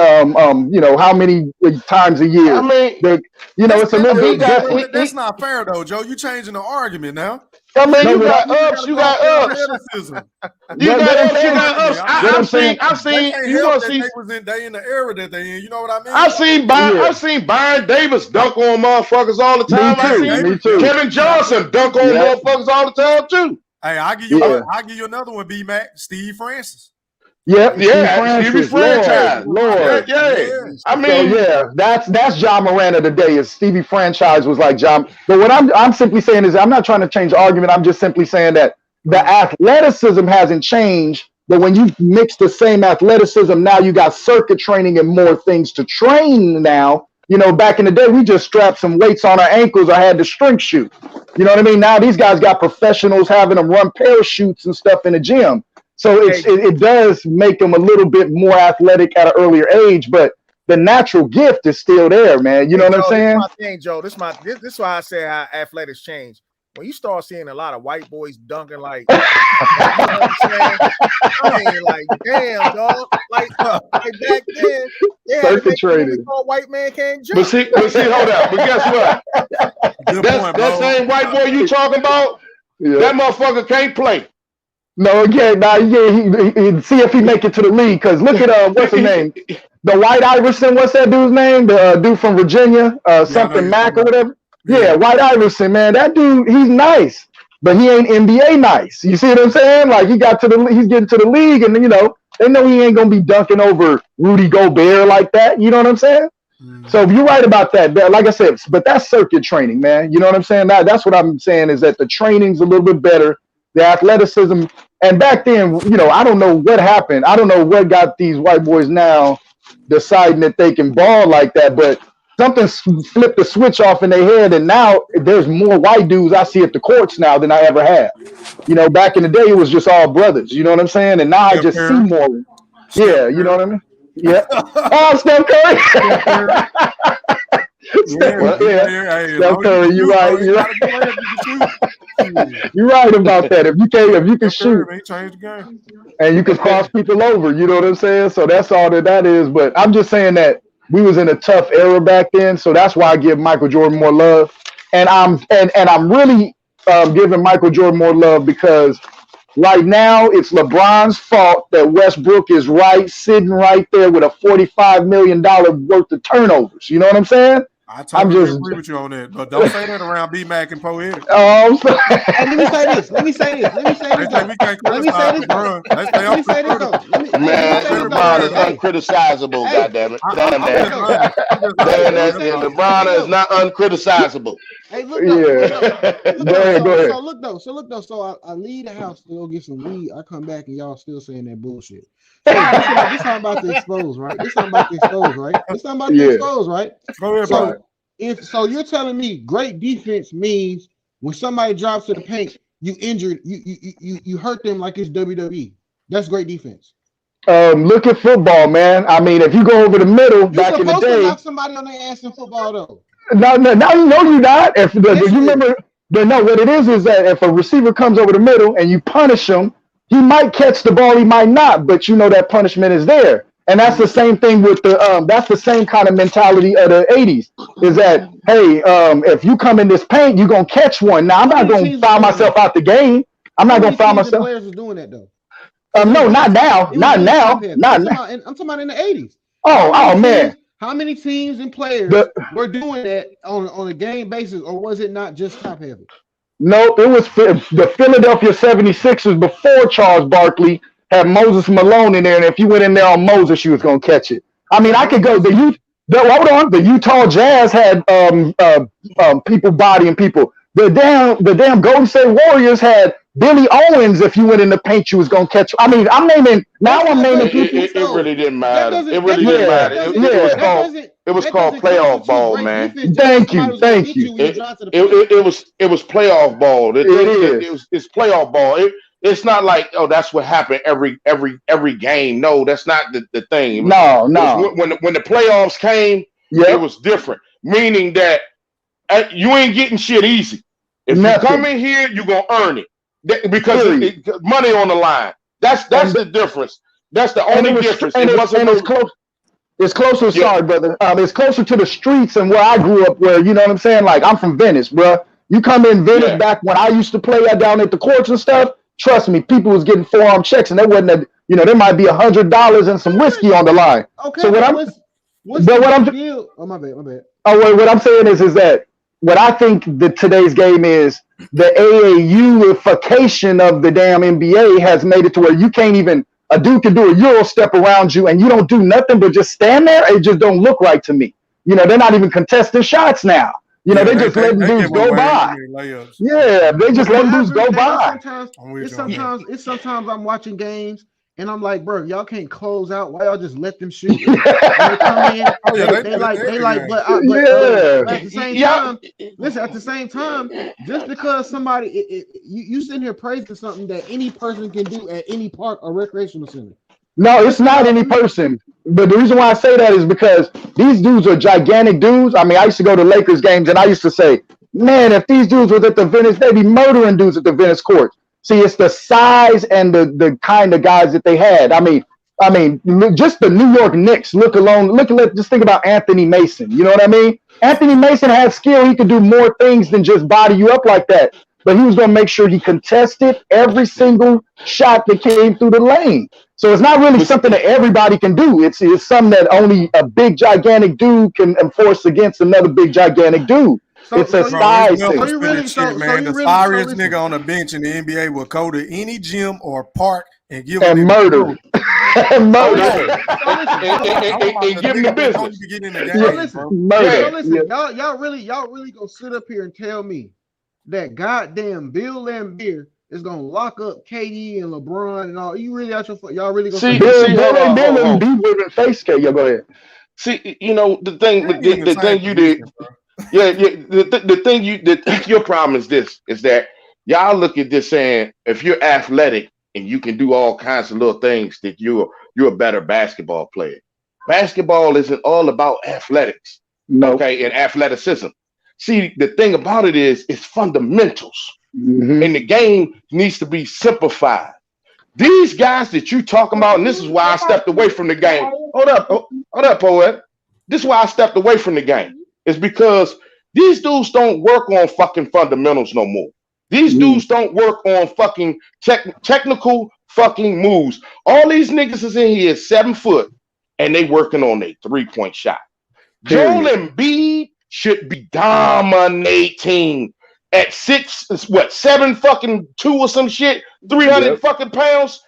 S12: You know, how many times a year?
S6: I mean,
S12: it's a little bit different.
S2: That's not fair though, Joe. You changing the argument now.
S6: I mean,
S12: No,
S6: you
S12: but
S6: got ups, you got ups.
S2: Athleticism.
S6: You
S12: What
S6: got
S12: I'm
S6: ups, you
S12: saying-
S6: got ups.
S12: what I'm saying-
S6: I've
S2: They
S6: seen.
S2: can't
S6: You
S2: help
S6: want
S2: that
S6: to see?
S2: they in the era that they in. You know what I mean?
S6: I've seen Byron Davis dunk on motherfuckers all the time.
S12: Me too.
S6: Kevin Johnson dunk on
S12: Yeah.
S6: motherfuckers all the time too.
S2: Hey, I'll give you
S12: Yeah.
S2: one. I'll give you another one, B-Mac. Steve Francis.
S12: Yep,
S6: Yeah, Stevie franchise.
S12: Lord.
S6: Yeah. I
S12: So
S6: mean,
S12: yeah, that's John Morant of the day. Is Stevie franchise was like John. But what I'm simply saying is I'm not trying to change the argument. I'm just simply saying that the athleticism hasn't changed. But when you mix the same athleticism, now you got circuit training and more things to train now. You know, back in the day, we just strapped some weights on our ankles or had the strength shoot. You know what I mean? Now these guys got professionals having them run parachutes and stuff in the gym. So it does make them a little bit more athletic at an earlier age, but the natural gift is still there, man. You know what I'm saying?
S8: This is my thing, Joe. This is why I say how athletics change. When you start seeing a lot of white boys dunking like, you know what I'm saying? I mean, like, damn, dog. Like back then, they had to make sure white man can't jump.
S6: but see, hold up. But guess what? That same white boy you talking about, that motherfucker can't play.
S12: No, again, now he see if he make it to the league. Because look at what's his name, the White Iverson. What's that dude's name? The dude from Virginia, something Mac or whatever. Yeah, White Iverson, man. That dude, he's nice, but he ain't NBA nice. You see what I'm saying? Like he's getting to the league, and you know they know he ain't gonna be dunking over Rudy Gobert like that. You know what I'm saying? So you're right about that. Like I said, but that's circuit training, man. You know what I'm saying? That's what I'm saying is that the training's a little bit better. The athleticism, and back then, you know, I don't know what happened. I don't know what got these white boys now deciding that they can ball like that. But
S14: something flipped the switch off in their head, and now there's more white dudes I see at the courts now than I ever have. You know, back in the day it was just all brothers. You know what I'm saying? And now I just see more. Yeah, you know what I mean? Yeah. Oh, Steph Curry. Steph Curry, you're right. You're right about that. If you can shoot, and you can cross people over, you know what I'm saying? So that's all that is. But I'm just saying that we was in a tough era back then, so that's why I give Michael Jordan more love. And I'm really giving Michael Jordan more love because right now it's LeBron's fault that Westbrook is sitting right there with a $45 million worth of turnovers. You know what I'm saying?
S2: I totally agree with you on that, but don't say that around B-Mac and Poetic.
S14: Oh, I'm sorry.
S7: Hey, let me say this.
S2: We can't criticize LeBron.
S6: Man, LeBron is uncriticizable, goddammit. LeBron is not uncriticizable.
S7: Hey, look,
S14: Go ahead.
S7: So look though. So I leave the house to go get some weed. I come back and y'all still saying that bullshit. So this time about to expose, right? This time about to expose, right?
S2: Go ahead,
S7: So you're telling me great defense means when somebody drops to the paint, you injured, you hurt them like it's WWE. That's great defense.
S14: Look at football, man. I mean, if you go over the middle back in the day,
S7: supposed to knock somebody on their ass in football though.
S14: No, you know you're not. If you remember, no, what it is that if a receiver comes over the middle and you punish him, he might catch the ball, he might not, but you know that punishment is there. And that's the same thing with that's the same kind of mentality of the 80s. Is that if you come in this paint, you're gonna catch one. Now I'm not gonna foul myself out the game. I'm not gonna foul myself.
S7: Players are doing that though.
S14: No, not now. Not now.
S7: I'm talking about in the 80s.
S14: Oh man.
S7: How many teams and players were doing that on a game basis, or was it not just top heavy?
S14: Nope, it was the Philadelphia 76ers before Charles Barkley had Moses Malone in there, and if you went in there on Moses, you was gonna catch it. I mean, I could go. The Utah Jazz had people bodying people. The damn Golden State Warriors had Billy Owens. If you went in the paint, you was gonna catch. I mean, I'm naming people.
S6: It really didn't matter. It really didn't matter. It was called playoff ball, man.
S14: Thank you.
S6: It was playoff ball. It's playoff ball. It's not like, oh, that's what happened every game. No, that's not the thing.
S14: No.
S6: When the playoffs came, it was different. Meaning that you ain't getting shit easy. If you come in here, you're gonna earn it because money on the line. That's the difference. That's the only difference.
S14: It's closer. Sorry, brother. It's closer to the streets and where I grew up. Where you know what I'm saying? Like I'm from Venice, bro. You come in Venice back when I used to play down at the courts and stuff. Trust me, people was getting forearm checks, and there wasn't there might be $100 and some whiskey on the line.
S7: Okay.
S14: So what I'm saying is that what I think that today's game is the AAU-ification of the damn NBA has made it to where you can't even a dude can do a Euro step around you and you don't do nothing but just stand there. It just don't look right to me. You know, they're not even contesting shots now. You know, they just letting dudes go by. Yeah, they just letting dudes go by.
S7: Sometimes I'm watching games and I'm like, bro, y'all can't close out. Why y'all just let them shoot? They come in. But at the same time, listen. At the same time, just because somebody you sitting here praising something that any person can do at any park or recreational center.
S14: No, it's not any person. But the reason why I say that is because these dudes are gigantic dudes. I mean, I used to go to Lakers games and I used to say, man, if these dudes was at the Venice, they'd be murdering dudes at the Venice court. See, it's the size and the kind of guys that they had. I mean, just the New York Knicks, just think about Anthony Mason. You know what I mean? Anthony Mason had skill. He could do more things than just body you up like that. But he was going to make sure he contested every single shot that came through the lane. So it's not really something that everybody can do. It's something that only a big, gigantic dude can enforce against another big, gigantic dude. It's a size thing.
S2: The sorriest nigga on the bench in the NBA will go to any gym or park and give
S14: and murder. And murder.
S6: And give him the business.
S7: Listen, y'all really gonna sit up here and tell me that goddamn Bill Laimbeer is gonna lock up KD and LeBron and all? You really out your y'all really gonna
S14: Bill Laimbeer face scale? Yeah, go ahead.
S6: See, you know the thing.
S2: They ain't in
S6: The
S2: same
S6: thing you did.
S2: position, bro.
S6: Yeah. The thing your problem is this: is that y'all look at this saying if you're athletic and you can do all kinds of little things, that you're a better basketball player. Basketball isn't all about athletics,
S14: No.
S6: okay, and athleticism. See, the thing about it is, it's fundamentals, and the game needs to be simplified. These guys that you talking about, and this is why I stepped away from the game. Hold up, poet. This is why I stepped away from the game. It's because these dudes don't work on fucking fundamentals no more. These dudes don't work on fucking technical fucking moves. All these niggas is in here 7 foot, and they working on a 3-point shot. Joel Embiid should be dominating at 7 fucking 2 or some shit, 300 fucking pounds.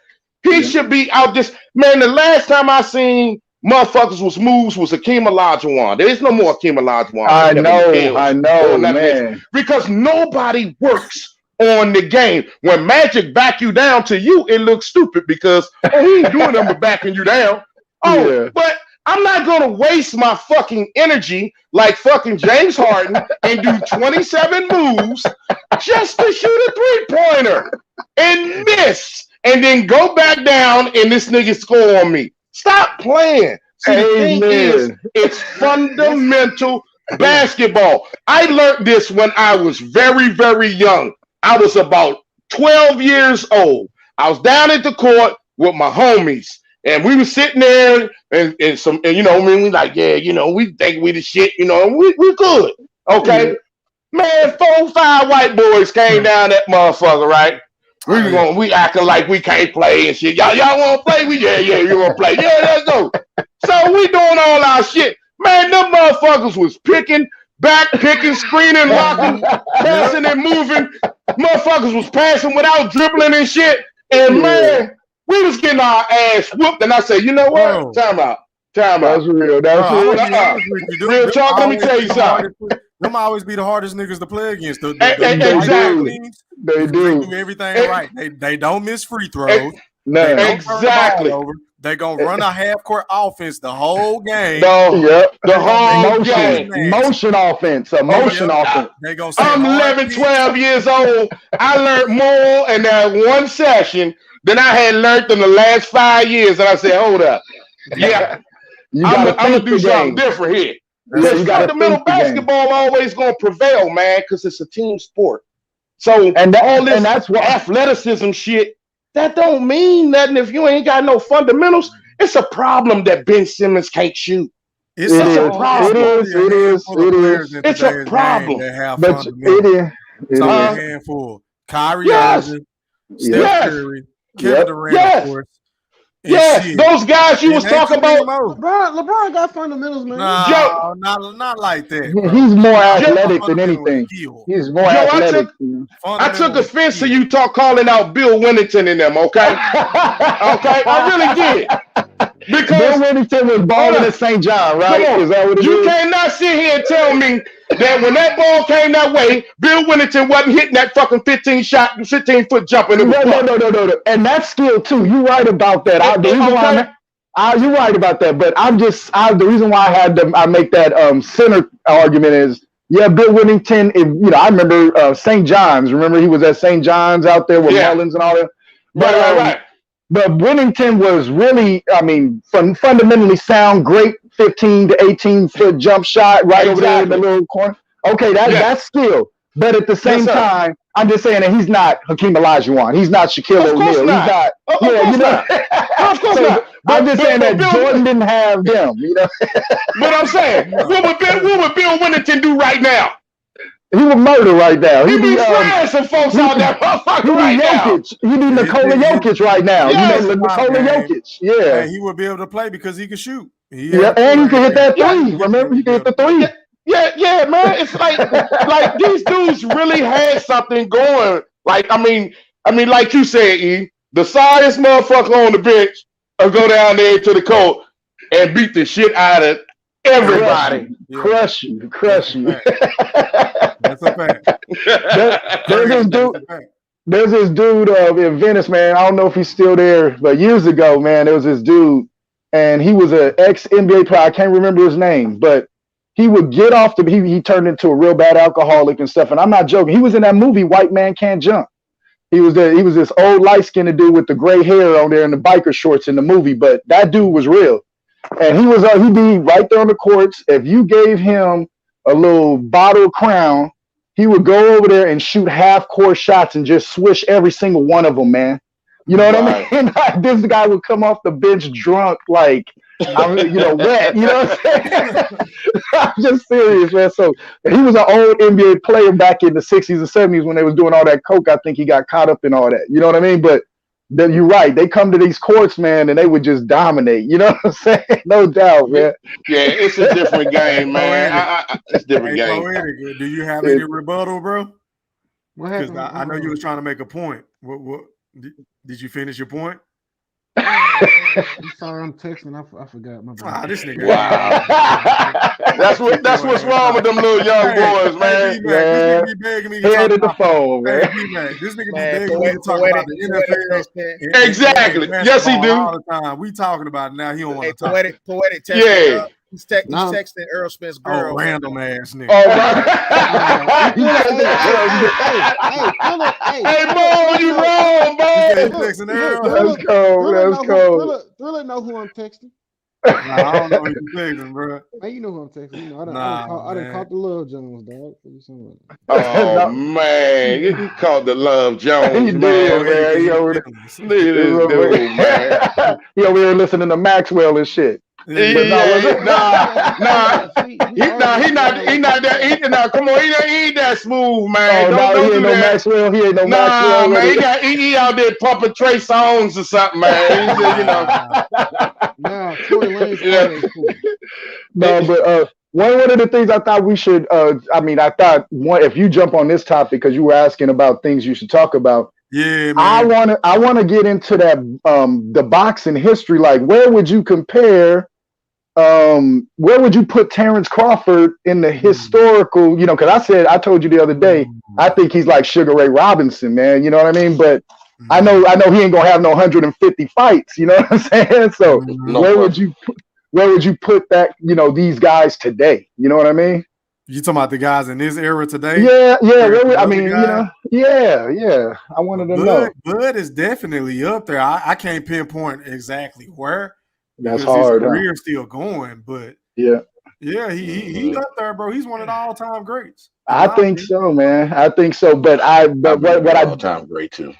S6: He should be out this. Man, the last time I seen motherfuckers was moves was Akeem Olajuwon. There is no more Akeem Olajuwon.
S14: I know, man.
S6: Because nobody works on the game. When Magic back you down to you, it looks stupid because he ain't doing nothing but backing you down. But I'm not gonna waste my fucking energy like fucking James Harden and do 27 moves just to shoot a 3-pointer and miss, and then go back down and this nigga score on me. Stop playing. See, the thing is, it's fundamental basketball. I learned this when I was very, very young. I was about 12 years old. I was down at the court with my homies. And we were sitting there and you know, I mean, we like, yeah, you know, we think we the shit, you know, and we good. Okay. Man, 4 or 5 white boys came down that motherfucker, right? We acting like we can't play and shit. Y'all wanna play? You wanna play. Yeah, let's go. So we doing all our shit. Man, them motherfuckers was picking, screening, locking, passing and moving. Motherfuckers was passing without dribbling and shit. And man, we was getting our ass whooped, and I said, you know what? Time out.
S14: That's real.
S6: Real talk. Let me tell you something.
S2: Them always be the hardest niggas to play against.
S6: Exactly.
S14: They
S2: do everything right. They don't miss free throws.
S6: Exactly.
S2: They gonna run a half-court offense the whole game.
S6: The whole game.
S14: Motion offense. Offense.
S2: They gonna
S6: I'm 11, 12 years old. I learned more in that one session than I had learned in the last 5 years. And I said, hold up. Yeah. I'm going to do something different here. Fundamental basketball always going to prevail, man, because it's a team sport. So that's why athleticism shit, that don't mean nothing if you ain't got no fundamentals. It's a problem that Ben Simmons can't shoot.
S2: It's a problem.
S14: It is.
S6: It's a problem.
S14: But it is.
S2: It's a handful. Kyrie Irving, Steph Curry, Kevin Durant, of course.
S6: Yes, those guys you was talking about.
S7: LeBron got fundamentals, man.
S2: No, not like that. Bro.
S14: He's more athletic than anything. He's more athletic.
S6: I took offense to you calling out Bill Winnington in them, okay? Okay, I really did. Because
S14: Bill Winnington was balling at St. John, right? Is that what it is?
S6: You cannot sit here and tell me that when that ball came that way, Bill Winnington wasn't hitting that fucking 15-foot jump in the
S14: No. And that's skill too. You're right about that. You're right about that. But the reason why I make that center argument is, yeah, Bill Winnington. I remember St. John's. Remember he was at St. John's out there with Mullins and all that. But,
S6: right.
S14: But Winnington was really, fundamentally sound, great 15 to 18-foot jump shot over there in the little corner. Okay, that's skill. But at the same time, I'm just saying that he's not Hakeem Olajuwon. He's not Shaquille O'Neal. He's not. Of course not. I'm just saying that Jordan didn't have them.
S6: But I'm saying, what would Bill Winnington do right now?
S14: He would murder right now.
S6: He'd be flying some folks out there right now.
S14: He be Nikola Jokic right now.
S6: Yes,
S14: Nikola Jokic. Yeah.
S2: And he would be able to play because he could shoot.
S14: And he can hit that three. Remember, he can hit the three.
S6: Yeah, man. It's like these dudes really had something going. Like, I mean, like you said, E, the sorriest motherfucker on the bench will go down there to the court and beat the shit out of everybody.
S14: Crush you.
S2: That's a fact.
S14: There's this dude in Venice, man. I don't know if he's still there, but years ago, man, there was this dude, and he was an ex-NBA player. I can't remember his name, but he would get off he turned into a real bad alcoholic and stuff. And I'm not joking. He was in that movie White Man Can't Jump. He was this old light-skinned dude with the gray hair on there and the biker shorts in the movie, but that dude was real. And he'd be right there on the courts. If you gave him a little bottle of Crown, he would go over there and shoot half-court shots and just swish every single one of them, man. You know what I mean? Like, this guy would come off the bench drunk, like, wet. You know what I'm saying? I'm just serious, man. So he was an old NBA player back in the 60s and 70s when they was doing all that coke. I think he got caught up in all that. You know what I mean? But then you're right. They come to these courts, man, and they would just dominate. You know what I'm saying? No doubt, man.
S6: Yeah, it's a different game, man. It's a different game.
S2: Poetic, do you have any rebuttal, bro?
S7: Because
S2: I know you was trying to make a point. What did you finish your point?
S7: I'm sorry, I'm texting. I forgot my bad.
S2: This nigga.
S6: Wow. that's what's wrong with them little young boys, man.
S2: This nigga be begging me to
S14: Head
S2: talk
S14: of the
S2: about
S14: phone, man.
S2: This nigga be begging me to talk about the NFL.
S6: Exactly. Yes, he do.
S2: All the time. We talking about it now. He don't want to talk.
S8: Poetic texting.
S6: Yeah.
S8: He's texting Errol Spence's girl.
S2: Oh, random ass nigga.
S6: Hey, Mo, you wrong, Mo.
S14: That's cold.
S7: Thriller know who I'm texting.
S2: Nah, I don't know who you texting, bro.
S7: Man, you know who I'm texting. You know, I done caught the Love Jones, dog.
S6: Oh man, you called the Love Jones,
S14: He
S6: man.
S14: did, man. He over there listening to Maxwell and shit.
S6: Nah. He not that. Come on, he ain't that smooth, man. Don't do that.
S14: Maxwell. He ain't no Maxwell.
S6: Man, he out there pumping Trey Songz or something, man.
S7: Nah, Tory Lane's cool.
S14: No, but one of the things I thought we should. If you jump on this topic because you were asking about things you should talk about.
S2: Yeah, man.
S14: I want to get into that the boxing history. Like, where would you compare? Where would you put Terrence Crawford in the historical? You know, because I told you the other day, I think he's like Sugar Ray Robinson, man. You know what I mean? But I know he ain't gonna have no 150 fights. You know what I'm saying? So where would you put that? You know, these guys today. You know what I mean?
S2: You talking about the guys in this era today?
S14: Yeah. I mean, yeah. I wanted to know.
S2: Bud is definitely up there. I can't pinpoint exactly where.
S14: That's hard.
S2: His career's still going, but
S14: yeah,
S2: he up there, bro. He's one of the all-time greats.
S14: I think so, man. I think so. But what
S6: all-time great too.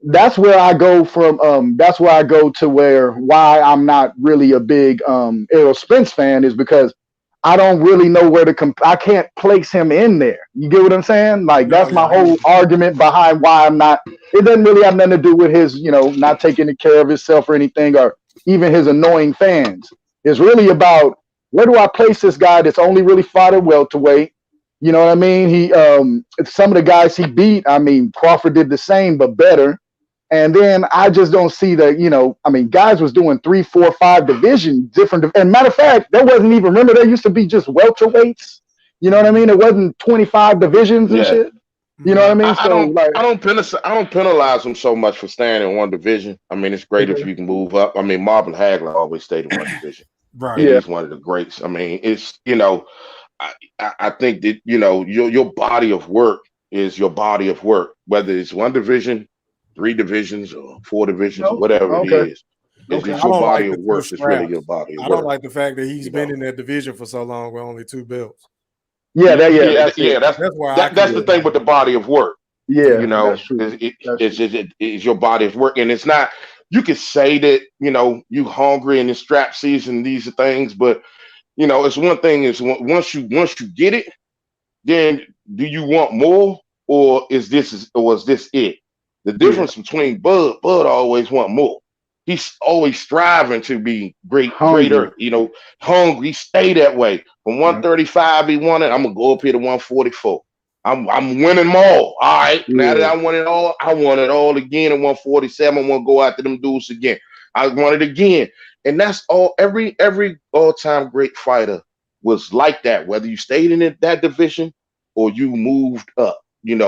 S14: That's where I go from. That's where I go to why I'm not really a big Errol Spence fan is because I don't really know where to I can't place him in there. You get what I'm saying? Like that's my whole argument behind why I'm not. It doesn't really have nothing to do with his, not taking care of himself or anything, or even his annoying fans. It's really about where do I place this guy that's only really fought at welterweight. You know what I mean? He some of the guys he beat. I mean, Crawford did the same but better. And then I just don't see guys was doing 3, 4, 5 divisions different. And matter of fact, there wasn't even, remember, there used to be just welterweights. You know what I mean? It wasn't 25 divisions and shit. You know what I mean?
S6: I don't penalize them so much for staying in one division. I mean, it's great if you can move up. I mean, Marvin Hagler always stayed in one division.
S2: Right.
S6: He's one of the greats. I mean, it's, I think that, your body of work is your body of work, whether it's one division, 3 divisions or 4 divisions, whatever it is. It's your body of work. It's really your body of work.
S2: I don't like the fact that he's been in that division for so long with only 2 belts.
S6: That's the thing with the body of work.
S14: Yeah,
S6: it's your body of work, and it's not. You could say that you hungry in the strap season, these are things, but it's one thing is once you get it, then do you want more, or is this it? The difference between Bud always want more. He's always striving to be greater, hungry, stay that way. From 135, he won it. I'm gonna go up here to 144. I'm winning them all. All right. Now that I won it all, I want it all again at 147. I want to go after them dudes again. I want it again. And that's all every all-time great fighter was like that, whether you stayed in that division or you moved up. You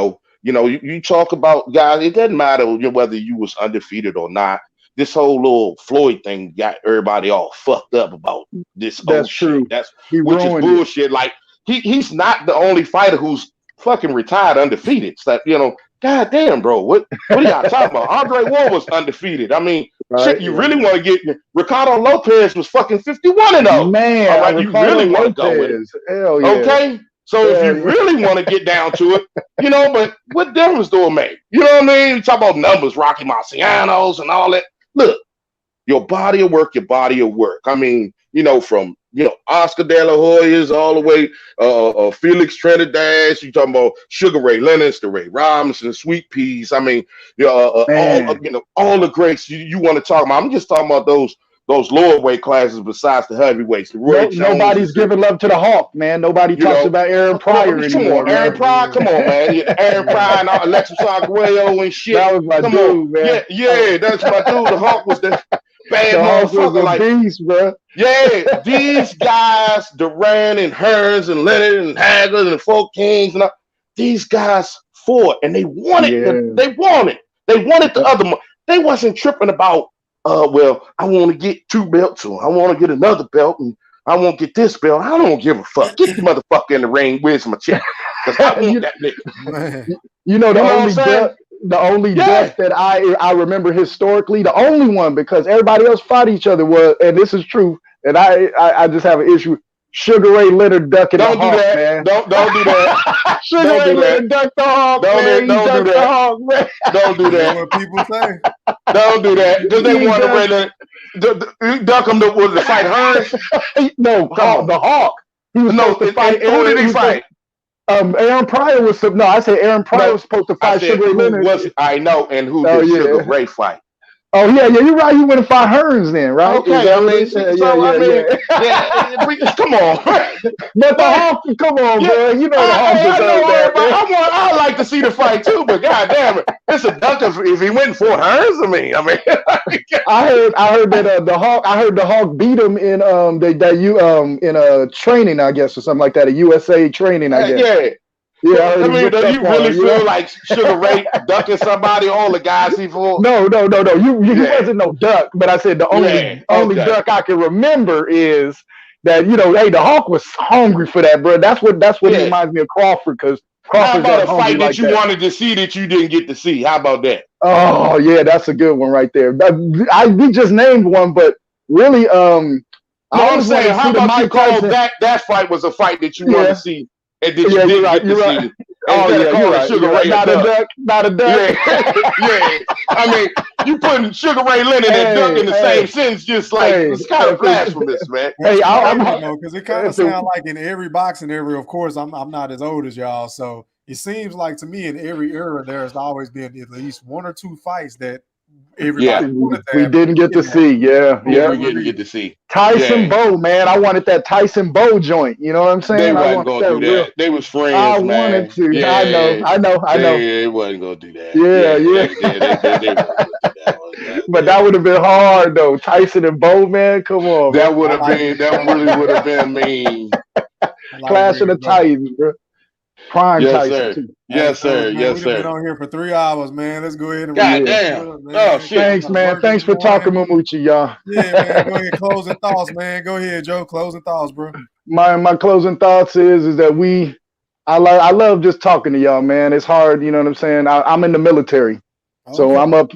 S6: talk about guys, it doesn't matter whether you was undefeated or not. this whole little Floyd thing got everybody all fucked up about this
S14: That's true.
S6: shit.
S14: He
S6: Which is
S14: ruined it.
S6: bullshit. Like he's not the only fighter who's fucking retired undefeated. It's like, God damn, bro, what are y'all talking about? Andre Ward was undefeated. I mean, shit, you really want to get Ricardo Lopez was fucking 51-0.
S14: Man,
S6: all right, you really want to go with it.
S14: Hell yeah.
S6: Okay? So if you really want to get down to it, but what difference do it make? You know what I mean? You talk about numbers, Rocky Marcianos and all that. Look, your body of work, your body of work. I mean, from Oscar De La Hoya's all the way, Felix Trinidad. You talking about Sugar Ray Leonard, the Ray Robinson, Sweet Peas. I mean, all the greats you want to talk about. I'm just talking about those lower weight classes besides the heavyweights. The Roy Jones,
S14: nobody's giving love to the Hawk, man. Nobody talks about Aaron Pryor anymore.
S6: Aaron Pryor, come on, man. Aaron Pryor and Alexis Arguello and shit.
S14: That was my dude, man.
S6: Yeah, that's my dude. The Hawk was the bad motherfucker. Like
S14: beast, bro.
S6: Yeah, these guys, Duran and Hearns and Leonard and Hagler and the Folk Kings and all, these guys fought and they wanted. They wanted the other. They wasn't tripping about. Well, I want to get 2 belts, or I want to get another belt, and I want to get this belt. I don't give a fuck. Get the motherfucker in the ring. Where's my check? Because I want that nigga.
S14: The only death that I remember historically, the only one, because everybody else fought each other, was, and this is true, and I just have an issue. Sugar Ray Leonard ducking the Hawk, man.
S6: Don't do that.
S14: Sugar Ray Leonard ducked the Hawk, man.
S6: Don't do that. Don't do that.
S2: What people say?
S6: Don't do that. Because they want to Ray Leonard duck him to fight Hearns.
S14: No, the Hawk. He was supposed to fight.
S6: Who did he fight?
S14: Aaron Pryor was Aaron Pryor was supposed to fight Sugar Ray Leonard.
S6: I know, and who did Sugar Ray fight?
S14: Oh yeah, you're right. He went and fought Hearns then, right?
S6: Okay, come on.
S14: But the Hawk, come on, bro. You know the Hawk deserves that.
S6: I like to see the fight too, but goddamn it, it's a duck if he went and fought Hearns. I mean,
S14: I heard that the Hawk beat him in in a training, I guess, or something like that, a USA training, I guess. Yeah,
S6: I mean, do you really feel like Sugar Ray ducking somebody? All the guys he fought?
S14: No. You wasn't no duck, but I said the only duck I can remember is that hey, the Hawk was hungry for that, bro. That's what he reminds me of Crawford, because Crawford.
S6: How about a fight that you wanted to see that you didn't get to see? How about that?
S14: Oh yeah, that's a good one right there. We just named one, but really,
S6: I'm saying, how about you call that fight was a fight that you wanted to see? And did you didn't get to see it?
S14: Oh yeah, you're right.
S6: Sugar Ray
S14: not a duck.
S6: Yeah. I mean, you putting Sugar Ray Leonard and duck in the same sentence, just like it's kind of blasphemous, man.
S2: Hey, I know, because it kind of sounds like in every boxing area. Of course, I'm not as old as y'all, so it seems like to me in every era there's always been at least 1 or 2 fights that everybody
S14: we didn't get to see.
S6: We didn't get to see.
S14: Tyson Bowe, man. I wanted that Tyson Bowe joint. You know what I'm saying?
S6: They wasn't gonna do that. They was friends,
S14: I
S6: man.
S14: wanted to.
S6: Yeah.
S14: I know.
S6: They wasn't gonna do that.
S14: But that would have been hard though. Tyson and Bowe, man. Come on.
S6: That would have been. That really would have been mean.
S14: Clash of the Titans, bro. Prime Tyson. Too.
S6: Yes, sir.
S2: We've been on here for 3 hours, man. Let's go ahead and
S6: goddamn.
S2: Oh
S6: shit.
S14: Thanks, man. Thanks for talking, Mamuchi, y'all.
S2: Yeah, man. Go ahead. Closing thoughts, man. Go ahead, Joe. Closing thoughts, bro.
S14: My closing thoughts is that I love just talking to y'all, man. It's hard, you know what I'm saying? I'm in the military. So I'm up.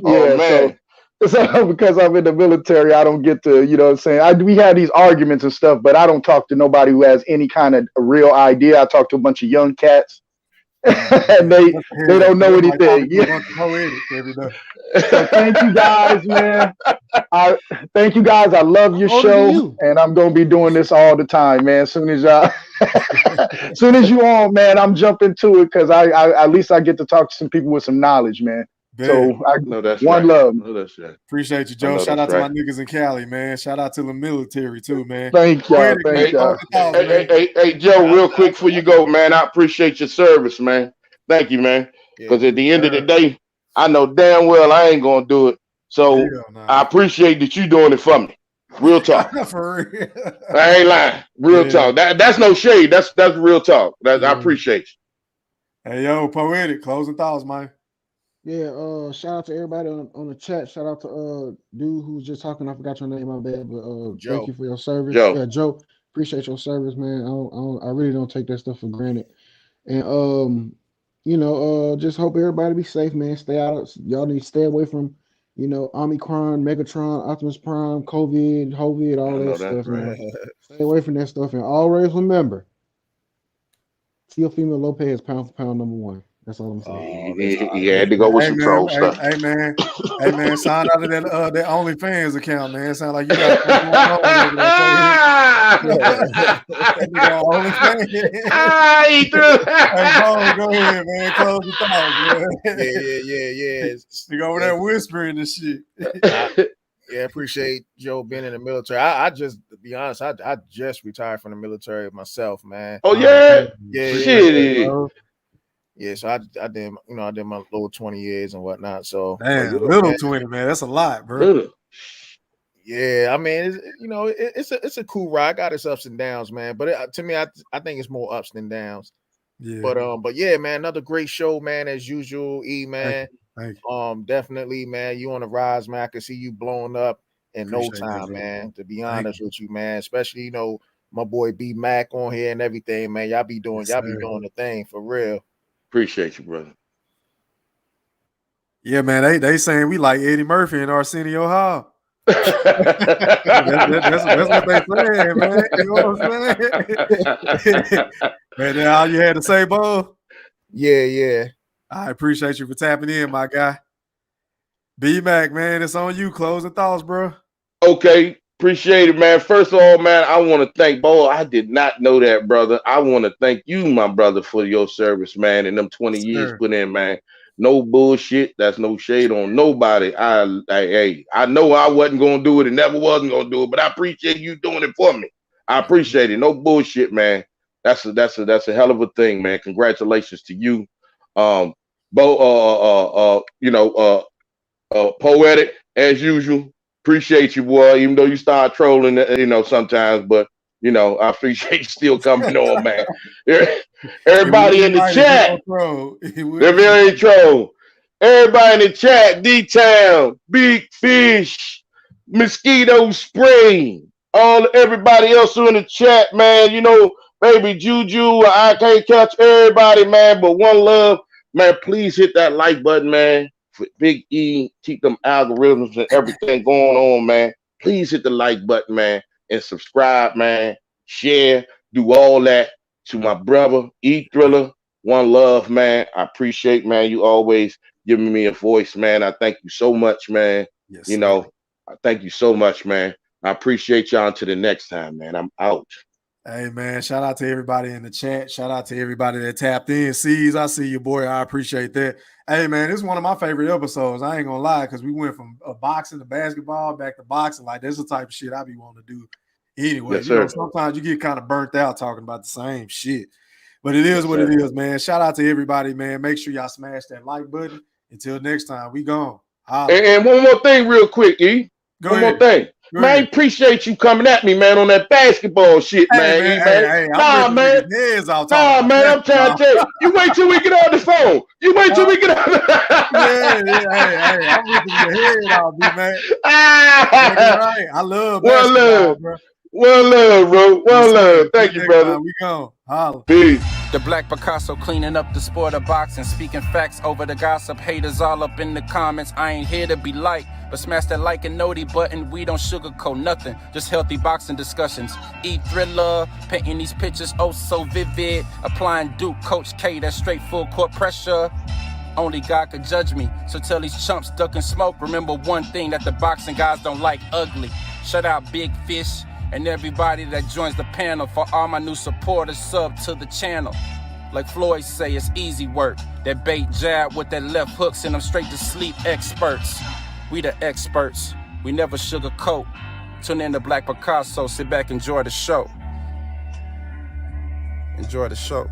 S14: So because I'm in the military, I don't get to, you know what I'm saying? We have these arguments and stuff, but I don't talk to nobody who has any kind of real idea. I talk to a bunch of young cats. And they don't know anything. So thank you guys, man. Thank you guys. I love your show, and I'm gonna be doing this all the time, man. As soon as you on, man, I'm jumping to it because I at least I get to talk to some people with some knowledge, man. So one love.
S2: Appreciate you, Joe. Shout out to my niggas in Cali, man. Shout out to the military too, man.
S14: Thank y'all.
S6: Hey, Joe, real quick before you go, man. I appreciate your service, man. Thank you, man. Because at the end of the day, I know damn well I ain't gonna do it. So I appreciate that you doing it for me. Real talk.
S2: For real.
S6: I ain't lying. Real talk. That's no shade. That's real talk. I appreciate you.
S2: Hey, yo, Poetic, closing thoughts, man.
S7: Yeah, shout out to everybody on the chat. Shout out to dude who was just talking. I forgot your name, my bad, but thank
S8: Joe.
S7: you for your service.
S6: Joe.
S7: Yeah, Joe, appreciate your service, man. I really don't take that stuff for granted. And just hope everybody be safe, man. Stay out. Y'all need to stay away from, Omicron, Megatron, Optimus Prime, COVID, all
S6: I
S7: that
S6: know that's
S7: stuff,
S6: right.
S7: man. Stay away from that stuff, and always remember, Teofimo Lopez, pound for pound, #1. That's all I'm saying.
S6: He had to go with some troll stuff.
S2: Hey man, sign out of that OnlyFans account, man. Sound like you got something going on over there. OnlyFans.
S6: He threw.
S2: Hey, go ahead, man. Close the thought, man.
S8: Yeah.
S2: You go over there whispering and shit.
S8: Yeah, appreciate Joe being in the military. I just, to be honest, I just retired from the military myself, man.
S6: Oh yeah,
S8: shit. Yeah, so I did, I did my little 20 years and whatnot. So
S2: man, little 20, man, that's a lot, bro.
S6: Little.
S8: Yeah, I mean, it's a cool ride. Got its ups and downs, man. But to me, I think it's more ups than downs.
S2: Yeah.
S8: But yeah, man, another great show, man, as usual. Man.
S2: Thank you.
S8: Definitely, man. You on the rise, man. I can see you blowing up in
S2: Appreciate
S8: no time,
S2: you,
S8: man. To be honest with you, man. Especially, my boy B Mac on here and everything, man. Y'all be doing the thing for real.
S6: Appreciate you, brother.
S2: Yeah, man. They saying we like Eddie Murphy and Arsenio Hall. that's what they saying, man. You know what I'm saying? Man, that's all you had to say, Bo?
S8: Yeah.
S2: I appreciate you for tapping in, my guy. B-Mac, man, it's on you. Closing thoughts, bro.
S6: Okay, appreciate it, man. First of all, man, I want to thank Bo. I did not know that, brother. I want to thank you, my brother, for your service, man, and them 20 years put in, man. No bullshit. That's no shade on nobody. I know I wasn't gonna do it and never wasn't gonna do it, but I appreciate you doing it for me. I appreciate it. No bullshit, man. That's a hell of a thing, man. Congratulations to you. Bo, poetic as usual. Appreciate you, boy. Even though you start trolling, sometimes, but I appreciate you still coming on, man. Everybody in the chat, they're very troll. Everybody in the chat, D-Town, Big Fish, Mosquito Spray, everybody else who in the chat, man. Baby Juju, I can't catch everybody, man. But one love, man. Please hit that like button, man. For Big E, keep them algorithms and everything going on, man. Please hit the like button, man, and subscribe, man. Share, do all that. To my brother E Thriller, one love, man. I appreciate, man. You always giving me a voice, man. I thank you so much, man.
S2: Yes,
S6: I thank you so much, man. I appreciate y'all. Until the next time, man. I'm out.
S2: Hey, man, shout out to everybody in the chat. Shout out to everybody that tapped in. Sees, I see you, boy. I appreciate that. Hey, man, this is one of my favorite episodes. I ain't going to lie, because we went from boxing to basketball back to boxing. Like, that's the type of shit I be wanting to do anyway.
S6: Yes,
S2: sometimes you get kind of burnt out talking about the same shit. But it is what it is, man. Shout out to everybody, man. Make sure y'all smash that like button. Until next time, we gone.
S6: And one more thing real quick, E. One more thing. Man, I appreciate you coming at me, man, on that basketball shit, man.
S2: Hey,
S6: nah, man. I'm trying to tell you. You wait till we get on the phone. You wait till we get on the
S2: Hey, I'm ripping your head off, man. Right. I love basketball, bro.
S6: One love, bro. One love. Thank you, brother.
S2: We gone. Holla.
S6: Peace.
S1: The Black Picasso cleaning up the sport of boxing, speaking facts over the gossip. Haters all up in the comments. I ain't here to be liked, but smash that like and noti button. We don't sugarcoat nothing, just healthy boxing discussions. E Thriller, painting these pictures oh so vivid. Applying Duke, Coach K, that straight full court pressure. Only God could judge me, so tell these chumps ducking smoke. Remember one thing that the boxing guys don't like: ugly. Shut out Big Fish and everybody that joins the panel. For all my new supporters, sub to the channel. Like Floyd say, it's easy work. That bait jab with that left hook send them straight to sleep. Experts, we the experts. We never sugarcoat. Tune in to Black Picasso. Sit back, enjoy the show. Enjoy the show.